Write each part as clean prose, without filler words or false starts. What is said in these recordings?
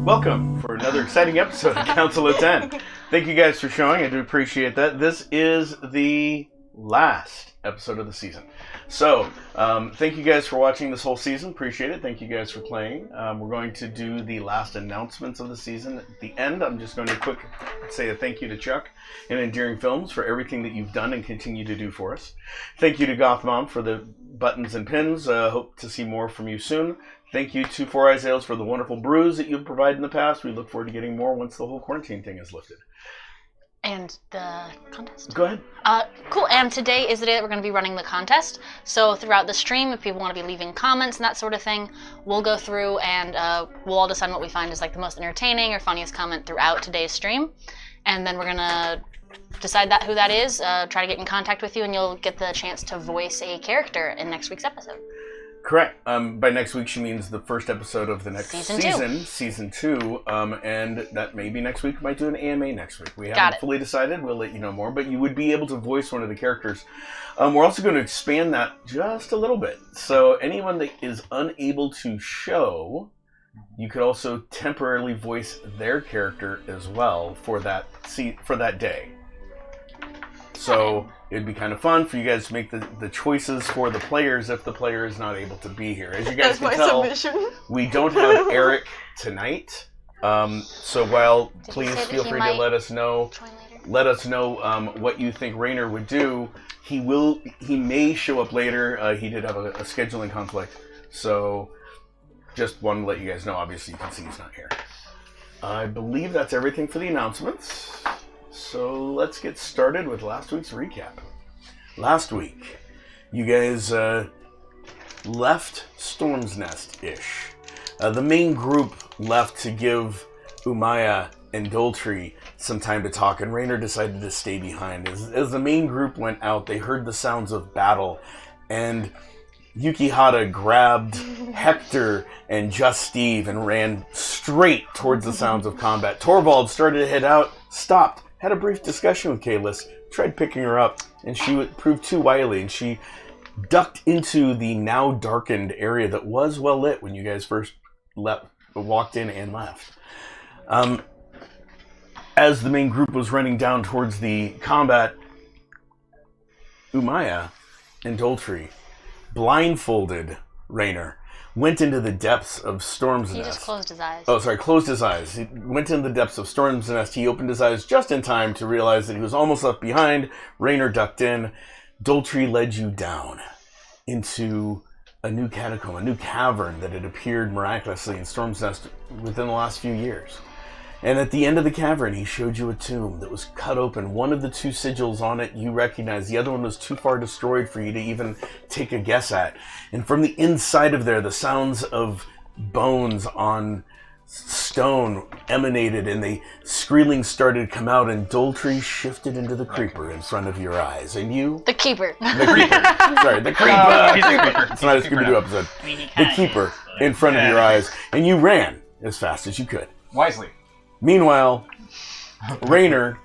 Welcome for another exciting episode of Council of 10. Thank you guys for showing. I do appreciate that. This is the last episode of the season. So, thank you guys for watching this whole season. Appreciate it. Thank you guys for playing. We're going to do the last announcements of the season. At the end, I'm just going to say a thank you to Chuck and Endearing Films for everything that you've done and continue to do for us. Thank you to Goth Mom for the buttons and pins. Hope to see more from you soon. Thank you to Four Eyes Ales for the wonderful brews that you've provided in the past. We look forward to getting more once the whole quarantine thing is lifted. And the contest. Go ahead. Cool. And today is the day that we're going to be running the contest. So throughout the stream, if people want to be leaving comments and that sort of thing, we'll go through and we'll all decide what we find is like the most entertaining or funniest comment throughout today's stream. And then we're going to decide who that is, try to get in contact with you, and you'll get the chance to voice a character in next week's episode. Correct. By next week, she means the first episode of the next season 2, and that maybe next week. Might do an AMA next week. We haven't fully decided. We'll let you know more, but you would be able to voice one of the characters. We're also going to expand that just a little bit. So anyone that is unable to show, you could also temporarily voice their character as well for that day. So it'd be kind of fun for you guys to make the choices for the players if the player is not able to be here. As you guys can tell, we don't have Eric tonight. So please feel free to let us know. Let us know what you think Rainer would do. He may show up later. He did have a scheduling conflict. So just wanted to let you guys know. Obviously, you can see he's not here. I believe that's everything for the announcements. So let's get started with last week's recap. Last week, you guys left Storm's Nest-ish. The main group left to give Umaya and Doltree some time to talk, and Rainer decided to stay behind. As the main group went out, they heard the sounds of battle, and Yukihata grabbed Hector and Just Steve and ran straight towards the sounds of combat. Torvald started to head out, stopped, had a brief discussion with Kalis, tried picking her up, and she proved too wily, and she ducked into the now darkened area that was well lit when you guys first walked in and left. As the main group was running down towards the combat, Umaya and Doltree blindfolded Rainer, went into the depths of Storm's Nest. He just closed his eyes. Oh, sorry, closed his eyes. He went into the depths of Storm's Nest. He opened his eyes just in time to realize that he was almost left behind. Rainer ducked in. Doltree led you down into a new catacomb, a new cavern that had appeared miraculously in Storm's Nest within the last few years. And at the end of the cavern, he showed you a tomb that was cut open. One of the two sigils on it you recognized. The other one was too far destroyed for you to even take a guess at. And from the inside of there, the sounds of bones on stone emanated, and the squealing started to come out, and Doltree shifted into the creeper in front of your eyes. And you... The keeper. The creeper. Sorry, the creeper. He's a creeper. It's not a Scooby-Doo episode. The keeper in front of your eyes. And you ran as fast as you could. Wisely. Meanwhile, Rainer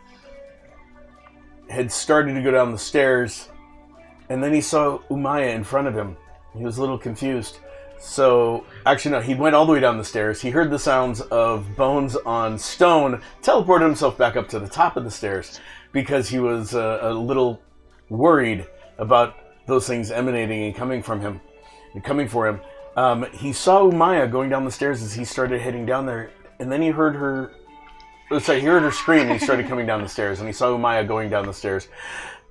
had started to go down the stairs, and then he saw Umaya in front of him. He was a little confused. So, actually no, he went all the way down the stairs. He heard the sounds of bones on stone, teleported himself back up to the top of the stairs because he was a little worried about those things emanating and coming for him. He saw Umaya going down the stairs as he started heading down there, and then he heard her... he heard her scream, and he started coming down the stairs, and he saw Umaya going down the stairs.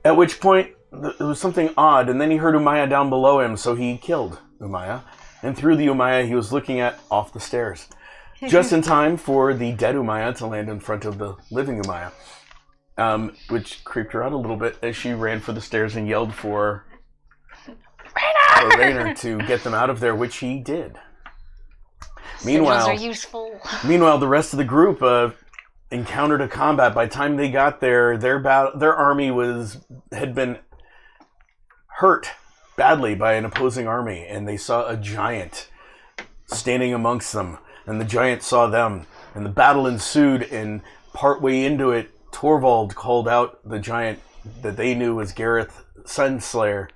At which point, there was something odd, and then he heard Umaya down below him, so he killed Umaya. And through the Umaya he was looking at off the stairs. Just in time for the dead Umaya to land in front of the living Umaya. Which creeped her out a little bit as she ran for the stairs and yelled for Rainer to get them out of there, which he did. Sigils are useful. Meanwhile, the rest of the group encountered a combat. By the time they got there, their army had been hurt badly by an opposing army, and they saw a giant standing amongst them, and the giant saw them, and the battle ensued, and partway into it, Torvald called out the giant that they knew was Gareth Sunslayer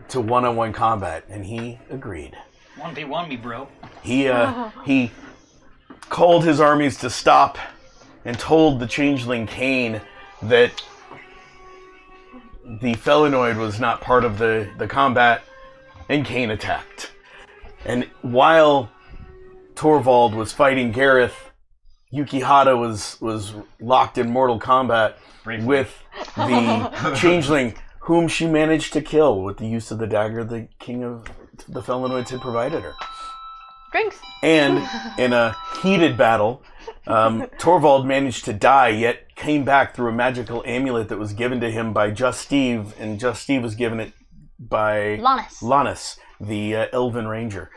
to one-on-one combat, and he agreed. 1v1 me, bro. He called his armies to stop and told the changeling Cain that the Felinoid was not part of the combat, and Cain attacked. And while Torvald was fighting Gareth, Yukihata was locked in mortal combat with the changeling, whom she managed to kill with the use of the dagger the king of the Felinoids had provided her. Drinks. And in a heated battle, Torvald managed to die, yet came back through a magical amulet that was given to him by Just Steve, and Just Steve was given it by Lannis, the Elven Ranger,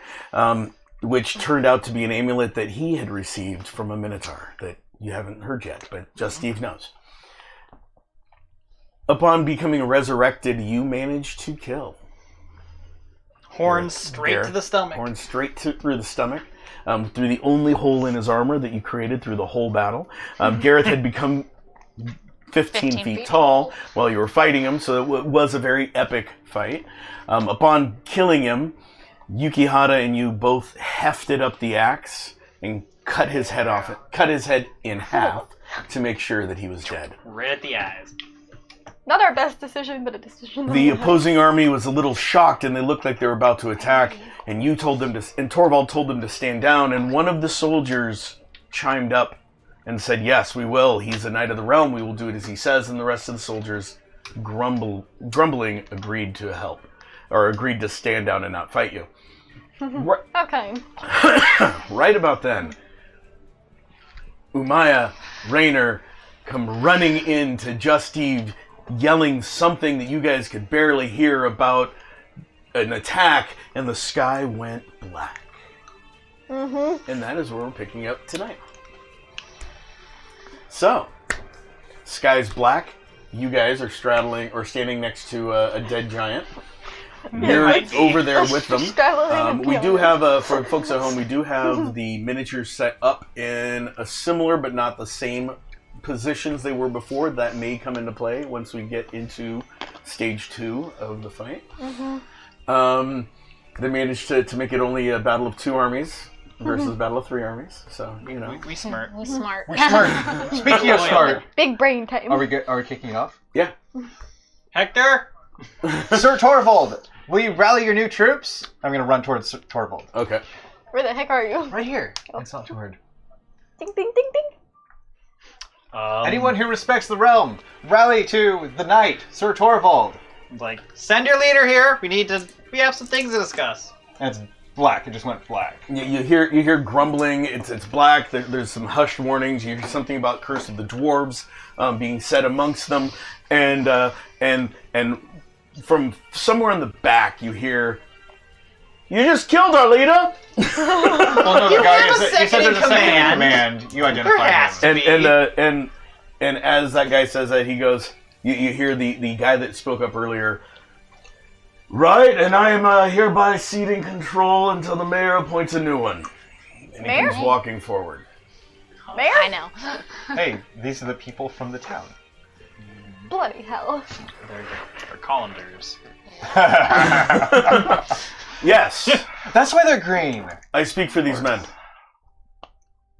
which turned out to be an amulet that he had received from a Minotaur that you haven't heard yet, but Just Steve knows. Upon becoming resurrected, you managed to kill. Horns straight to the stomach. Horns straight through the stomach, through the only hole in his armor that you created through the whole battle. Gareth had become 15 feet tall while you were fighting him, so it was a very epic fight. Upon killing him, Yukihata and you both hefted up the axe and cut his head in half to make sure that he was dead. Right at the eyes. Not our best decision, but a decision. The opposing army was a little shocked, and they looked like they were about to attack. And Torvald told them to stand down. And one of the soldiers chimed up and said, "Yes, we will. He's a knight of the realm. We will do it as he says." And the rest of the soldiers, grumbling, agreed to help, or agreed to stand down and not fight you. Okay. Right about then, Umaya, Raynor come running into Just Steve, yelling something that you guys could barely hear about an attack, and the sky went black. Mm-hmm. And that is where we're picking up tonight. So, sky's black. You guys are standing next to a dead giant. You're over there with them. We do have, for folks at home, we do have the miniatures set up in a similar but not the same positions they were before. That may come into play once we get into stage 2 of the fight. Mm-hmm. They managed to make it only a battle of 2 armies versus a battle of 3 armies. So, you know. We smart. We smart. We're smart. Speaking of smart, big brain time. are we kicking it off? Yeah. Hector? Sir Torvald, will you rally your new troops? I'm going to run towards Torvald. Okay. Where the heck are you? Right here. It's not too hard. Ding, ding, ding, ding. Anyone who respects the realm, rally to the knight, Sir Torvald. Like, send your leader here. We have some things to discuss. And it's black. It just went black. You hear grumbling. It's black. There's some hushed warnings. You hear something about Curse of the Dwarves being said amongst them, and from somewhere in the back you hear, "You just killed our leader." Well, no, the guy you said there's a second in command. You identified him. And as that guy says that, he goes, you hear the guy that spoke up earlier. "Right, and I am hereby ceding control until the mayor appoints a new one." And he comes walking forward. Mayor? I know. Hey, these are the people from the town. Bloody hell. They're colanders. Yes. That's why they're green. I speak for these men.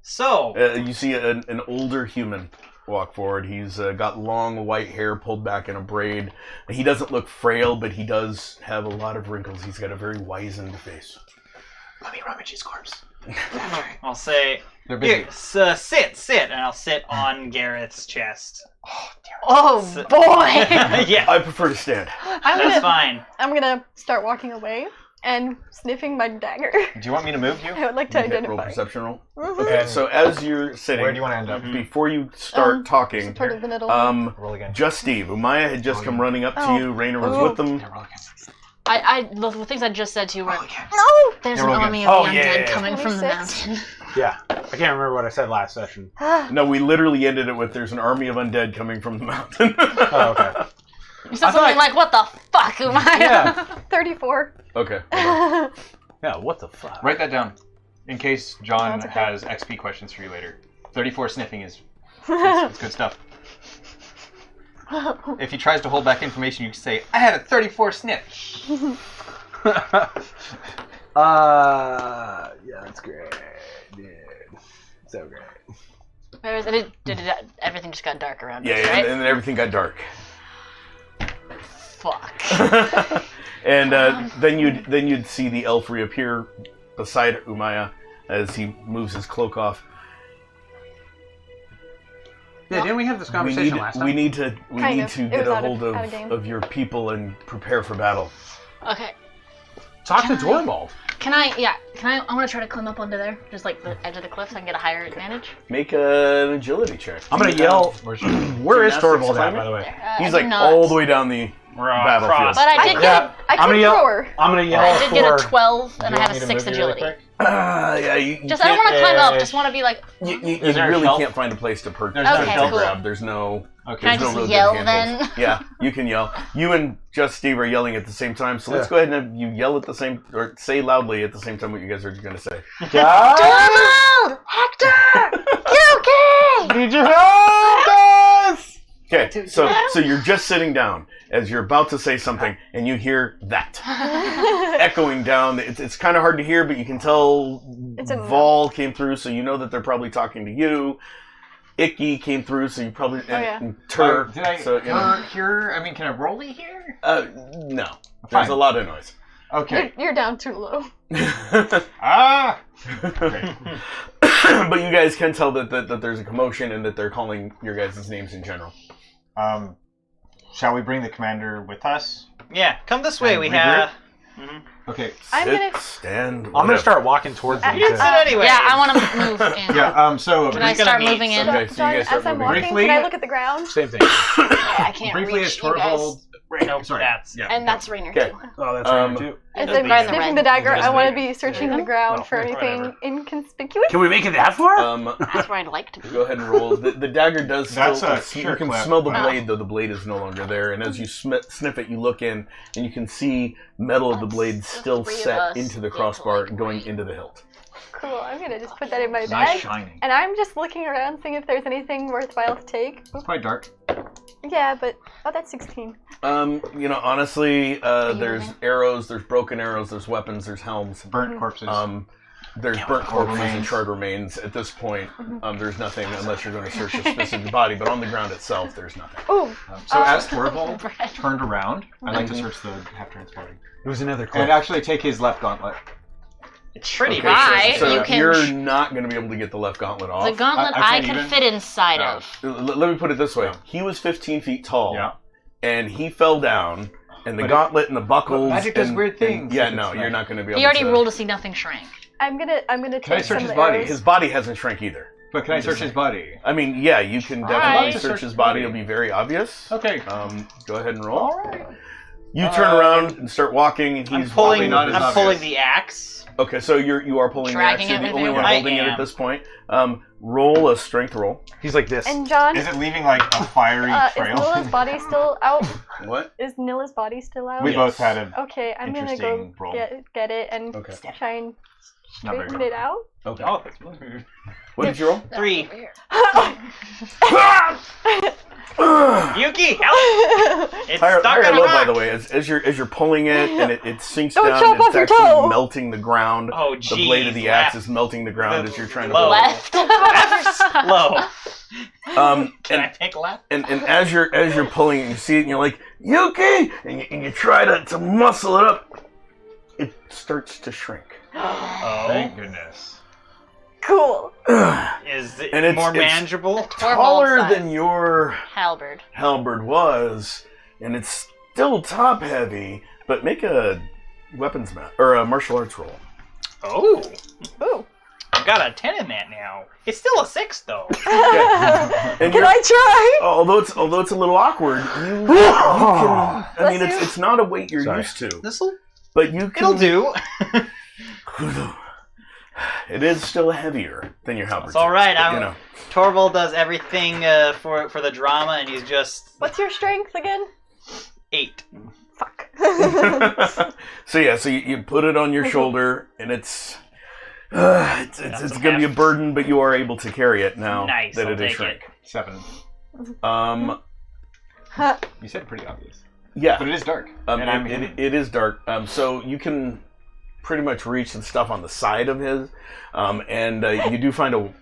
So, You see an older human walk forward. He's got long white hair pulled back in a braid. He doesn't look frail, but he does have a lot of wrinkles. He's got a very wizened face. Let me rummage his corpse. I'll say, They're busy. here, sit, and I'll sit on Gareth's chest. Oh, dear. Oh, boy. Yeah, I prefer to stand. that's fine. I'm gonna start walking away and sniffing my dagger. Do you want me to move you? I would like to Okay, roll identify. perception roll. Mhm. Okay, so as you're sitting, Where do you want to end up? before you start talking, Part of the middle. Roll again. Just Steve. Umaya had just come running up to Oh. you. Raynor was Oh. with them. Yeah, roll again. The things I just said to you were, no! there's Yeah, an roll again. army of Oh, the yeah, undead yeah, yeah. coming from the 26. mountain. Yeah, I can't remember what I said last session. No, we literally ended it with "There's an army of undead coming from the mountain." Oh, okay. You said something like, what the fuck, Umaya? Yeah. 34. Okay. hold on. Yeah, what the fuck? Write that down. In case John That's okay. has XP questions for you later. 34 sniffing is it's good stuff. If he tries to hold back information, you can say, "I had a 34 sniff." Yeah, that's great, dude. So great. Everything just got dark around Yeah, us, right? and then everything got dark. Fuck. And then you'd see the elf reappear beside Umaya as he moves his cloak off. Yeah, didn't we have this conversation last time? We need to get a hold out of game. of your people and prepare for battle. Okay. Talk to Torvald. I want to try to climb up onto there, just like the edge of the cliff, so I can get a higher advantage. Make an agility check. I'm gonna yell. Where is Torvald at, by the way? He's like all the way down the battlefield. But I did get. I can throw her. I'm gonna yell. I did get a 12, and I have a 6 agility. Yeah, you I don't want to climb up. Just want to be like. You really can't find a place to perch. There's no shelf grab. There's no. Can I just yell then? Yeah, you can yell. You and Just Steve are yelling at the same time, so let's go ahead and have you yell at the same, or say loudly at the same time what you guys are going to say. Donald! Hector! Yuki! Need your help, guys! Okay, so you're just sitting down as you're about to say something, and you hear that echoing down. It's kind of hard to hear, but you can tell Vol came through, so you know that they're probably talking to you. Icky came through, so you probably and Tur. Did I hear? I mean, can I roll it here? No. There's a lot of noise. Okay. You're down too low. Ah. But you guys can tell that there's a commotion and that they're calling your guys' names in general. Shall we bring the commander with us? Yeah, come this way. We regroup? have. Okay. Stand. I'm gonna start walking towards them. You can sit anyway. Yeah, I want to move in. Yeah. So Can I start moving in? Okay, so you guys start As I'm moving. walking, Briefly- can I look at the ground? Same thing. I can't briefly, reach as you guys. Torvald. Nope, Sorry. And that's Rainer Okay. too. Oh, that's right too. As the I'm guy in the sniffing red. the dagger, There's I want to the- be searching There the you ground for whatever. anything inconspicuous. Can we make it that far? That's where I'd like to be. Go ahead and roll. The dagger does That's still. a You sure can clip. smell the blade, though the blade is no longer there. And as you sniff it, you look in, and you can see metal of the blade That's still the three of set us into the get to, crossbar, like, going into the hilt. Cool, I'm gonna just put that in my Nice bag. shining. And I'm just looking around, seeing if there's anything worthwhile to take. It's quite dark. Yeah, but that's 16. Honestly, there's moving? arrows, there's broken arrows, there's weapons, there's helms. Burnt corpses. There's burnt corpses and remains. charred remains. At this point, there's nothing unless you're going to search a specific body. But on the ground itself, there's nothing. Ooh, So as Torvald turned around, I'd like to search the half-trans body. It was another clip. And actually take his left gauntlet. It's pretty Okay, big. so you can- you're not going to be able to get the left gauntlet off. The gauntlet I I can't could even- fit inside No. of. Let me put it this way: he was 15 feet tall, Yeah. and he fell down, and the But gauntlet and the buckles. But magic does and- weird and- things yeah, if no, it's you're not- not going to be able. He already to... rolled to see nothing shrank. I'm gonna take Can I search some his of the body? arrows. His body hasn't shrank either. But can I search his body? I mean, yeah, you can definitely Alright. search his body. It'll be very obvious. Okay. Go ahead and roll. Alright. You turn around and start walking, and I'm he's pulling. walking. not as I'm pulling obvious. the axe. Okay, so you are pulling Dragging the axe. it You're the with only you? one I holding it am. at this point. Roll a strength roll. He's like this. And John, Is it leaving like a fiery is trail? Nilla's body still out? What? Is Nilla's body still out? We both had a Okay, I'm gonna go Interesting roll. get it and Okay. try and not very straighten good. it out. Okay. Oh, that's weird. What did you roll? 3. Over here. Yuki, help! It's Higher stuck on a low, rock. by the way, as you're pulling it and it sinks Don't down, chop it's off your actually toe. melting the ground. Oh, The blade of geez, the axe left. is melting the ground as you're trying to Low. pull it. Left. Low. Can I And, pick left? and as you're pulling it, you see it, and you're like, Yuki! And you try to muscle it up. It starts to shrink. Oh, Thank goodness. Cool. is it And it's- more it's- manageable? Taller size. than your Halberd. halberd was, and it's still top heavy, but make a weapons or a martial arts roll. Oh, Ooh. I've got a 10 in that now. It's still a 6 though. And Can you're- I try? although it's a little awkward, you can. I mean, Bless you. it's not a weight you're Sorry. used to, This'll but you can. it'll do. It is still heavier than your halberd. It's all right. but, you know. Torvald does everything for the drama, and he's just What's your strength again? 8. Fuck. So you put it on your shoulder, and it's That's going to be a half. burden, but you are able to carry it now Nice, that I'll it is take shrink. 7. You said pretty obvious. yeah, But it is dark. and I'm hidden. it is dark. So you can pretty much reach the stuff on the side of his, and you do find a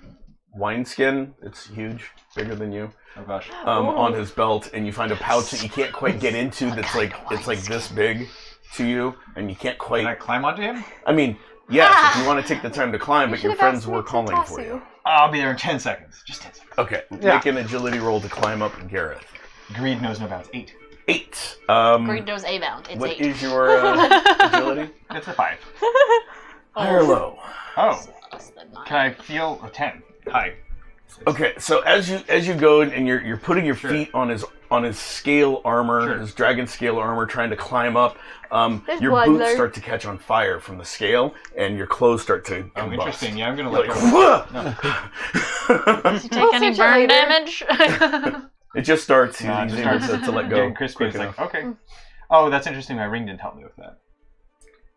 wineskin. It's huge, bigger than you. Oh gosh. On his belt, and you find a pouch that you can't quite get into. That's like it's like this big to you, and you can't quite. Can I climb onto him? I mean, yes, if you want to take the time to climb, but your friends were calling for you. I'll be there in 10 seconds. Just 10 seconds. Okay, make an agility roll to climb up Gareth. Greed knows no bounds. 8. 8. Greed knows a bound. It's what 8. Is your agility? It's a 5. High or low? Oh. Can I feel a 10? High. Okay, so as you go and you're putting your feet on his scale armor, his dragon scale armor, trying to climb up, your boots start to catch on fire from the scale, and your clothes start to combust. Interesting. Yeah, I'm gonna let go. Does he take any burn damage? It just starts. He's able to let go. Getting crispy. It's like, okay. Oh, that's interesting. My ring didn't help me with that.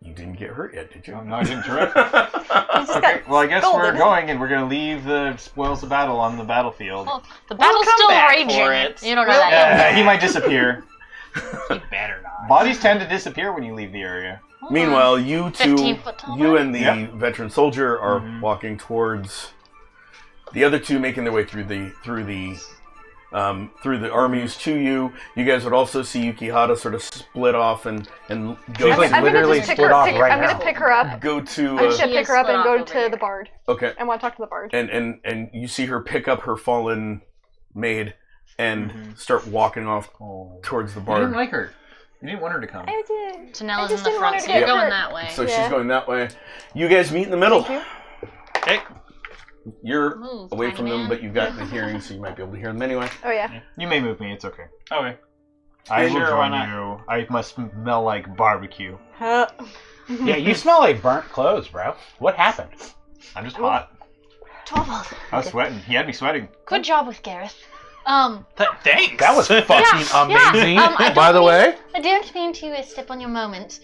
You didn't get hurt yet, did you? No, I didn't. Correct. Okay. Well, I guess we're going, and we're going to leave the spoils of battle on the battlefield. Well, the battle's still raging. You don't know that yet. He might disappear. He better not. Bodies tend to disappear when you leave the area. Meanwhile, you two, 15-foot tall you and the veteran soldier are walking towards the other two, making their way through the armies to you. You guys would also see Yukihata sort of split off and go. She's like literally split off right now. I'm gonna pick her up. Go to. I'm just gonna pick her up and go to the bard. Okay. I want to talk to the bard. And you see her pick up her fallen maid and start walking off towards the bard. You didn't like her. You didn't want her to come. I did. Tanella's in the front, so you're going that way. So she's going that way. You guys meet in the middle. Okay. You're away from them, but you've got the hearing, so you might be able to hear them anyway. Oh yeah. You may move me. It's okay. Okay. I will join you. I must smell like barbecue. Yeah, you smell like burnt clothes, bro. What happened? I'm just hot. Torvald. I was sweating. He had me sweating. Good job with Gareth. Thanks. That was fucking amazing. By the way, I don't mean to step on your moment.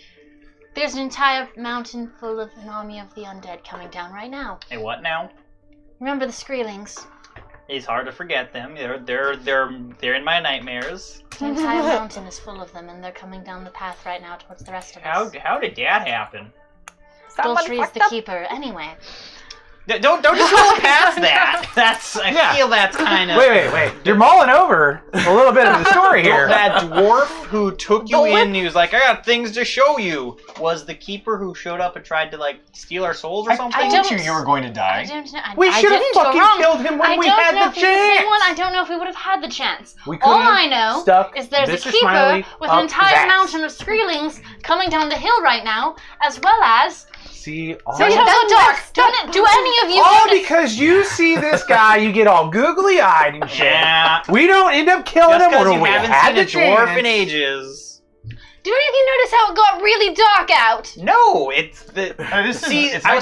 There's an entire mountain full of an army of the undead coming down right now. Hey, what now? Remember the Skreelings? It's hard to forget them. They're in my nightmares. The entire mountain is full of them, and they're coming down the path right now towards the rest of us. How did that happen? Dultree is the keeper. Anyway. Don't just go past that. I feel that's kind of. Wait. You're mulling over a little bit of the story here. That dwarf who took you in, he was like, I got things to show you, was the keeper who showed up and tried to, like, steal our souls or something? I told you were going to die. I don't know. We should have fucking killed him when we had the chance. I don't know if we would have had the chance. All I know is there's a keeper with an entire mountain of Skreelings coming down the hill right now, as well as... See, so you don't go dark. Do any of you notice? Because you see this guy, you get all googly-eyed and shit. Yeah. We don't end up killing him when we haven't had seen the a dwarf chance. in ages. Do any of you notice how it got really dark out? No, it's the. I was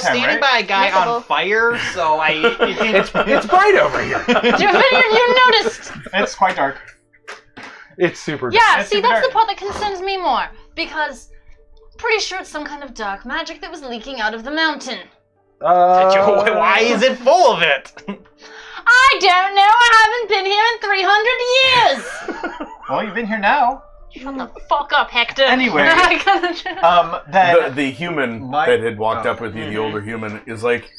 standing right? by a guy on fire, so It's bright over here. Do any of you noticed? It's quite dark. It's super dark. Yeah, It's see, super that's dark. the part that concerns me more. Because pretty sure it's some kind of dark magic that was leaking out of the mountain. Why is it full of it? I don't know. I haven't been here in 300 years. Well, you've been here now. Shut the fuck up, Hector. Anyway, the human that had walked up with you, the older human, is like,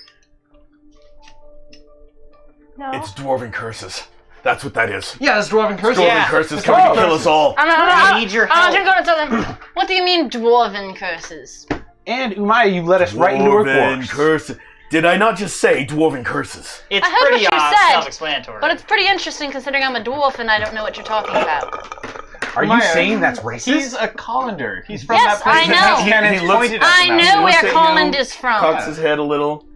it's dwarven curses. That's what that is. Yeah, it's dwarven curses. Dwarven curses coming to kill us all. I need your help. I'm going to tell them. What do you mean, dwarven curses? And Umaya, you led us right into her Dwarven quarters. curses. Did I not just say dwarven curses? It's I heard pretty what you said, self-explanatory. But it's pretty interesting considering I'm a dwarf and I don't know what you're talking about. Are you saying that's racist? He's a Colander. He's from Yes, that place. I know. I know where Colland is from. Cocks his head a little.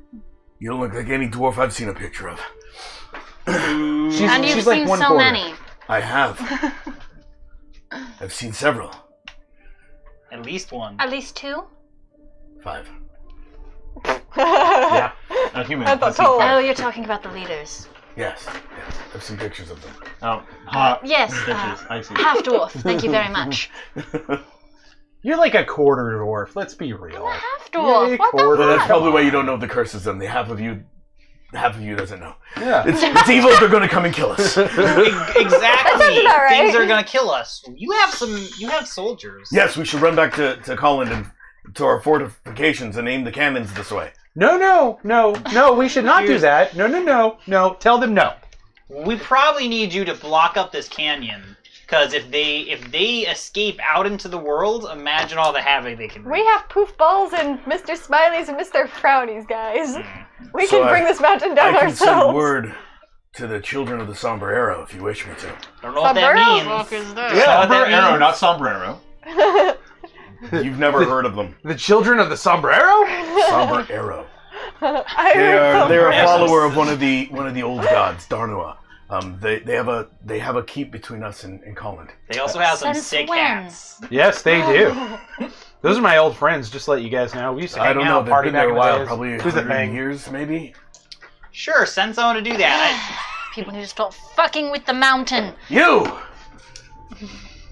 You don't look like any dwarf I've seen a picture of. And you've seen like so many. I have. I've seen several. At least one. At least 2? 5. Yeah. A human. Oh, you're talking about the leaders. Yes. I've seen pictures of them. Oh, yes. I see. Half dwarf. Thank you very much. You're like a quarter dwarf. Let's be real. I'm a half dwarf. What the Well, that's fuck? probably why you don't know the curses. Then the half of you doesn't know. Yeah. It's evil. They're going to come and kill us. Exactly. about right. Things are gonna kill us. You have soldiers. Yes, we should run back to Colin and to our fortifications and aim the cannons this way. No, we should not do that. No, tell them no. We probably need you to block up this canyon. Because if they escape out into the world, imagine all the havoc they can We wreak. have poof balls and Mr. Smileys and Mr. Frownies, guys. We can bring this mountain down I can send ourselves. word to the children of the Sombrero if you wish me to. Don't know what that means. Sombrero, not sombrero. You've never heard of them. The children of the sombrero? Sombrero. I They heard are a Yes. follower of one of the old gods, Darnua. They have a keep between us and Colin. They also have some Since sick when? hats. Yes, they do. Those are my old friends, just to let you guys know. We used to I hang don't out, know. They've party been back there in a the while, days. probably Who's the 100 thing? years, maybe. Sure, send someone to do that. People need to stop fucking with the mountain. You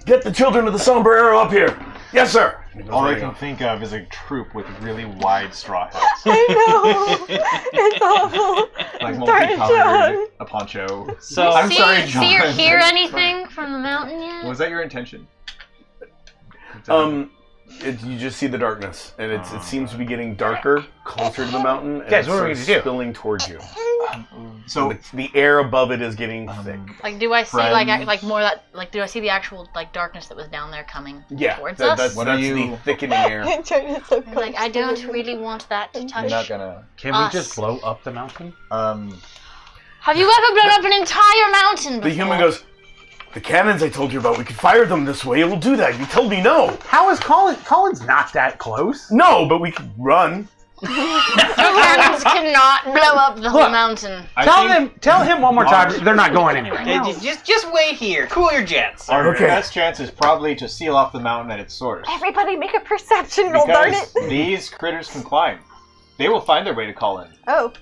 get the children of the Sombrero up here. Yes, sir. And he goes All I running can off. think of is a troop with really wide straw hats. I know. It's awful. Like Darn John. multicolored, a poncho. So I'm see, sorry, see or John. hear anything from the mountain yet? Was that your intention? You just see the darkness, and it seems to be getting darker, closer to the mountain, and Guys, it what are we starts gonna do? spilling towards you. So The air above it is getting thick. Like, do I see Friends. like more that like do I see the actual like darkness that was down there coming Yeah, towards that's us? What are the you- thickening air. Jordan's so Like, I close. don't really want that to touch. you're not gonna. Can we Us. just blow up the mountain? Have you ever blown up an entire mountain before? The human goes, the cannons I told you about, we could fire them this way. It will do that. You told me no. How is Colin? Colin's not that close. No, but we could run. Your cannons cannot blow up the whole Look. mountain. Tell him one more time. Mars. They're not going anywhere. Just wait here. Cool your jets. Our Okay. best chance is probably to seal off the mountain at its source. Everybody make a perception roll, darn Because it. these critters can climb. They will find their way to Colin. Oh.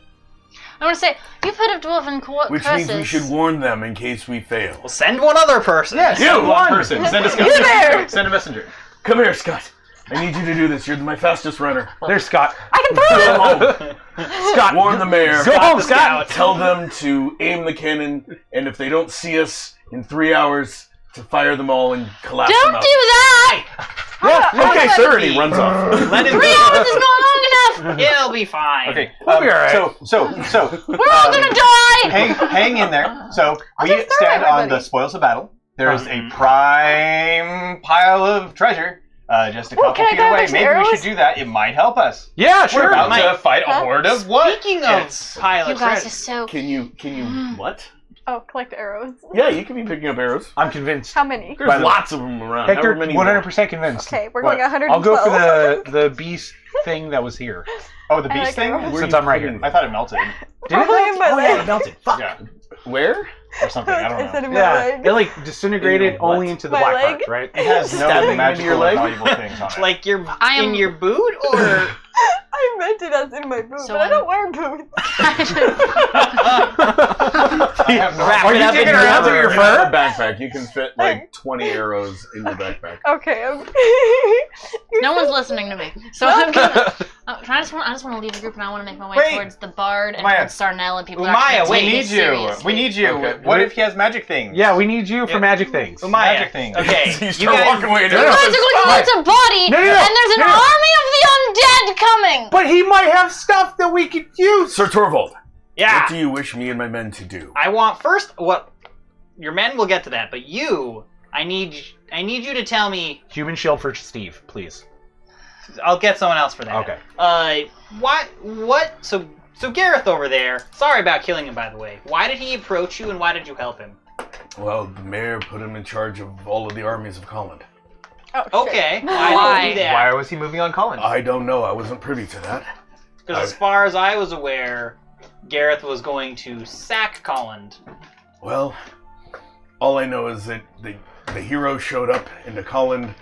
I want to say, you've heard of dwarven Which curses. means we should warn them in case we fail. Well, send one other person. Yes. You! Send one person. Send a You there! Send a messenger. Come here, Scott. I need you to do this. You're my fastest runner. There's Scott. I can throw it! Go home. Scott, warn the mayor. Go home, Scott. Tell them to aim the cannon, and if they don't see us in 3 hours, to fire them all and collapse Don't them do out. that! Yeah, okay, sir. And he runs off. Let him 3 hours is not long enough! It'll be fine. Okay. We'll be all right. So. We're all gonna die! hang in there. So we just throw stand on everybody. the spoils of battle. There is a prime pile of treasure just a couple can I feet grab a away. bunch of Maybe we arrows? should do that. It might help us. Yeah, We're sure. about Mike. to fight a horde of what? Speaking of It's- pile You of guys are treasure, so... Can you what? Oh, collect arrows. Yeah, you can be picking up arrows. I'm convinced. How many? There's By the- lots of them around. Hector, However many you 100% convinced. Okay, we're What? going 112. I'll go for the beast thing that was here. Oh, the I beast like thing? arrows. Where Since you I'm right putting- here. I thought it melted. Did it? Probably in my Oh, yeah, leg. it melted. Fuck. Yeah, Where? or something. I I don't said know. in my Yeah, leg. it like disintegrated In what? only into the My black leg? parts, right? It has no Stabbing into magical your or leg? valuable things on it. like I am- in your boot, or I meant it as in my boot, So but I I'm- don't wear boots. I have no Wrap Are it you up in taking your her out to your You have fur? a backpack. You can fit like 20 arrows in your backpack. Okay. No one's listening to me. So I'm gonna... I just want to leave the group and I want to make my way Wait. towards the Bard and Maya. towards Sarnell and people Umaya, are actually We taking need it you. seriously. We need you. Okay. What if he has magic things? Yeah, we need you for Yeah. magic things. Umaya. Magic things. Okay, You you start guys, walking away. You guys are going towards a body, No, no, no. and there's an No, no. army of the undead coming! But he might have stuff that we could use. Sir Torvald, yeah. what do you wish me and my men to do? I want first what your men will get to that, but you, I need you to tell me. Human shield for Steve, please. I'll get someone else for that. Okay. What? So Gareth over there. Sorry about killing him, by the way. Why did he approach you, and why did you help him? Well, the mayor put him in charge of all of the armies of Colin. Oh, Okay. shit. Why did he do that? Why was he moving on Colin? I don't know. I wasn't privy to that. Because as far as I was aware, Gareth was going to sack Colland. Well, all I know is that the hero showed up into Colin,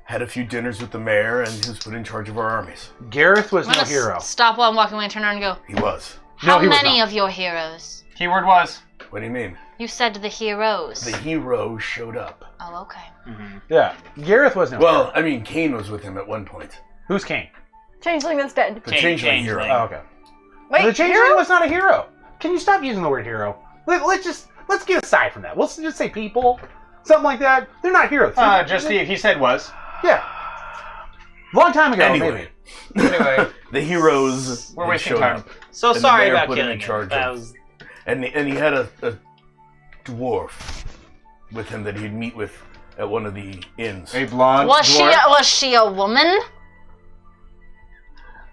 had a few dinners with the mayor, and he was put in charge of our armies. Gareth was I'm no gonna hero. Stop while I'm walking away and turn around and go, He was. how he was many not. of your heroes? Keyword was. What do you mean? You said the heroes. The hero showed up. Oh, okay. Yeah, Gareth was no Well, hero. I mean, Kane was with him at one point. Who's Kane? Changeling that's dead. The changeling Changeling. hero. Oh, okay. Wait, the changeling hero? was not a hero. Can you stop using the word hero? Let's get aside from that. Let's just say people, something like that. They're not heroes. Just Steve. He said was. Yeah. Long time ago, Anyway. Anyway, The heroes We're had wasting showed time. up. So And the sorry mayor about put him killing in charge him. That of- was... And he had a dwarf with him that he'd meet with at one of the inns. A blonde Was dwarf. she a woman?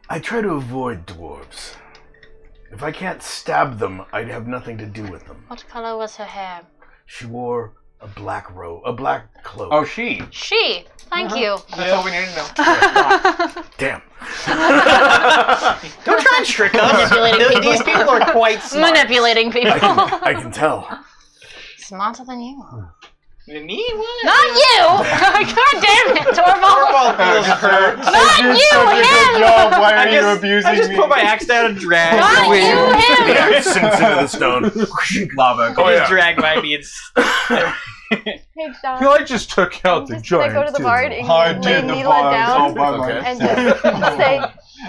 I try to avoid dwarves. If I can't stab them, I'd have nothing to do with them. What color was her hair? She wore a black cloak. Oh, she. She. Thank you. That's all we need to know. Damn. Don't try and trick us. Manipulating people. These people are quite smart. Manipulating people. I can tell. Smarter than you are. Me? What? Not you! God damn it, Torvald! Torvald feels hurt. Not you, him! Why are you I abusing just me? put my axe down and drag. Not away. you, him! Yeah, it sinks into the stone. Lava. Oh, Just yeah. drag my beads. Hey, John. I just took out I'm the just gonna giant. go to the bard too. and I lay did the Neela bars all down by Okay. and myself. just say,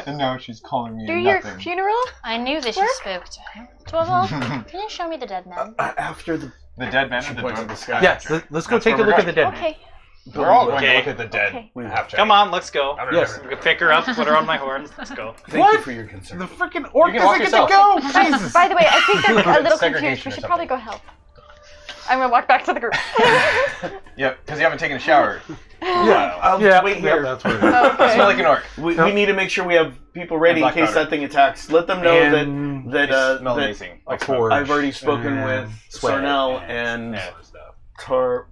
And now she's calling me do your nothing. funeral? I knew that you spoke to him. Torvald, can you show me the dead man? After the... The dead man She or the points dwarf? at the sky. Yes, let's go That's take a where look we're at the dead man. Okay. We're all going Okay. to look at the dead. Okay. We After. Come on, let's go. Yes. We can pick her up, put her on my horn. Let's go. Thank What? you for your concern. The freaking orc You can walk doesn't get to yourself. go! Jesus! By the way, I think they're a little Segregation confused. We or should probably something. go help. I'm gonna walk back to the group. Yep, because you haven't taken a shower. Yeah, I'll yeah, wait yeah, here. that's what it is. Okay. Smell like an orc. We need to make sure we have people ready in black case powder. that thing attacks. Let them know And that They smell that amazing. Like forge. I've already spoken and with sweat Sarnell and stuff. Tar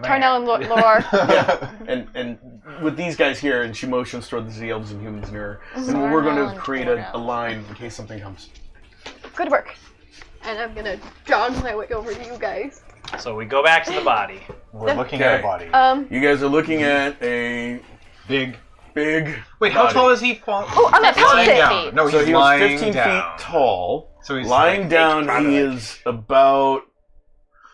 Tarnell and Loar. yeah, and with these guys here, and she motions toward the elves and humans near her. And we're going Sarnell to and create Tornell. a line in case something comes. Good work. And I'm gonna jog my way over to you guys. So we go back to the body. We're looking at a Okay. body. You guys are looking at a Big. big. Wait, how body. tall is he? Fall? Oh, I'm at Lying Pouncey! down. No, So he's he was lying 15 down. feet tall. So he's Lying like, down, probably he like- is about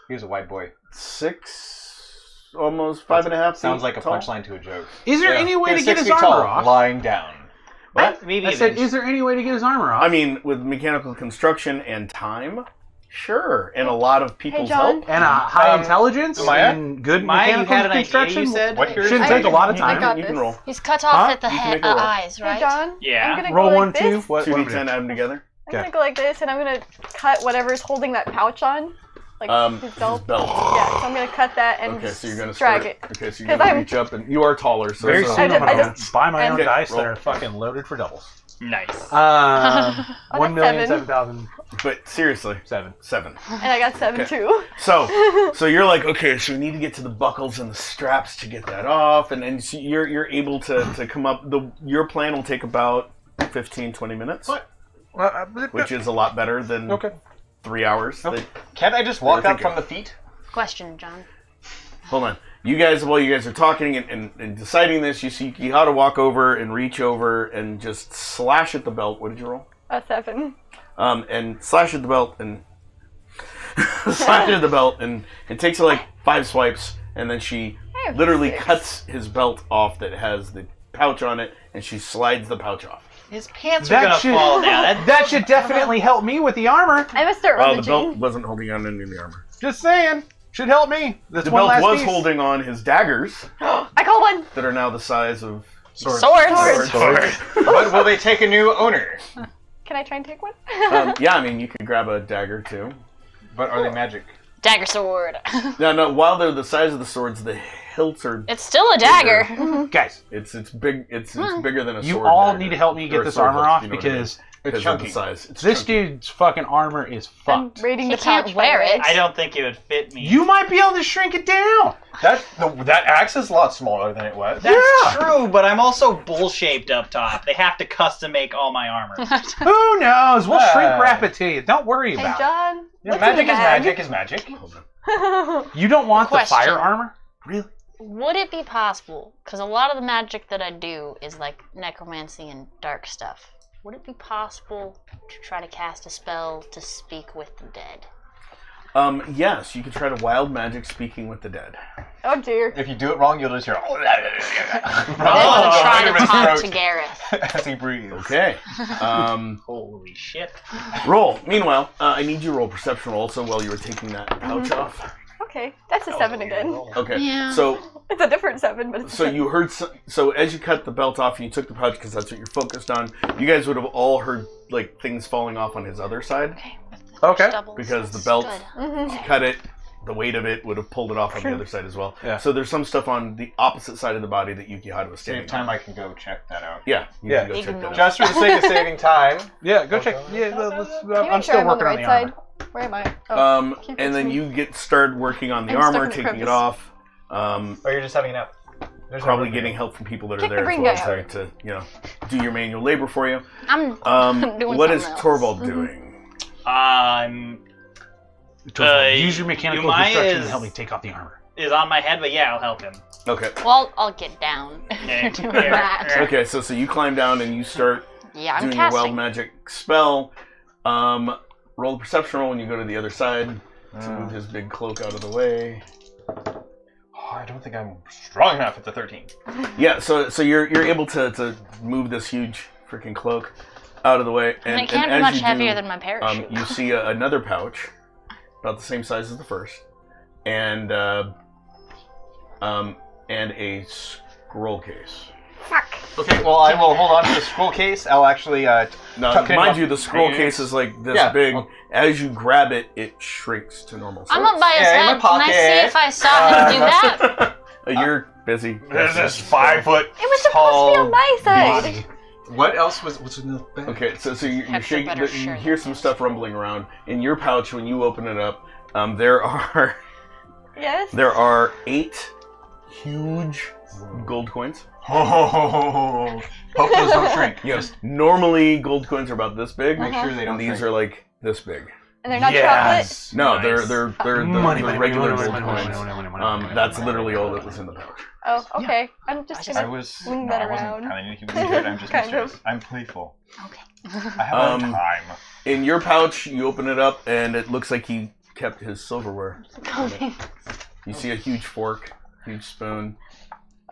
He was a white boy. 6, almost 5.5 Sounds like a tall. punchline to a joke. Is there Yeah. any way to He's get 6 his feet armor tall, off? lying down. What? Maybe I an said, inch. is there any way to get his armor off? I mean, with mechanical construction and time, sure, and a lot of people's John? help. and a high Um, intelligence Maya? and good Maya, you mechanical had an idea, construction. you said? What here? Shouldn't I- take a lot of I time. got You can this. roll. He's cut off Huh? at the You can make a roll. eyes, right? Hey, John. Yeah. I'm gonna Roll go 1, like 2. this. What? 2d10, add them together. I'm gonna go like this, and I'm gonna cut whatever's holding that pouch on. Like his belt. His belt. Yeah, so I'm gonna cut that and Okay, so you're gonna drag start. it. Okay, so you're 'Cause gonna I'm- reach up, and you are taller. So Very so- soon I I'm gonna just- buy my own Okay, dice roll. that are fucking loaded for doubles. Nice. I got 1,007,007. But seriously, 7. and I got 7 Okay. too. So you're like, okay, so we need to get to the buckles and the straps to get that off, and then so you're able to come up. Your plan will take about 15-20 minutes, What? which is a lot better than Okay. 3 hours. Okay. Can't I just walk Yeah, up thank from the feet? Question, John. Hold on. You guys, while you guys are talking and deciding this, you see Quijada walk over and reach over and just slash at the belt. What did you roll? A 7. And slash at the belt and slash at the belt and it takes her like 5 swipes, and then she I have literally 6. cuts his belt off that has the pouch on it, and she slides the pouch off. His pants That are gonna should- fall down. That should definitely help me with the armor. I must start Oh, the belt rummaging. wasn't holding on any of the armor. Just saying. Should help me. That's The one belt last was piece. holding on his daggers I call one. that are now the size of Swords. But will they take a new owner? Can I try and take one? yeah, I mean, you could grab a dagger too. But are they magic? Dagger sword. No, while they're the size of the swords, the hilts are. It's still a dagger. Guys, It's big. It's bigger than a you sword. all dagger. need to help me Or get a this sword armor hilt, off you know what I mean. because Because of chunky. the size. It's this chunky. dude's fucking armor is I'm fucked. raiding He the can't pouch, wear by the way. it. I don't think it would fit me. You might be able to shrink it down. That axe is a lot smaller than it was. That's Yeah. true, but I'm also bull-shaped up top. They have to custom make all my armor. Who knows? We'll shrink Yeah. wrap it to you. Don't worry Hey, about John. Yeah, what's magic in the is bag? magic is magic. Hold on. it. You don't want the Question. fire armor? Really? Would it be possible? Because a lot of the magic that I do is like necromancy and dark stuff. Would it be possible to try to cast a spell to speak with the dead? Yes, you could try to wild magic speaking with the dead. Oh dear. If you do it wrong, you'll just hear. I want to try to talk to Gareth. as he breathes. Okay. Holy shit. Roll. Meanwhile, I need you to roll perception roll also while you were taking that pouch off. Okay, that's a 7 again. Okay, Yeah. so It's a different 7, but it's a so 7. you heard. So as you cut the belt off and you took the pouch because that's what you're focused on, you guys would have all heard like things falling off on his other side Okay. Okay. Doubles, because the that's belt good. cut it. The weight of it would have pulled it off on the other side as well. Yeah. So there's some stuff on the opposite side of the body that Yukihata was standing Save time, on. I can go check that out. Yeah, you Yeah. can go check that out. Just for the sake of saving time. Yeah, go check. Yeah, let's, Can you I'm make still sure I'm on working the on right the side? armor. Where am I? Oh, keep And then it to me. you get started working on the I'm stuck armor, in the taking it crevice. off. Oh, you're just having a nap. There's Probably no getting help from people that are Kick the there as green well guy to do your manual labor for you. I'm doing What is something else. Torvald doing? Use your mechanical Yumaya construction is- to help me take off the armor. Is on my head, but yeah, I'll help him. Okay. Well, I'll get down. Yeah. Doing Yeah. that. Yeah. Okay, so you climb down and you start Yeah, I'm doing your wild casting. magic spell. Roll a perception roll when you go to the other side to move his big cloak out of the way. Oh, I don't think I'm strong enough. It's a 13. Yeah, so you're able to move this huge freaking cloak out of the way, And it and can't be as much you do, heavier than my parachute. you see another pouch, about the same size as the first, and a scroll case. Fuck. Okay, well, I will hold on to the scroll case. I'll actually Now, tuck it mind up. you, the scroll Hang case it. is like this Yeah. big. Well- As you grab it, it shrinks to normal size. I'm up by his Yeah, in my head. Can I see pocket. if I saw him do that? You're busy. There's this 5 foot It was supposed to be on my side. body. What else what's in the bag? Okay, so you're Hector shaking. better You share hear that. some stuff rumbling around in your pouch when you open it up. There Yes? are 8 huge gold coins. Hope those don't shrink. Yes. Normally, gold coins are about this big. Make sure they don't And these shrink. are like this big. And they're not Yes. No, Nice. they're Money, the money, regular money, gold money, coins. money, money, money, That's money, literally money, all money, that was in the pouch. chocolate. Oh, okay. I'm just I gonna was swing no, that I wasn't around. telling you he was good. I'm just Kind mischievous. of. I'm playful. Okay. I have Um, time. In your pouch, you open it up, and it looks like he kept his silverware. You see a huge fork, huge spoon.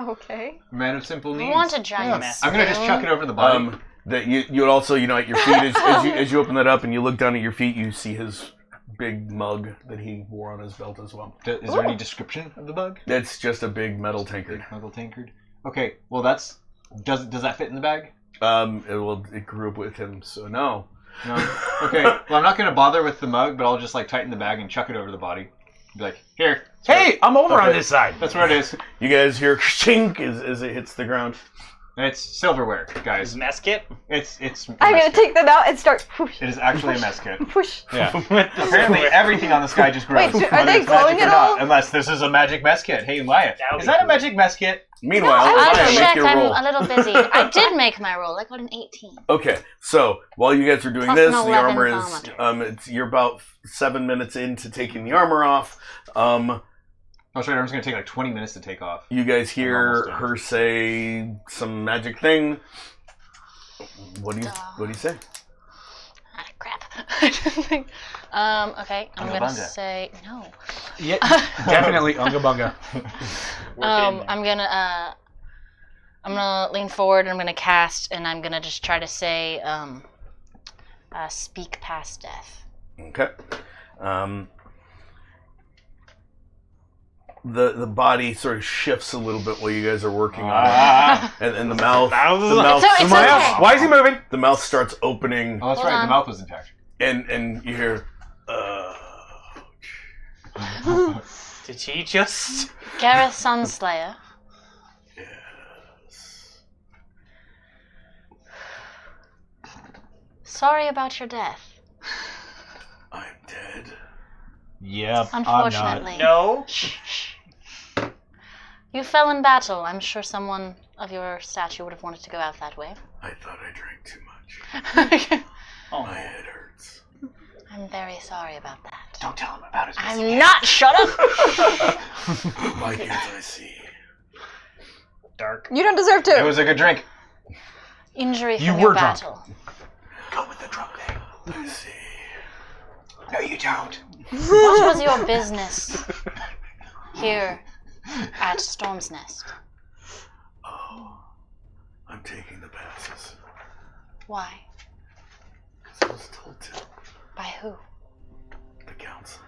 Okay. Man of simple I needs. want a giant mess. I'm gonna just chuck it over the body. That you would also, at your feet, as you open that up and you look down at your feet, you see his big mug that he wore on his belt as well. Is there any description of the bug? It's just a big metal tankard. Metal tankard. Okay, well does that fit in the bag? It grew up with him, so no. No. Okay. Well, I'm not gonna bother with the mug, but I'll just like tighten the bag and chuck it over the body. Be like, here. Hey, I'm over on Okay. this side. That's where it is. You guys hear chink as it hits the ground. It's silverware, His guys. mess kit? It's. I'm mess gonna kit. take them out and start push. It is actually a mess kit. Push. Yeah. Apparently, everything on this guy just grows. Wait, are whether they it's magic glowing or at not, all? unless this is a magic mess kit. Hey, Wyatt, That would is be that a cool. magic mess kit? Meanwhile, I'll Maya, make check. your I'm roll. a little busy. I did make my roll. I got an 18. Okay, so while you guys are doing Plus this, an the 11 armor is you're about 7 minutes into taking the armor off. Oh, sorry, I'm just gonna take like 20 minutes to take off. You guys hear almost done. her say some magic thing. What do you say? Ah, crap. Okay, I'm gonna Ungabunga. say no. Yeah, definitely Unga Bunga. I'm gonna lean forward and I'm gonna cast and I'm gonna just try to say speak past death. Okay. The body sort of shifts a little bit while you guys are working on it, and the mouth, It's okay. Why is he moving? the mouth starts opening, Oh, that's Hold right. on. The mouth was intact. and you hear, Did she just? Gareth Sunslayer. Sorry about your death. I'm dead. Yep. Unfortunately. No. You fell in battle. I'm sure someone of your stature would have wanted to go out that way. I thought I drank too much. Oh. My head hurts. I'm very sorry about that. Don't tell him about his I'm not. Shut up. Why can't I see? Dark. You don't deserve to. It was a good drink. Injury from You your were drunk. battle. Go with the drunk thing. I see. No, you don't. What was your business here at Storm's Nest? Oh, I'm taking the passes. Why? Because I was told to. By who? The council.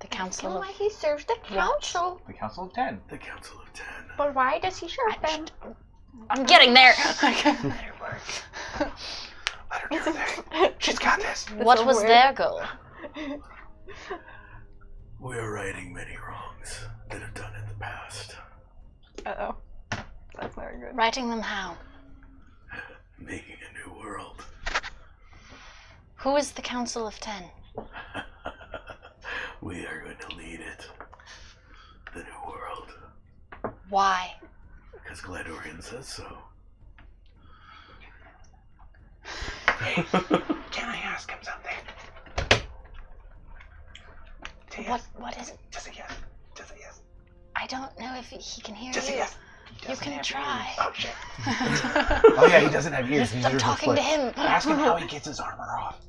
The Council Why of... he serves the council. The Council of 10. The Council of 10. But why does he serve them? I'm getting there. Let her do her thing. She's got this. What was their goal? We are righting many wrongs that have done in the past. Uh-oh. That's not good. Writing them how? Making a new world. Who is the Council of 10? We are going to lead it. The new world. Why? Because Gladorian says so. Can I ask him something? What is it? Just a yes. Just a yes. I don't know if he can hear Just a you. yes. You can try. Oh, shit. Oh, yeah, he doesn't have ears. I'm talking to him. Ask him how he gets his armor off.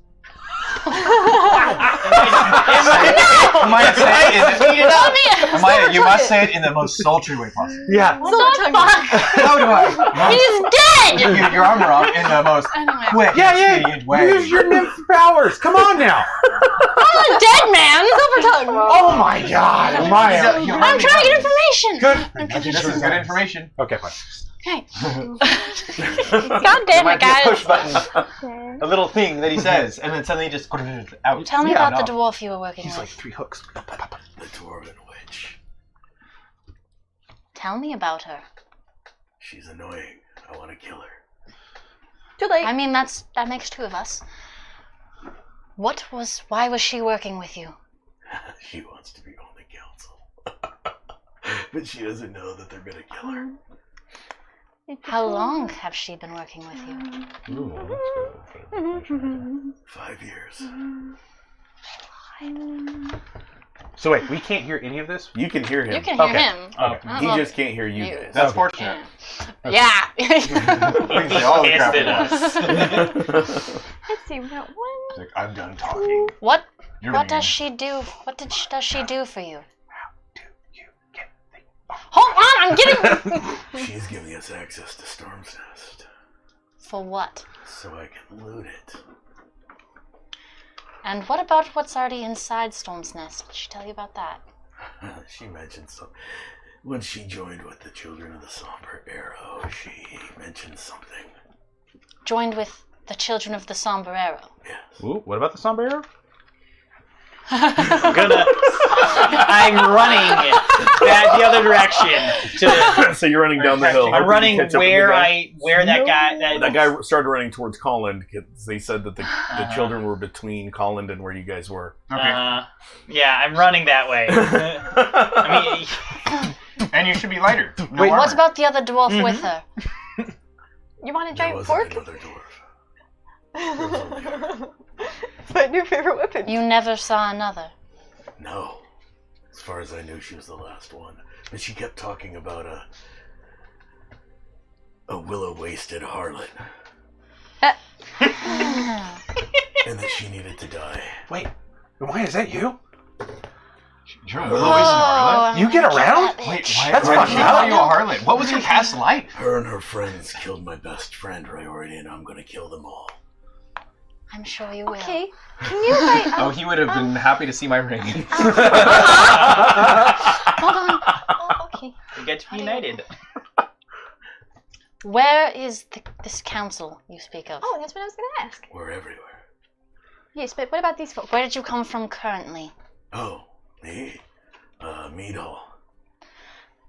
Amaya, you must say it in the most sultry way possible. Yeah. How do I? He's dead! Get your armor off in the most quick, expedient way. Use your nymph powers. Come on now. I'm a dead man! Silver tongue! Oh my god, Amaya. I'm trying to get information! Good. This is good information. Okay, fine. Okay. God damn it, guys. Push button. A little thing that he says, and then suddenly just out. Tell me about the dwarf you were working He's with. like 3 hooks. The Dwarven Witch. Tell me about her. She's annoying. I want to kill her. Too late. I mean, that makes 2 of us. Why was she working with you? She wants to be on the council. But she doesn't know that they're going to kill her. How long have she been working with you? Ooh, 5 years. so wait, we can't hear any of this? You can hear him. You can hear Okay. him. Okay. He just can't hear you guys. That's fortunate. Yeah. All the crap Pissed at us. Let's see, we got one. It's like, I'm done talking. What You're does mean. she do? What does she do for you? Do you get the... Hold on, I'm getting... She's giving us access to Storm's Nest. For what? So I can loot it. And what about what's already inside Storm's Nest? Did she tell you about that? She mentioned some. When she joined with the Children of the Somber Arrow, she mentioned something. Joined with the Children of the Sombrero. Yes. Ooh, what about the sombrero? I'm running back the other direction. So you're running down the hill. I'm running where that guy. That guy started running towards Colland because they said that the children were between Colland and where you guys were. Yeah, I'm running that way. I mean, And you should be lighter. No Wait, armor. What about the other dwarf with her? You want a There giant wasn't fork? another dwarf. It's my new favorite weapon. You never saw another. No. As far as I knew, she was the last one. But she kept talking about a willow-waisted harlot. And that she needed to die. Wait, why is that you? You're a willow-waisted harlot? You get around? Wait, why That's did fucked she up. call you a harlot? What was your past life? Her and her friends killed my best friend, Riordan, and I'm gonna kill them all. I'm sure you will. Okay, can you like... Oh, he would have been happy to see my ring. Hold on. Oh, okay. we get to be united. Where is this council you speak of? Oh, that's what I was gonna ask. We're everywhere. Yes, but what about these folks? Where did you come from currently? Oh, me? Mead Hall.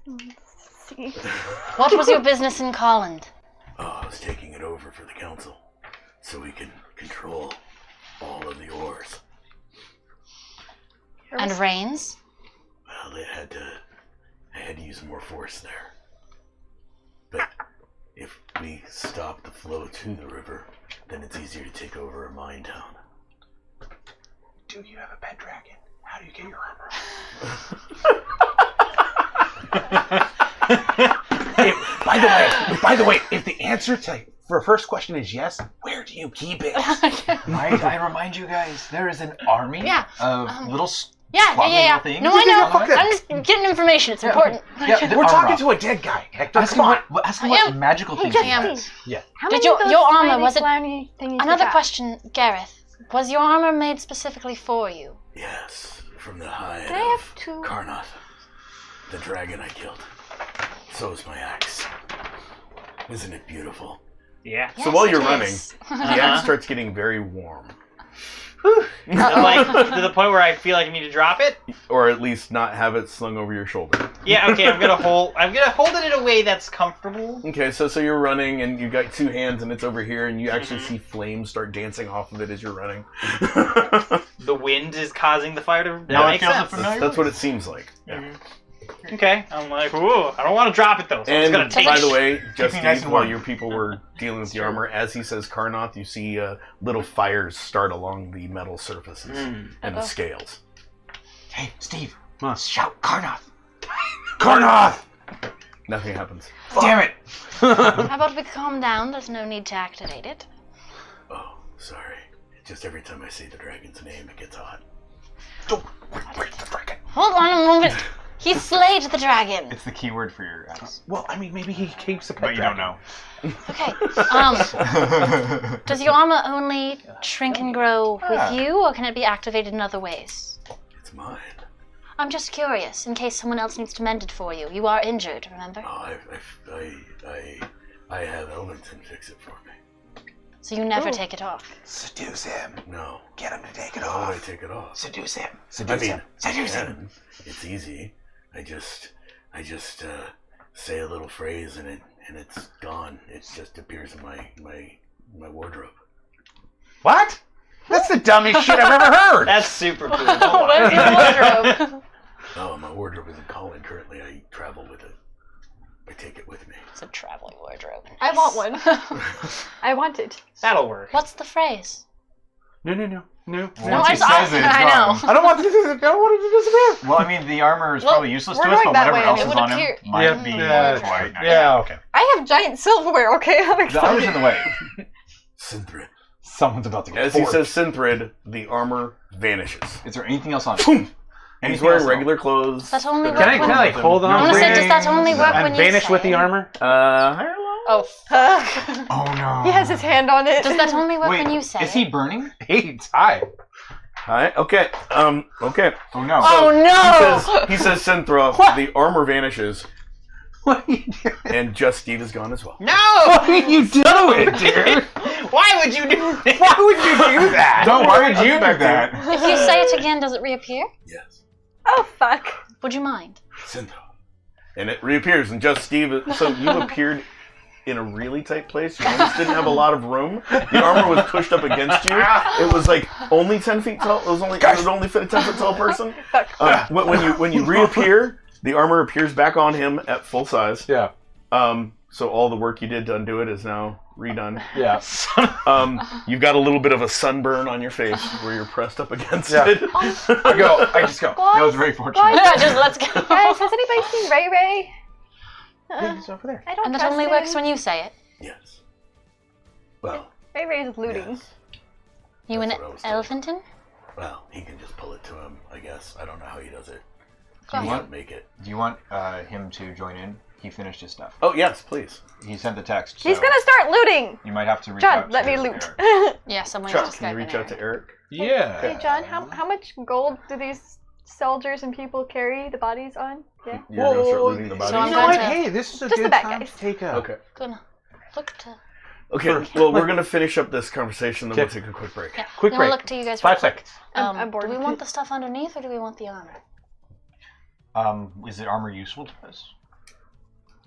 Let's see. What was your business in Colland? Oh, I was taking it over for the council. So we can control all of the ores. And Rains? Well, I had to use more force there. But if we stop the flow to the river, then it's easier to take over a mine town. Do you have a pet dragon? How do you get your armor? By the way, if the answer for a first question is yes, where do you keep it? I remind you guys, there is an army of little Yeah. things. No, I know. Okay. I'm just getting information. It's important. Yeah, We're talking to a dead guy, Hector. Ask him what magical things he has. Yeah. How Did many of those your armor, tiny was it- slimy thingies you Another got? question, Gareth. Was your armor made specifically for you? Yes, from the hide Can I of have two? Karnath, the dragon I killed. So is my axe. Isn't it beautiful? Yeah. So while you're it running, is. the axe starts getting very warm. Like to the point where I feel like I need to drop it. Or at least not have it slung over your shoulder. Yeah. Okay. I'm gonna hold it in a way that's comfortable. Okay, so you're running and you got two hands and it's over here and you actually see flames start dancing off of it as you're running. The wind is causing the fire to. Now it makes feels sense. familiar. That's what it seems like. Okay. I'm like, ooh, I don't want to drop it though. So I'm And just gonna take by it. the way, just Keep me nice and while warm. your people were dealing with the armor, as he says Karnath, you see little fires start along the metal surfaces and the scales. Hey, Steve. Huh. Shout Karnath. Karnath! Nothing happens. Damn it. How about we calm down? There's no need to activate it. Oh, sorry. Just every time I say the dragon's name, it gets hot. Don't break the dragon. Hold on a moment. He slayed the dragon. It's the keyword for your axe. Well, I mean, maybe he keeps a pet But you don't dragon. know. Okay. Does your armor only shrink and grow with you, or can it be activated in other ways? It's mine. I'm just curious, in case someone else needs to mend it for you. You are injured, remember? Oh, I have Elvington fix it for me. So you never take it off. Seduce him. No. Get him to take it How would I off. take it off? Seduce him. I Seduce mean, him. Seduce I him. can. It's easy. I just say a little phrase and it's gone. It just appears in my wardrobe. What? That's the dumbest shit I've ever heard. That's super cool. Don't What's worry. your wardrobe? Oh, my wardrobe isn't calling currently. I travel with it. I take it with me. It's a traveling wardrobe. I want one. I want it. That'll work. What's the phrase? No. Once No, he I says it, it's I know. gone. I don't want it to disappear. Well, I mean, the armor is Well, probably useless we're to us, going but that whatever way. else It is would on appear- him might Yeah, be yeah, quite nice. Yeah, okay. I have giant silverware, okay? I'm The excited. armor's in the way. Synthrid. Someone's about to get As he forked. says Synthrid, the armor vanishes. Is there anything else on it? Boom! He's Anything wearing else? regular clothes. That only that work are when- Can I like hold I on? want to say, to does it that only work and when you vanish say with the it? armor? Oh, Fuck. Oh no. He has his hand on it. does that only work Wait, when you say is he it? burning? Hey, hi. Alright, okay. Okay. Oh no. Oh no! He says Synthra, the armor vanishes, What are you doing? and Just Steve is gone as well. No! What are you doing, dude? Why would you do that? Why would you do that? Don't why would you do Back that? If you say it again, does it reappear? Yes. Oh, fuck. Would you mind? Synthra. And it reappears, and Just Steve, so you appeared in a really tight place. You almost didn't have a lot of room. The armor was pushed up against you. It was like only 10 feet tall. It would only fit a 10-foot tall person. When you reappear, the armor appears back on him at full size. Yeah. So all the work you did to undo it is now redone. Yeah. You've got a little bit of a sunburn on your face where you're pressed up against Yeah. it. I just go. That was very fortunate. Yeah, just let's go. Guys, has anybody seen Ray Ray? Yeah, he's over there. I don't And that trust only him. works when you say it. Yes. Well, Ray Ray's looting. yes. You That's and what I was told. Elephanton? Well, he can just pull it to him, I guess. I don't know how he does it. Go He ahead. can't make it. Do you want him to join in? He finished his stuff. Oh, yes, please. He sent the text. He's so gonna start looting. You might have to reach John, out let to me loot. Eric. Yeah, someone Chuck, just can you Skype reach in out to Eric. Eric? Yeah. Hey, John, how much gold do these soldiers and people carry the bodies on? Yeah. You're going to start looting the bodies? So I'm You know what? going to- Hey, this is a Just the good bad time guys. to take a. Okay. Gonna look to. Okay, well, we're going to finish up this conversation, then we'll Okay. take a quick break. Yeah. Quick I'm break. gonna look to you guys. 5 real quick. seconds. I'm bored. Do we want the stuff underneath, or do we want the armor? Is it armor useful to us?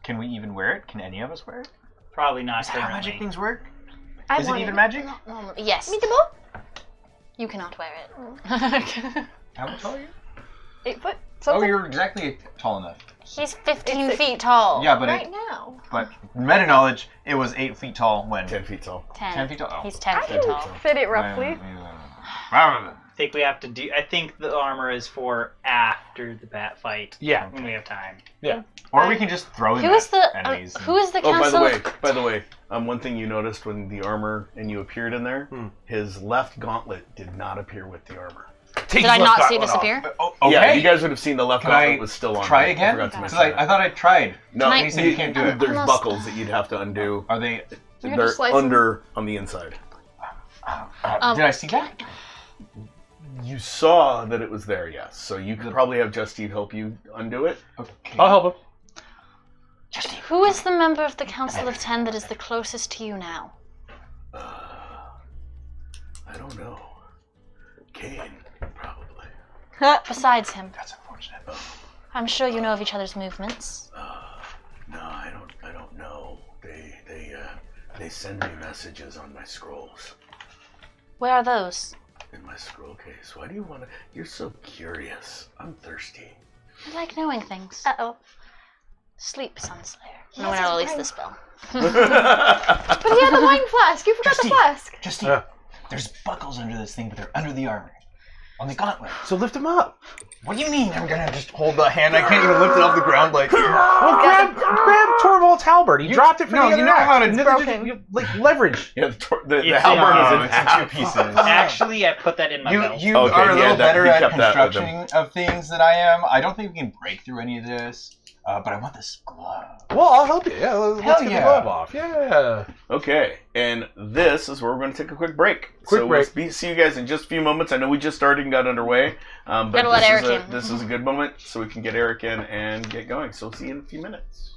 Can we even wear it? Can any of us wear it? Probably not Is that how currently. magic things work? I Is it want even magic? No, yes. Me the ball? You cannot wear it. How tall are you? 8 foot. Oh, Something. you're exactly tall enough. He's 15 It's a- feet tall. Yeah, but right now. but meta knowledge, it was 8 feet tall when 10 feet tall. 10 feet tall. Oh. He's 10 I feet tall. can fit it roughly. I think we have to do. I think the armor is for after the bat fight. Yeah. When we have time. Or we can just throw them Who is at the enemies. who is the Oh, council? by the way, one thing you noticed when the armor and you appeared in there, his left gauntlet did not appear with the armor. Did I not see it disappear? Okay. Yeah, you guys would have seen the left Can gauntlet I was still on. try I again? forgot to Because mention I that. thought I tried. No, Can I- And he said you can't do it. There's Almost- buckles that you'd have to undo. Are they? You have to They're slice them. under on the inside. Did I see that? You saw that it was there, yes. So you could probably have Justine help you undo it. Okay. I'll help him. Justine. Who is the member of the Council of 10 that is the closest to you now? I don't know. Kane, probably. Besides him. That's unfortunate. I'm sure you know of each other's movements. No, I don't know. They send me messages on my scrolls. Where are those? In my scroll case. Why do you want to? You're so curious. I'm thirsty. I like knowing things. Uh-oh. Sleep, Sunslayer. He No, we're has gonna his release brain. the spell. But he had the wine flask. You forgot Justine. the flask. Justine, there's buckles under this thing, but they're under the armor. On the gauntlet. So lift him up. What do you mean I'm gonna just hold the hand? I can't even lift it off the ground like... Well, grab Torvald's halberd. He dropped it from no, the other you know how to- axe. It's broken. Like leverage. Yeah, the It's halberd is in it's half. in 2 pieces. Actually, I put that in my belt. You Okay, are a yeah, little that- better he at kept that with construction of things than I am. I don't think we can break through any of this, but I want this glove. Well, I'll help you. Yeah, let's Hell get yeah. the glove off. Yeah. Okay, and this is where we're going to take a quick break. Quick so break. We'll see you guys in just a few moments. I know we just started and got underway, but Gotta let Eric in. this is a good moment so we can get Eric in and get going. So we'll see you in a few minutes.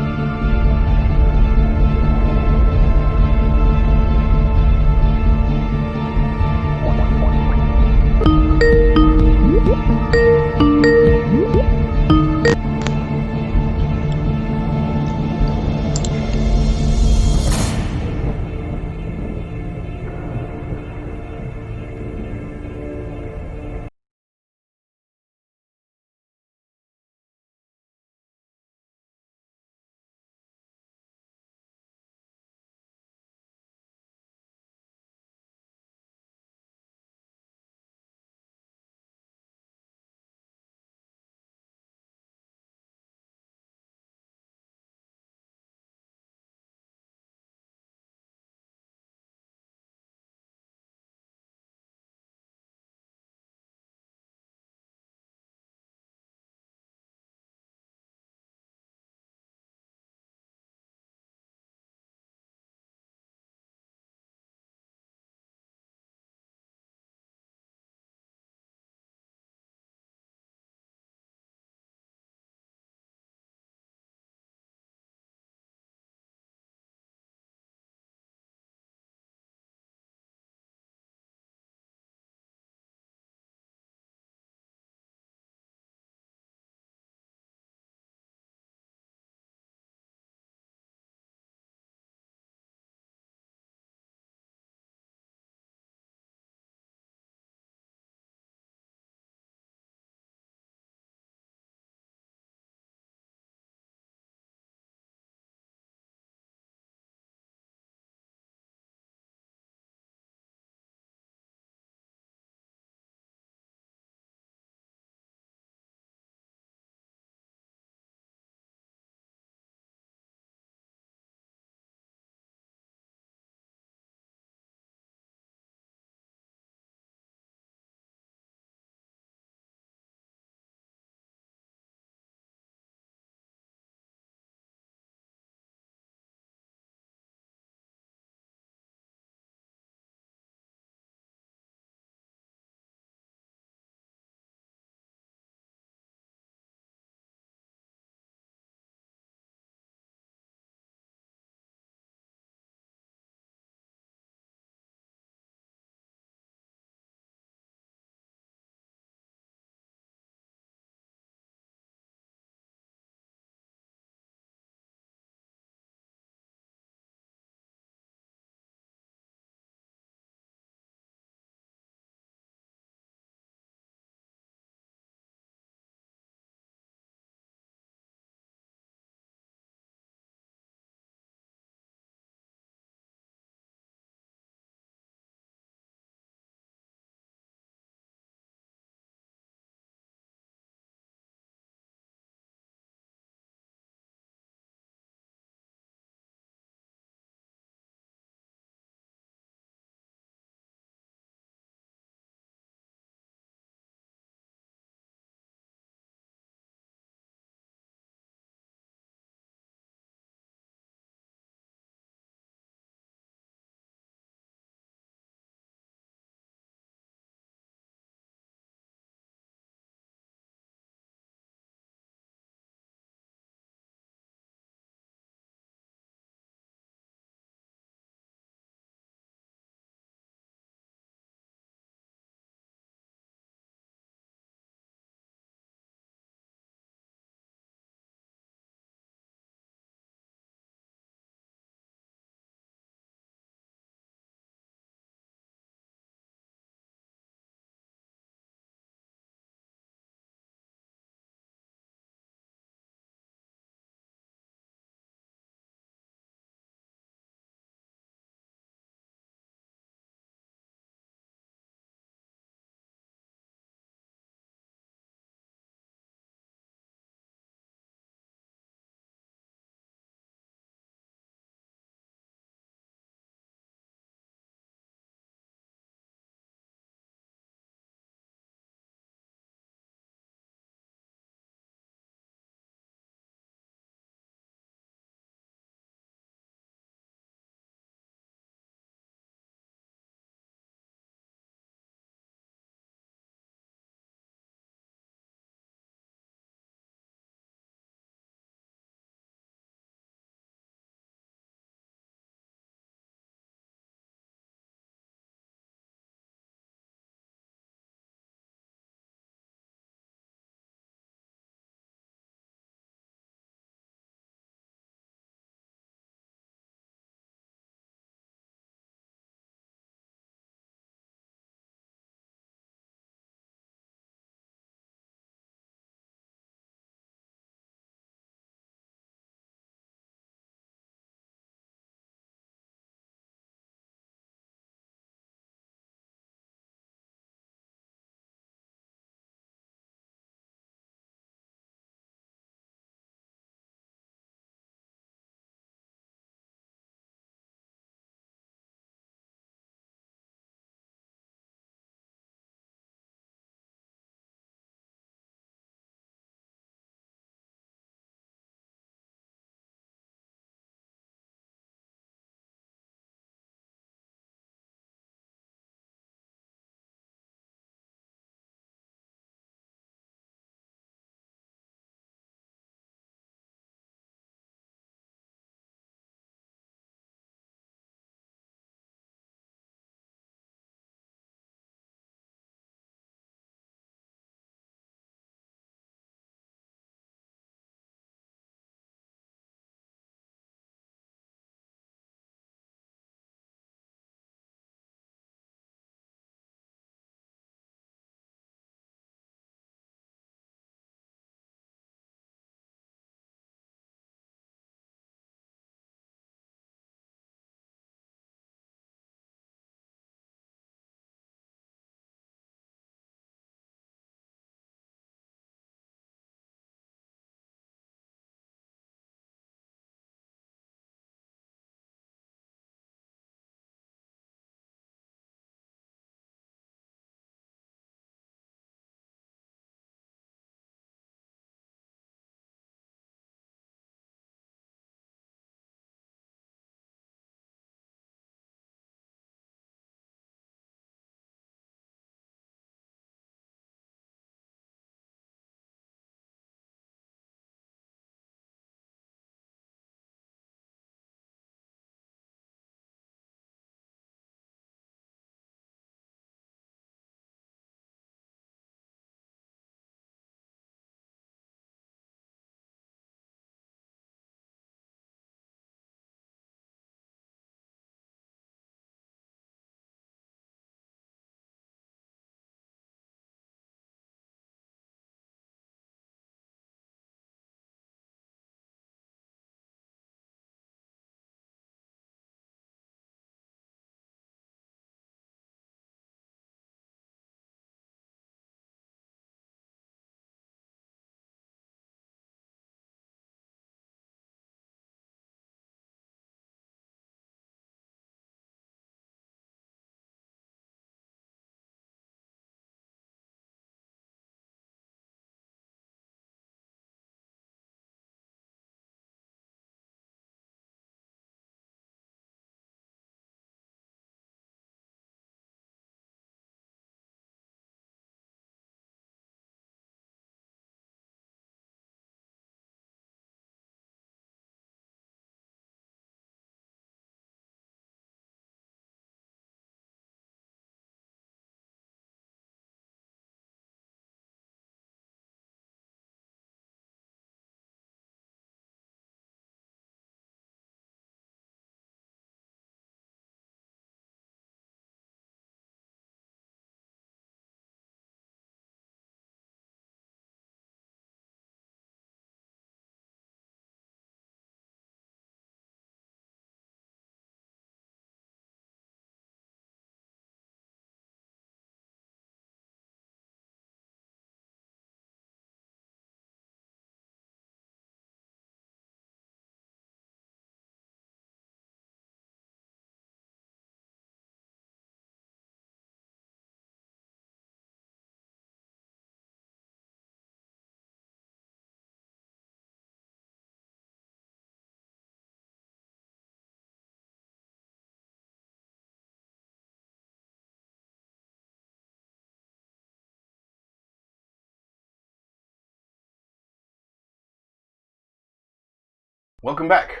Welcome back.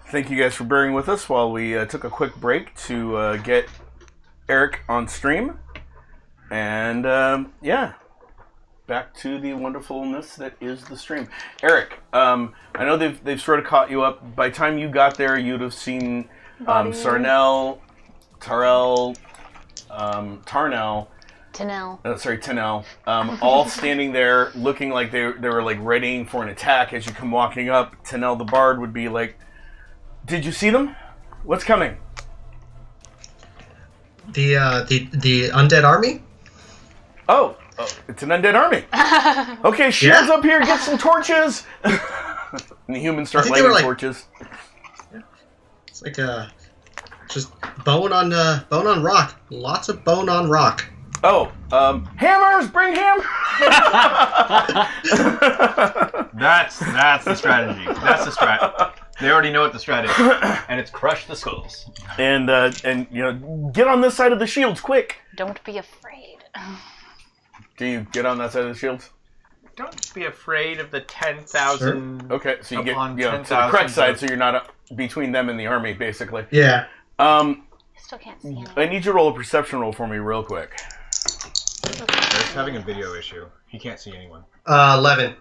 Thank you guys for bearing with us while we took a quick break to get Eric on stream. And, back to the wonderfulness that is the stream. Eric, I know they've sort of caught you up. By the time you got there, you'd have seen Sarnell, Tarnell, Tanel, all standing there looking like they were like readying for an attack. As you come walking up, Tanel the Bard would be like, "Did you see them? What's coming?" The undead army? Oh, it's an undead army. Okay, shields up here, get some torches. And the humans start lighting torches. It's like just bone on rock. Lots of bone on rock. Oh, hammers! Bring hammers! That's the strategy. That's the strat. They already know what the strat is, and it's crush the skulls. And get on this side of the shields, quick! Don't be afraid. Do you get on that side of the shields? Don't be afraid of the 10,000. Sure. Okay, so you get to the correct side, so you're not between them and the army, basically. Yeah. I still can't see anything. I need you to roll a perception roll for me, real quick. Eric's having a video issue. He can't see anyone. 11.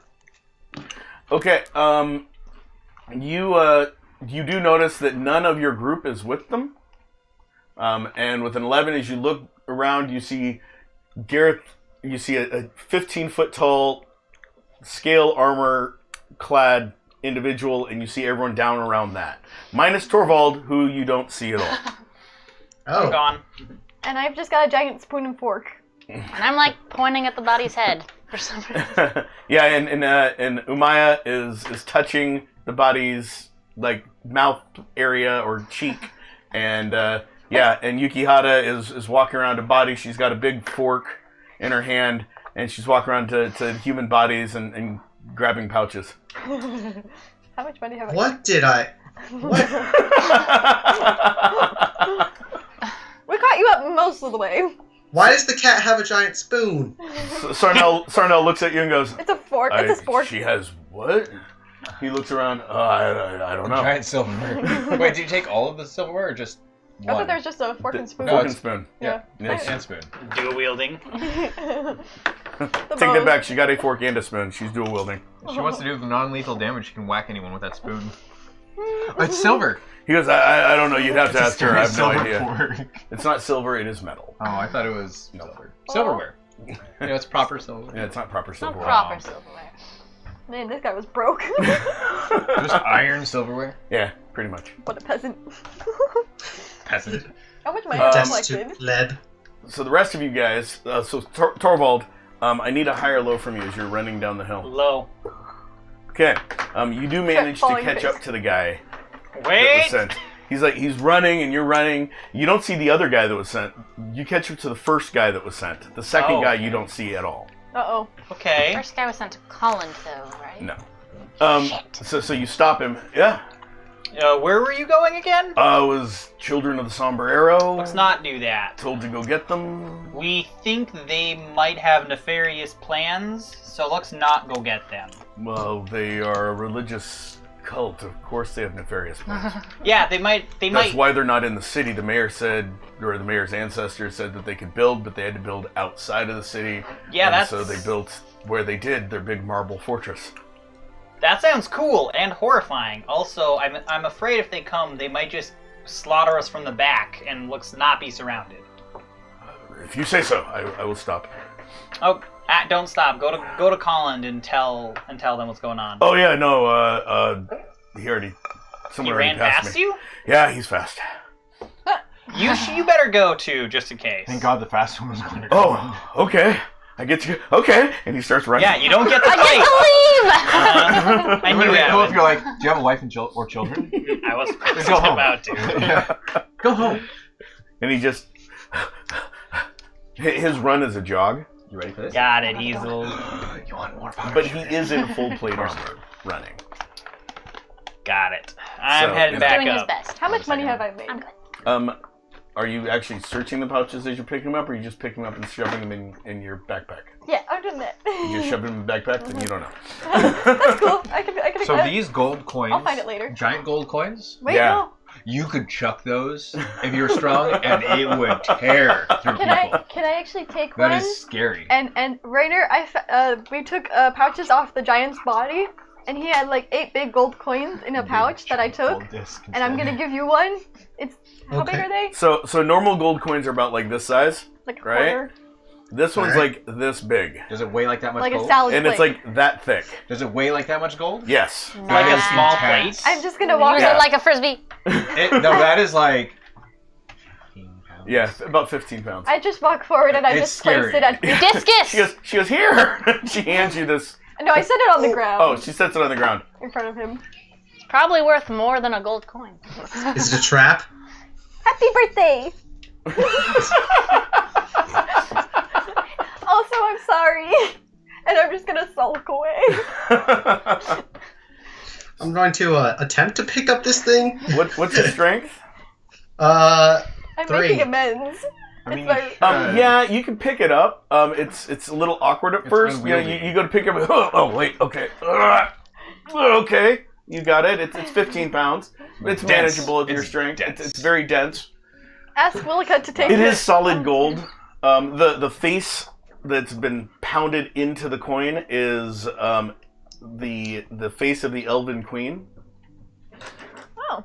Okay. You do notice that none of your group is with them. And with an 11, as you look around, you see Gareth. You see a 15-foot tall, scale armor clad individual, and you see everyone down around that, minus Torvald, who you don't see at all. I'm gone. And I've just got a giant spoon and fork. And I'm like pointing at the body's head for some reason. Yeah, and Umaya is touching the body's like mouth area or cheek, and and Yukihata is walking around a body. She's got a big fork in her hand, and she's walking around to human bodies and grabbing pouches. How much money have I? What did I? What? We caught you up most of the way. Why does the cat have a giant spoon? Sarnell looks at you and goes, It's a fork. It's a spork. She has what? He looks around. I don't know. Giant silverware. Wait, did you take all of the silverware or just one? I thought there was just a fork and spoon. Fork and spoon. Yeah. Yes. And spoon. Dual wielding. Take that back. She got a fork and a spoon. She's dual wielding. If she wants to do the non-lethal damage, she can whack anyone with that spoon. It's silver. He goes, I don't know. You'd have to ask her. I have no Silver idea. fork. It's not silver. It is metal. Oh, I thought it was No. silver. Silverware. You know, it's proper silverware. Yeah, it's not proper It's not silverware. proper silverware. Man, this guy was broke. Just iron silverware. Yeah, pretty much. What a peasant. Peasant. How much money have I Destitute collected? lead. So the rest of you guys, Torvald, I need a high or low from you as you're running down the hill. Low. Okay, you do manage to falling catch face. up to the guy that was Wait! sent. He's running and you're running. You don't see the other guy that was sent. You catch up to the first guy that was sent. The second guy you don't see at all. Uh-oh. Okay. First guy was sent to Colin, though, right? No. So you stop him. Yeah. Where were you going again? It was Children of the Sombrero. Let's not do that. Told to go get them. We think they might have nefarious plans, so let's not go get them. Well, they are a religious cult. Of course they have nefarious plans. Yeah, they might. That's why they're not in the city. The mayor said, or the mayor's ancestors said that they could build, but they had to build outside of the city. Yeah, and so they built where they did their big marble fortress. That sounds cool and horrifying. Also, I'm afraid if they come, they might just slaughter us from the back and let's not be surrounded. If you say so, I will stop. Oh, don't stop. Go to Colin and tell them what's going on. Oh yeah, no. He already. He Someone ran already passed past me. you? Yeah, he's fast. You better go too, just in case. Thank God the fast one was going to go. Oh, okay. I get to. Okay, and he starts running. Yeah, you don't get to I fight. get to leave! I It knew would have been cool if that. you're like, do you have a wife and or children? I was Go home. about to. Yeah. Go home. And he just. His run is a jog, You ready for this? Got it, Easel. You want more powder? but he is in full plate armor running. Got it. I'm So, heading you know. back Doing his up. best. How much money have I made? I'm good. Are you actually searching the pouches as you're picking them up, or are you just picking them up and shoving them in your backpack? Yeah, I'm doing that. You just shove it in the backpack, then you don't know. That's cool. I can So that. these gold coins. I'll find it later. Giant gold coins. Wait, Yeah. no. You could chuck those if you were strong, and it would tear through Can people. I actually take That one? is scary. And Rainer, we took pouches off the giant's body, and he had like 8 big gold coins in a pouch that I took, and I'm gonna give you one. It's how big are they? So normal gold coins are about like this size. Like a Right? quarter, This one's like this big. Does it weigh like that much like a gold? salad And plate. it's like that thick. Does it weigh like that much gold? Yes. Like a small intense. plate? I'm just gonna walk. Use Yeah. it like a frisbee. No, that is like 15 pounds. Yeah, about 15 pounds. I just walk forward and I It's just place scary. it at. Discus! She goes, here! She hands you this. No, I set it on the ground. Oh, she sets it on the ground. In front of him. Probably worth more than a gold coin. Is it a trap? Happy birthday! Also, I'm sorry. And I'm just gonna sulk away. I'm going to attempt to pick up this thing. What's your strength? I'm 3. making amends. I mean, It's my- Yeah, you can pick it up. It's a little awkward at first. You know, unwieldy. you go to pick it up. Oh wait, okay. Okay, you got it. It's 15 pounds. It's Dense. manageable with your It's strength. dense. It's very dense. Ask Willicott to take It it. is solid gold. The face that's been pounded into the coin is the face of the Elven Queen. Oh.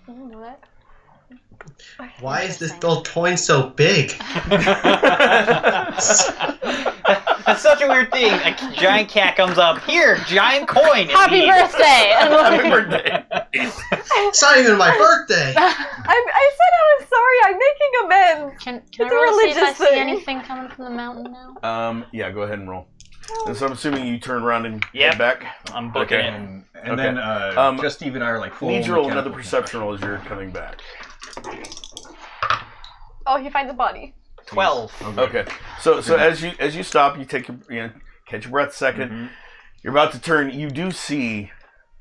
I didn't know that. Why is this gold coin so big? That's such a weird thing. A giant cat comes up. Here, giant coin. Happy birthday! Happy birthday! It's not even my birthday. I said I was sorry. I'm making amends. Can It's I a roll to see if I religious see thing. anything coming from the mountain now? Yeah, go ahead and roll. And so I'm assuming you turn around and Yep. head back. I'm booking Okay. it. And Okay. then Just Steve and I are like full. Need you roll another mechanical perception roll as you're coming back. Oh, he finds a body. 12. Okay. So as you stop, you take catch your breath a second. Mm-hmm. You're about to turn. You do see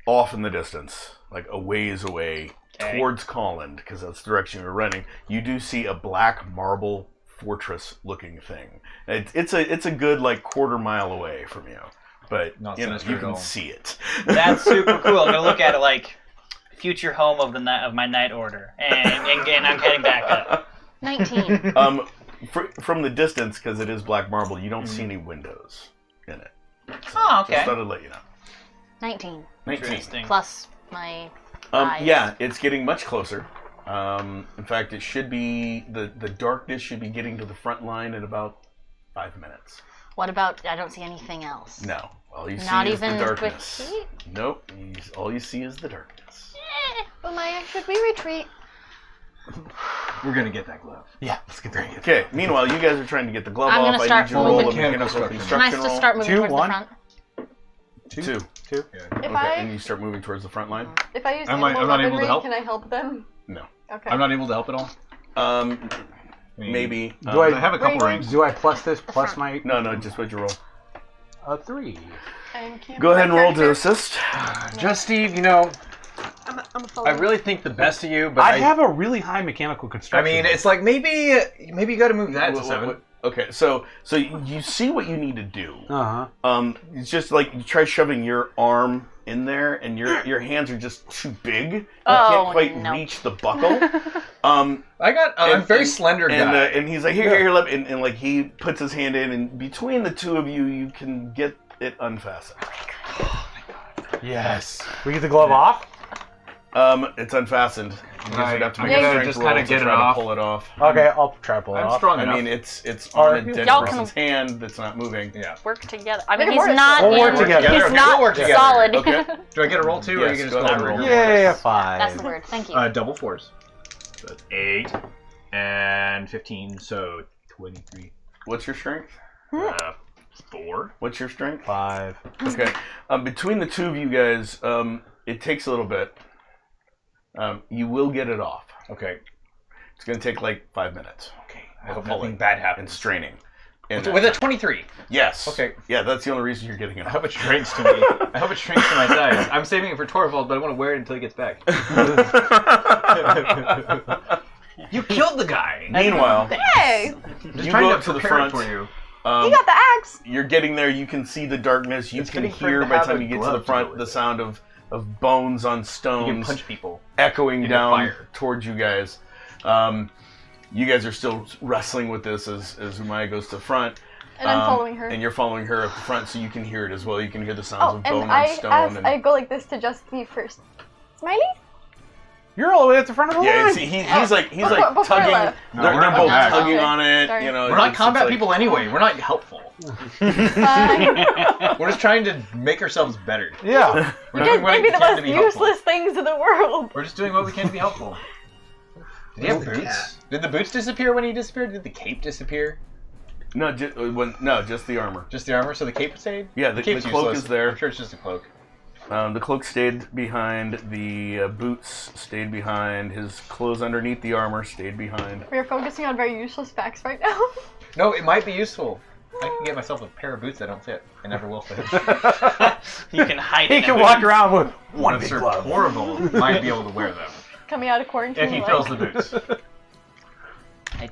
off in the distance, like a ways away Okay. towards Colland, because that's the direction you're running. You do see a black marble fortress-looking thing. It's a good like quarter mile away from you, but Not you know sinister you at can all. see it. That's super cool. I'm gonna look at it like future home of the night of my night order, and I'm heading back up. 19. From the distance, because it is black marble, you don't see any windows in it. So Oh, okay. Just thought I'd let you know. 19. 19. Interesting. Plus my eyes. Yeah, it's getting much closer. In fact, it should be the darkness should be getting to the front line in about 5 minutes. What about, I don't see anything else. No, all you see Not is even the darkness. with heat? Nope, all you see is the darkness. Well, Maya, should we retreat? We're gonna get that glove. Yeah, let's get there. Okay. Meanwhile, you guys are trying to get the glove I'm off. gonna I start need you to roll a moving. mechanical Can I construction just roll. start moving 2, towards 1? the front? Two. If Okay, and you start moving towards the front line. if I use I'm not animal able to weaponry, help. can I help them? No. Okay. I'm not able to help at all. Maybe. Do I have a couple Ranger? rings. Do I plus this plus my No, just what you roll. 3? Go ahead and roll to character. assist. Just Steve, you know, I'm a follower. I really think the best of you, but I have a really high mechanical I construction. mean, it's like maybe you got to move that to 7. Okay, so you see what you need to do. Uh-huh. It's just like you try shoving your arm in there, and your hands are just too big. You Oh, can't quite no. reach the buckle. I'm a very slender guy. And he's like, here, let me, and like he puts his hand in, and between the two of you, you can get it unfastened. Yes. We get the glove off? It's unfastened. You guys would have to I'm make a gonna strength just roll kinda to get it try to off. pull it off. Okay, I'll try to pull it I'm off. strong I enough. mean, it's All on right. a dead Y'all person's hand that's not moving. Yeah. Work together. I We mean, can he's work- not. We'll work in- together. He's Okay, not we'll work together. solid. Okay. Do I get a roll too, or are Yes, you go gonna ahead just and roll? roll. Yeah, 5. That's the word. Thank you. Double 4s. So that's 8 and 15, so 23. What's your strength? 4. What's your strength? 5. Okay. Between the two of you guys, it takes a little bit. You will get it off. Okay. It's going to take like 5 minutes. Okay. I Of hope pulling nothing bad and happens. straining. And With a 23. yes. Okay. Yeah, that's the only reason you're getting it I off. hope it shrinks to me. I hope it shrinks to my size. I'm saving it for Torvald, but I want to wear it until he gets back. You killed the guy. Meanwhile, Hey! I'm just you trying go to up to the prepare front. it for you. He got the axe. You're getting there. You can see the darkness. You It's can fitting for him hear to by the have time a you get to glove the to go front with the it. sound of bones on You can stones punch people. echoing into down fire. towards you guys. You guys are still wrestling with this as Umaya goes to the front. And I'm following her. And you're following her up the front, so you can hear it as well. You can hear the sounds Oh, of bone and on stone. I go like this to Justine first. Smiley? You're all the way at the front of the yeah, line. it's, he's like before tugging. left. No, they're we're not both back. tugging Okay. on it. Sorry. You know, We're not it's combat like- people anyway. We're not helpful. Fine. We're just trying to make ourselves better. Yeah. We're You not guys doing what may we be the can to most be helpful. useless things in the world. We're just doing what we can to be helpful. Did he have Where's the boots? cat? Did the boots disappear when he disappeared? Did the cape disappear? No, just the armor. Just the armor? So the cape stayed? Yeah, the cape's cloak useless. is there. I'm sure it's just a cloak. The cloak stayed behind. The boots stayed behind. His clothes underneath the armor stayed behind. We are focusing on very useless facts right now. No, it might be useful. I can get myself a pair of boots that don't fit. I never will fit. You can hide He it. can walk around with one big Sir glove. Horrible might be able to wear them Coming out of quarantine. if he like, fills the boots.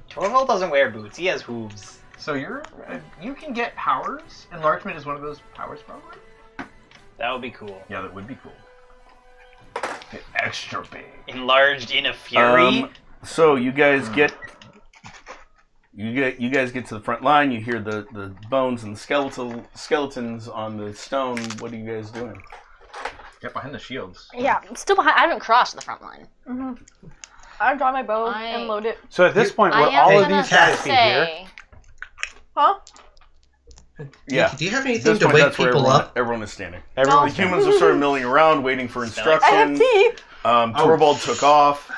Torvald doesn't wear boots. He has hooves. So you can get powers. Enlargement is one of those powers, probably. That would be cool. Yeah, that would be cool. Get extra big. Enlarged in a fury. So you guys get to the front line. You hear the bones and the skeletons on the stone. What are you guys doing? Get behind the shields. Yeah, I'm still behind. I haven't crossed the front line. I draw my bow and load it. So at this point, I would am all of gonna these guys be here? say, Huh? Yeah. Do you have anything This to point, wake that's where people up? everyone is standing. Everyone The humans are sort of milling around, waiting for I have instruction. tea. Torvald took off.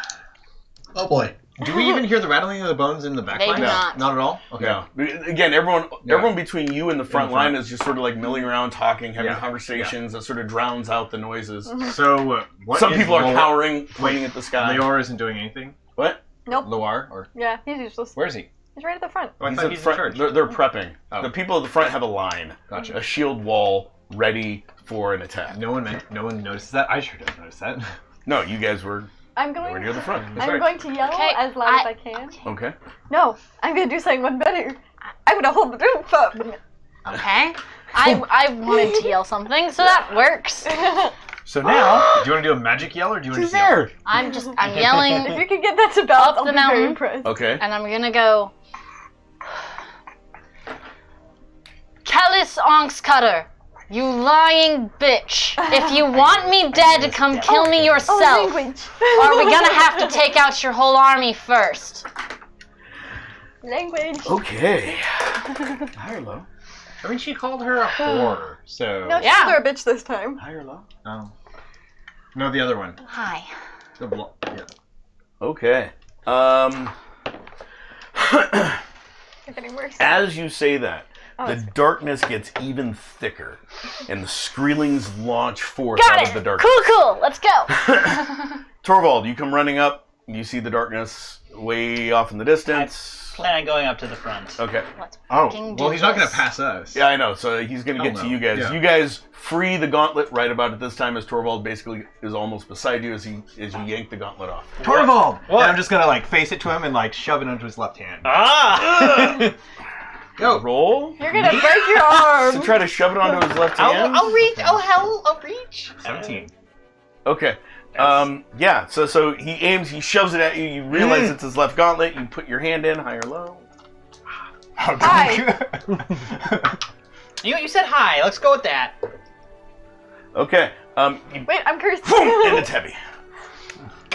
Oh boy. Do we even hear the rattling of the bones in the back They line? do not. Not at all? Okay. Yeah. Again, everyone between you and the front the front. line is just sort of like milling around, talking, having Yeah. conversations that sort of drowns out the noises. So, what Some is people are Loar? cowering, pointing at the sky. Loar isn't doing anything? What? Nope. Loar? Or Yeah, he's useless. where is he? He's right at the front. Oh, I He's thought at he's front. in charge. They're prepping. Oh. The people at the front have a line, Gotcha. a shield wall ready for an attack. No one noticed that. I sure didn't notice that. No, you guys were I'm nowhere going. near the front. That's I'm right. going to yell Okay, as loud as I can. Okay. No, I'm gonna do something one better. I'm gonna hold the roof up. okay. I wanted to yell something, so that works. So now, Do you want to do a magic yell or do you want to she's just yell? there. I'm yelling, If you can get that to balance, Up I'll the be very mountain. impressed. Okay. and I'm gonna go. Callus Onkscutter, you lying bitch. If you want me dead, come kill me Oh, yourself. language. Or are we gonna have to take out your whole army first? Language. Okay. High or low? I mean, she called her a whore, so... No, she Yeah. called her a bitch this time. High or low? Oh. No, the other one. Hi. Yeah. Okay. It's getting worse. As you say that, Oh, the it's- darkness gets even thicker, and the screelings launch forth Got out it. of the darkness. Cool. Let's go. Torvald, you come running up. You see the darkness way off in the distance. Plan on going up to the front. Okay. Let's Oh, fucking well, do he's not going this. to pass us. Yeah, I know. So he's going to get Oh, to no. you guys. Yeah. You guys free the gauntlet right about at this time as Torvald basically is almost beside you as you yank the gauntlet off. Torvald! What? And I'm just going to, like, face it to him and, like, shove it into his left hand. Ah! Go! Roll You're gonna break your arm. to try to shove it onto his left hand. I'll reach. Oh, hell, I'll reach. 17. Okay. Yeah. So he aims. He shoves it at you. You realize it's his left gauntlet. You put your hand in, high or low. Hi. You said hi. Let's go with that. Okay. You, Wait, I'm cursed. and it's heavy.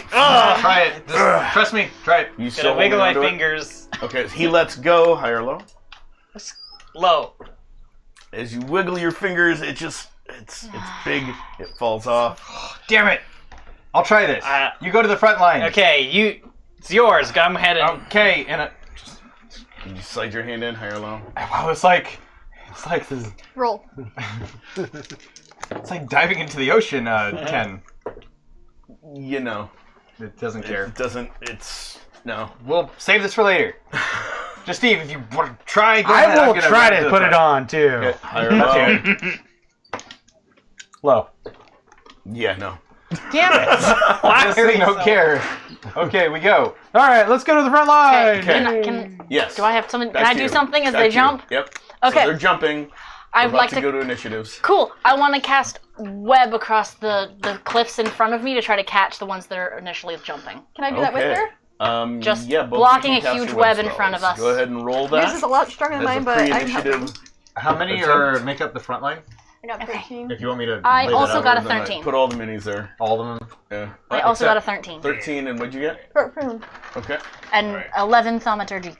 Try it. Just trust me. Try it. You Gonna still wiggle my holding onto it? fingers. Okay. So he lets go, high or low. Low. As you wiggle your fingers, it's big. It falls off. Damn it. I'll try this. Uh, you go to the front line. Okay, it's yours. Go ahead and. Okay, and You slide your hand in, high or low. wow, it's like this. Roll. It's like diving into the ocean. 10. You know, It doesn't care. it doesn't. It's no. We'll save this for later. Just Steve, if you want to try, go ahead. I I'm will gonna try run to the put it front. on too. Okay, high or low. Low. Yeah, no. Damn it! Why This are thing you don't so- care. Okay, we go. All right, let's go to the front line. Okay. Yes. Do I have something? Back Can I to do you. something as Back they to you. jump? Yep. Okay. So they're jumping. I'd We're about like to to. go to initiatives. Cool. I want to cast web across the cliffs in front of me to try to catch the ones that are initially jumping. Can I do that with Okay. her? Just yeah, both blocking of you a can huge cast web your in front of spells. us. Go ahead and roll Yours that. is a lot stronger than As mine, a but I'm pre-initiative. helping. How many Attempt. are make up the front line? I got 13. If you want me to. I lay that also out. got a Then I 13. Put all the minis there. all of them. Yeah. I also got a Except 13. 13, and what'd you get? Okay. And 11 thaumaturgy.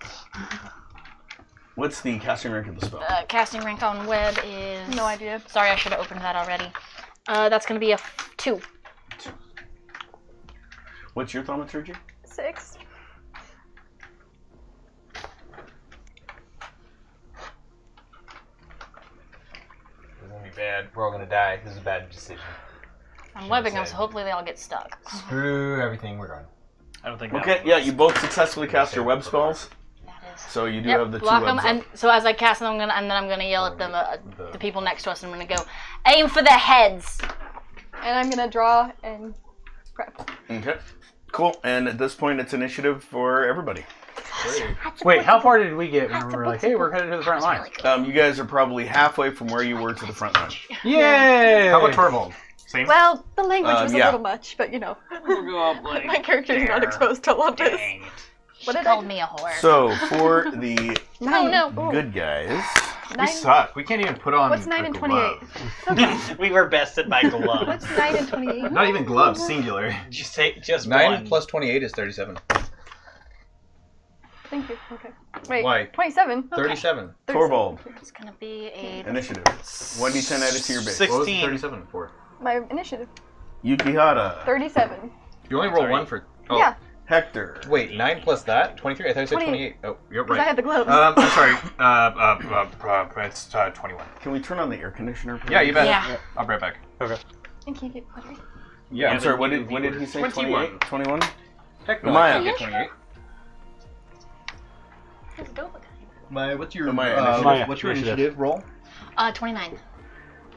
What's the casting rank of the spell? Casting rank on web is... No idea. Sorry, I should have opened that already. That's going to be a 2. What's your thaumaturgy? 6. This is gonna be bad. We're all gonna die. This is a bad decision. I'm webbing them, so hopefully they all get stuck. Screw everything. We're going. I don't think. Okay, yeah, you both successfully cast your web spells. That is... So you do Yep, have the two block them, webs and up. so as I cast them, and then I'm gonna yell at them, the people next to us, and I'm gonna go, aim for their heads. And I'm gonna draw and prep. Okay. Cool. And at this point, it's initiative for everybody. Wait, how far did we get when we were like, hey, we're headed to the front line? You guys are probably halfway from where you were to the front line. Yay! How about Torvald? Same. Well, the language was yeah. a little much, but you know. We'll go up like My character is not there. exposed to a lot of this. Dang it. What did I Called do? me a whore. So for the Oh no. good guys, We 9. suck. We can't even put on. What's 9 a and 28? glove. We were bested by gloves. What's 9 and 28? Not even gloves. Singular. Just say just 9 one. plus 28 is 37. Thank you. Okay. Wait. Why? 27. 37. Torvald, It's gonna be a... initiative. 1d10 added to your base. Six. What was 16. 37 for? My initiative. Yukihara, 37. You only roll Sorry. 1 for. Oh. Yeah, Hector, Wait, 9 plus that? 23? I thought you said 28. 28. Oh. You're because I right. had the gloves. I'm sorry. It's 21. can we turn on the air conditioner? Please? Yeah, you bet. Yeah. I'll be right back. And keep it butter. Yeah. I'm sorry. What did he say? 21. 21. Heck no, Maya. I can't get 28. It's dope. Maya, what's your, Maya, what's your initiative. initiative roll? 29.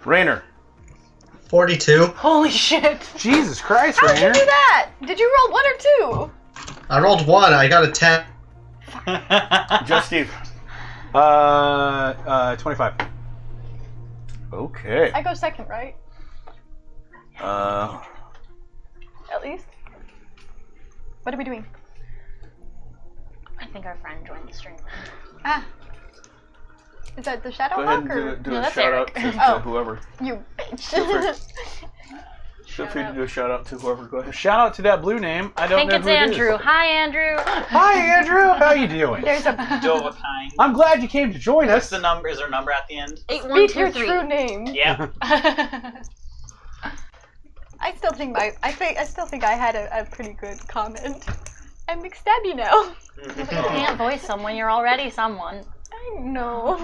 Rainer, 42. Holy shit! Jesus Christ, How'd you Rainer. do that? Did you roll 1 or 2? I rolled 1. I got a 10. Just Steve. 25. Okay. I go second, right? Uh, At least. What are we doing? I think our friend joined the stream. Ah. Is that the Shadow go ahead Hawk and or do No, a that's shout out Eric. to Oh. whoever. you bitch? Feel free to do a shout out to whoever. Go ahead. Shout out to that blue name. I I don't think know it's who it is. Andrew. Hi, Andrew. Hi, Andrew. How you doing? There's a Dovahkind. I'm glad you came to join What's us. the number? Is there a number at the end? speak your 8123. true name. Yeah. I still think I had a pretty good comment. I'm McStabby now. You can't voice someone. You're already someone. I know.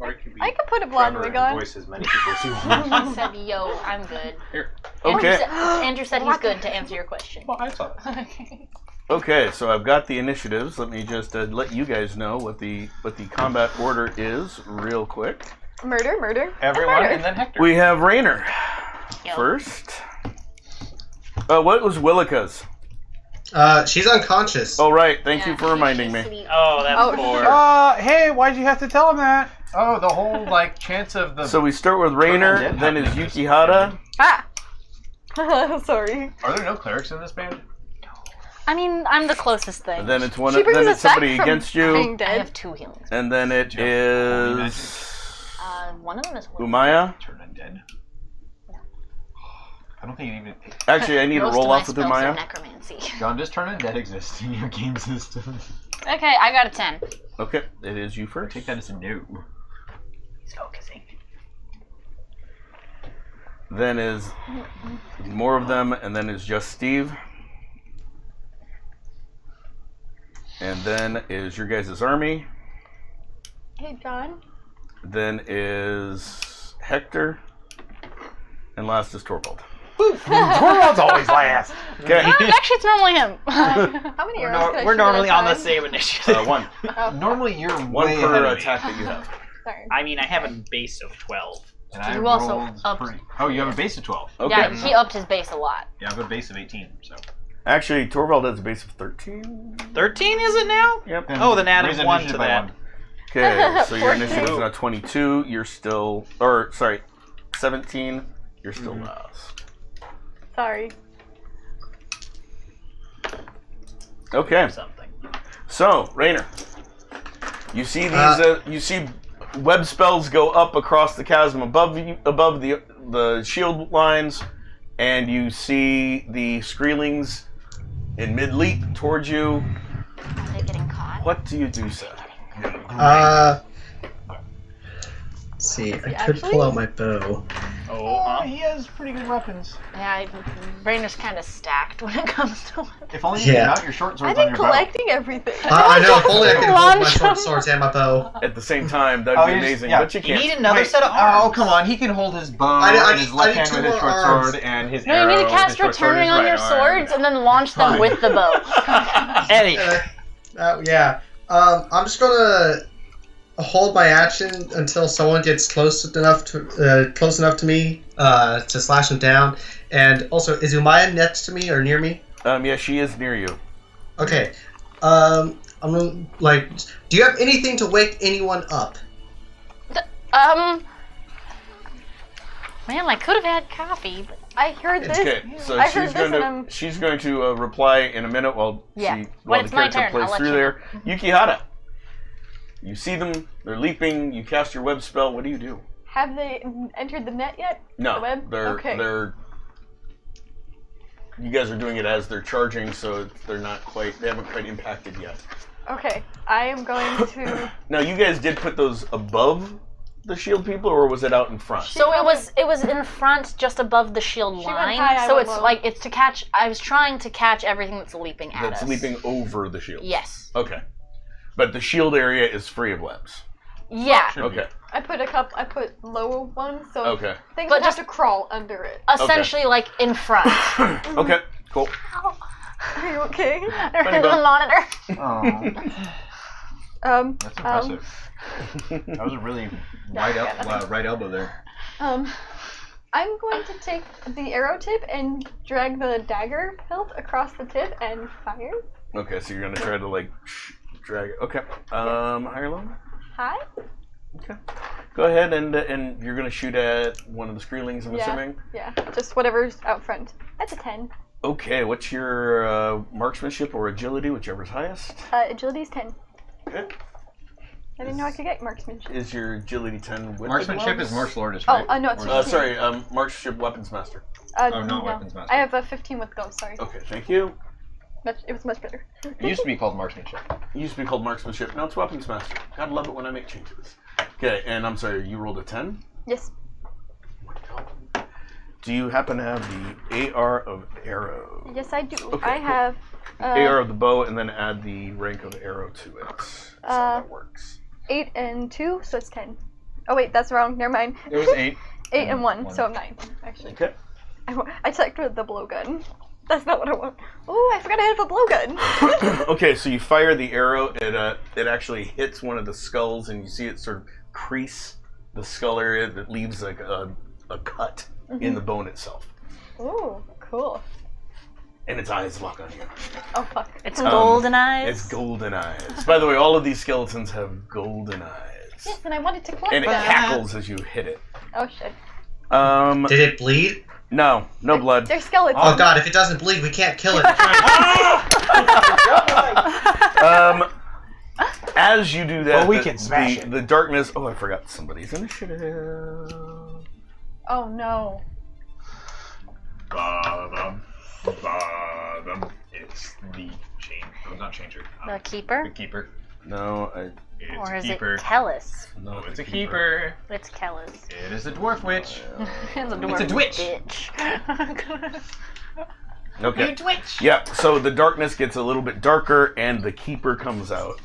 Or it could be I could put a blonde Trevor wig and on. voice as many people as you want. He said, "Yo, I'm good." Okay. Andrew said he's good to answer your question. Well, I thought. Okay, so I've got the initiatives. Let me just let you guys know what the combat order is real quick. Murder. Everyone, murder. and then Hector. We have Rainer Yo. first. What was Willika's? She's unconscious. Oh, right. Thank you for reminding me. Sweet. Oh, that's Oh, poor. Hey, why'd you have to tell him that? Oh, the whole chance of the. So we start with Rainer, then is Yukihara. Ah. Sorry. Are there no clerics in this band? I mean, I'm the closest thing. Then it's one. She brings Then us it's somebody back from against you, being I dead. have 2 healings. and then it is One of them is Umaya. Turn undead. I don't think it even. Actually, I need to Most roll of my off with spells are Umaya. necromancy. John, does turn undead exist in your game system? Okay, I got a 10. Okay, it is you first. Take that as a no. He's focusing. Then is more of them, and then is just Steve. And then is your guys' army. Hey, John. Then is Hector. And last is Torvald. Torvald's always last. Okay. Actually, it's normally him. How many arrows could I We're shoot normally at a on the time? same initiative. 1. Normally, you're One way per ahead of me. attack that you have. Sorry. I mean, I have a base of 12. And I You also rolled upped- pretty... Oh, you have a base of 12. Okay. Yeah, he upped his base a lot. Yeah, I have a base of 18, so... Actually, Torvald has a base of 13. 13 is it now? Yep. Oh, then add raise 1 initiative to by that. 1. Okay, so your 14. initiative is now 22. You're still, 17. You're still last. Sorry. Okay, Something. so Raynor, you see these. You see web spells go up across the chasm above you, above the shield lines, and you see the Skreelings in mid leap towards you. Are they getting caught? What do you do, Seth? Let's see, I could pull out my bow. Oh, he has pretty good weapons. Yeah, Raynor's kind of stacked when it comes to it. If only you Yeah. could mount your short swords I've on been your bow. collecting everything. I know, if only I could hold my Launch short them. swords and my bow. At the same time, that'd Oh, be he's- amazing, yeah. but you You can't. need another Wait, set of arms. Oh, come on. He can hold his bow I in his left need hand two with his more short arms. sword and his No, arrow you need to with cast his short sword in returning his on your right arm. swords and then launch them Fine. with the bow. Eddie. Yeah. I'm just gonna hold my action until someone gets close enough to me to slash them down. And also, is Umaya next to me or near me? Yeah, she is near you. Okay. I'm gonna, like, do you have anything to wake anyone up? Man, I could have had coffee, but I heard this. Okay, so I she's heard this going and to I'm... she's going to reply in a minute while Yeah. she When while it's the my character turn, plays I'll let through you there. Yukihara, you see them. They're leaping. You cast your web spell. What do you do? Have they entered the net yet? No, The web? they're Okay. they're. You guys are doing it as they're charging, so they're not quite. They haven't quite impacted yet. Okay, I am going to... Now, you guys did put those above the shield people, or was it out in front? so it was in front, just above the shield went line. high, I So went it's low. like it's to catch. I was trying to catch everything that's leaping at That's us. leaping over the shield. Yes. Okay, but the shield area is free of webs. Yeah. Okay. I put lower one, so Okay. things But would just- have to crawl under it. Essentially, like in front. Okay. Cool. Are you okay? There's the monitor. Oh, that's Um, impressive. That was a really right elbow there. I'm going to take the arrow tip and drag the dagger hilt across the tip and fire. Okay, so you're gonna try to like drag it. Okay. Higher level. Hi. Okay. Go ahead and you're gonna shoot at one of the Skreelings, I'm assuming. Yeah, just whatever's out front. That's a 10. Okay, what's your marksmanship or agility, whichever's highest? Agility's 10. Okay. I didn't know I could get marksmanship. Is your agility 10 with Marksmanship the is gloves? martial artist, Oh, right? no, it's Or- 15. Sorry, marksmanship weapons master. Oh, not no. weapons master. I have a 15 with gloves, sorry. Okay, thank you. It was much better. It used to be called marksmanship. It used to be called marksmanship. Now it's weapons master. Gotta love it when I make changes. Okay, and I'm sorry, you rolled a 10? Yes. Do you happen to have the AR of arrow? Yes, I do. Okay, I cool. have... AR of the bow, and then add the rank of arrow to it. That's how that works. 8 and 2, so it's 10. Oh wait, that's wrong. Never mind. It was 8. 8 and 1, so I'm 9, actually. Okay. I checked with the blowgun. That's not what I want. Oh, I forgot I have a blowgun. Okay, so you fire the arrow. It actually hits one of the skulls, and you see it sort of crease the skull area that leaves like a cut in the bone itself. Ooh, cool. And its eyes lock on you. Oh fuck. It's golden eyes. It's golden eyes. By the way, all of these skeletons have golden eyes. Yes, and I wanted to collect And it that. cackles as you hit it. Oh shit. Did it bleed? No blood. They're skeletons. Oh god, if it doesn't bleed, we can't kill it. As you do that, Well, we can smash it. the darkness. Oh, I forgot somebody's initiative. Oh no. Ba-dum, ba-dum. It's the chain. Oh, not changer. The The keeper? keeper. No, It's Or a is keeper. it Kellis? no, Oh, it's a keeper. It's Kellis. It is a dwarf witch. It's a It's a dwarf dwitch. bitch. Okay. twitch. Yeah. So the darkness gets a little bit darker, and the keeper comes out,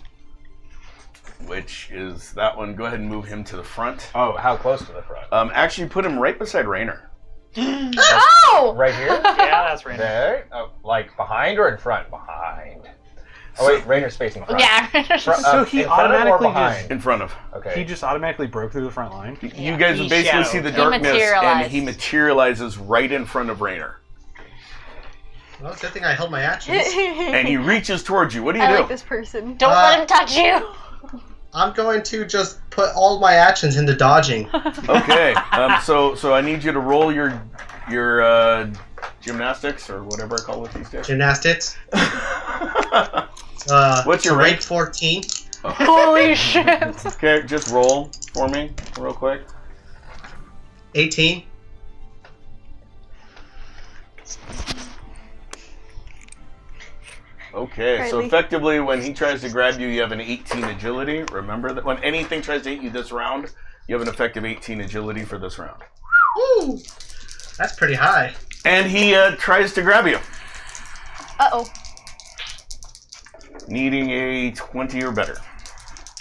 which is that one. Go ahead and move him to the front. Oh, how close to the front? Actually, put him right beside Raynor. Oh! Right here? Yeah, that's random. There? Oh, like behind or in front? Behind. Oh wait, Rainer's facing front. Yeah. So he in front of or automatically behind? In front of. Okay. He just automatically broke through the front line. You guys He basically shadowed. see the He darkness, and materialized. he materializes right in front of Rainer. Well, good thing I held my actions. And he reaches towards you. What do you I do? like this person. Don't let him touch you. I'm going to just put all my actions into dodging. Okay. So I need you to roll your gymnastics or whatever I call it these days. Gymnastics. What's your rank? rank? 14. Holy shit. Okay, just roll for me real quick. 18. Okay, so Riley. effectively when he tries to grab you, you have an 18 agility. Remember that when anything tries to hit you this round, you have an effective 18 agility for this round. Woo! That's pretty high. And he tries to grab you, Uh-oh. needing a 20 or better.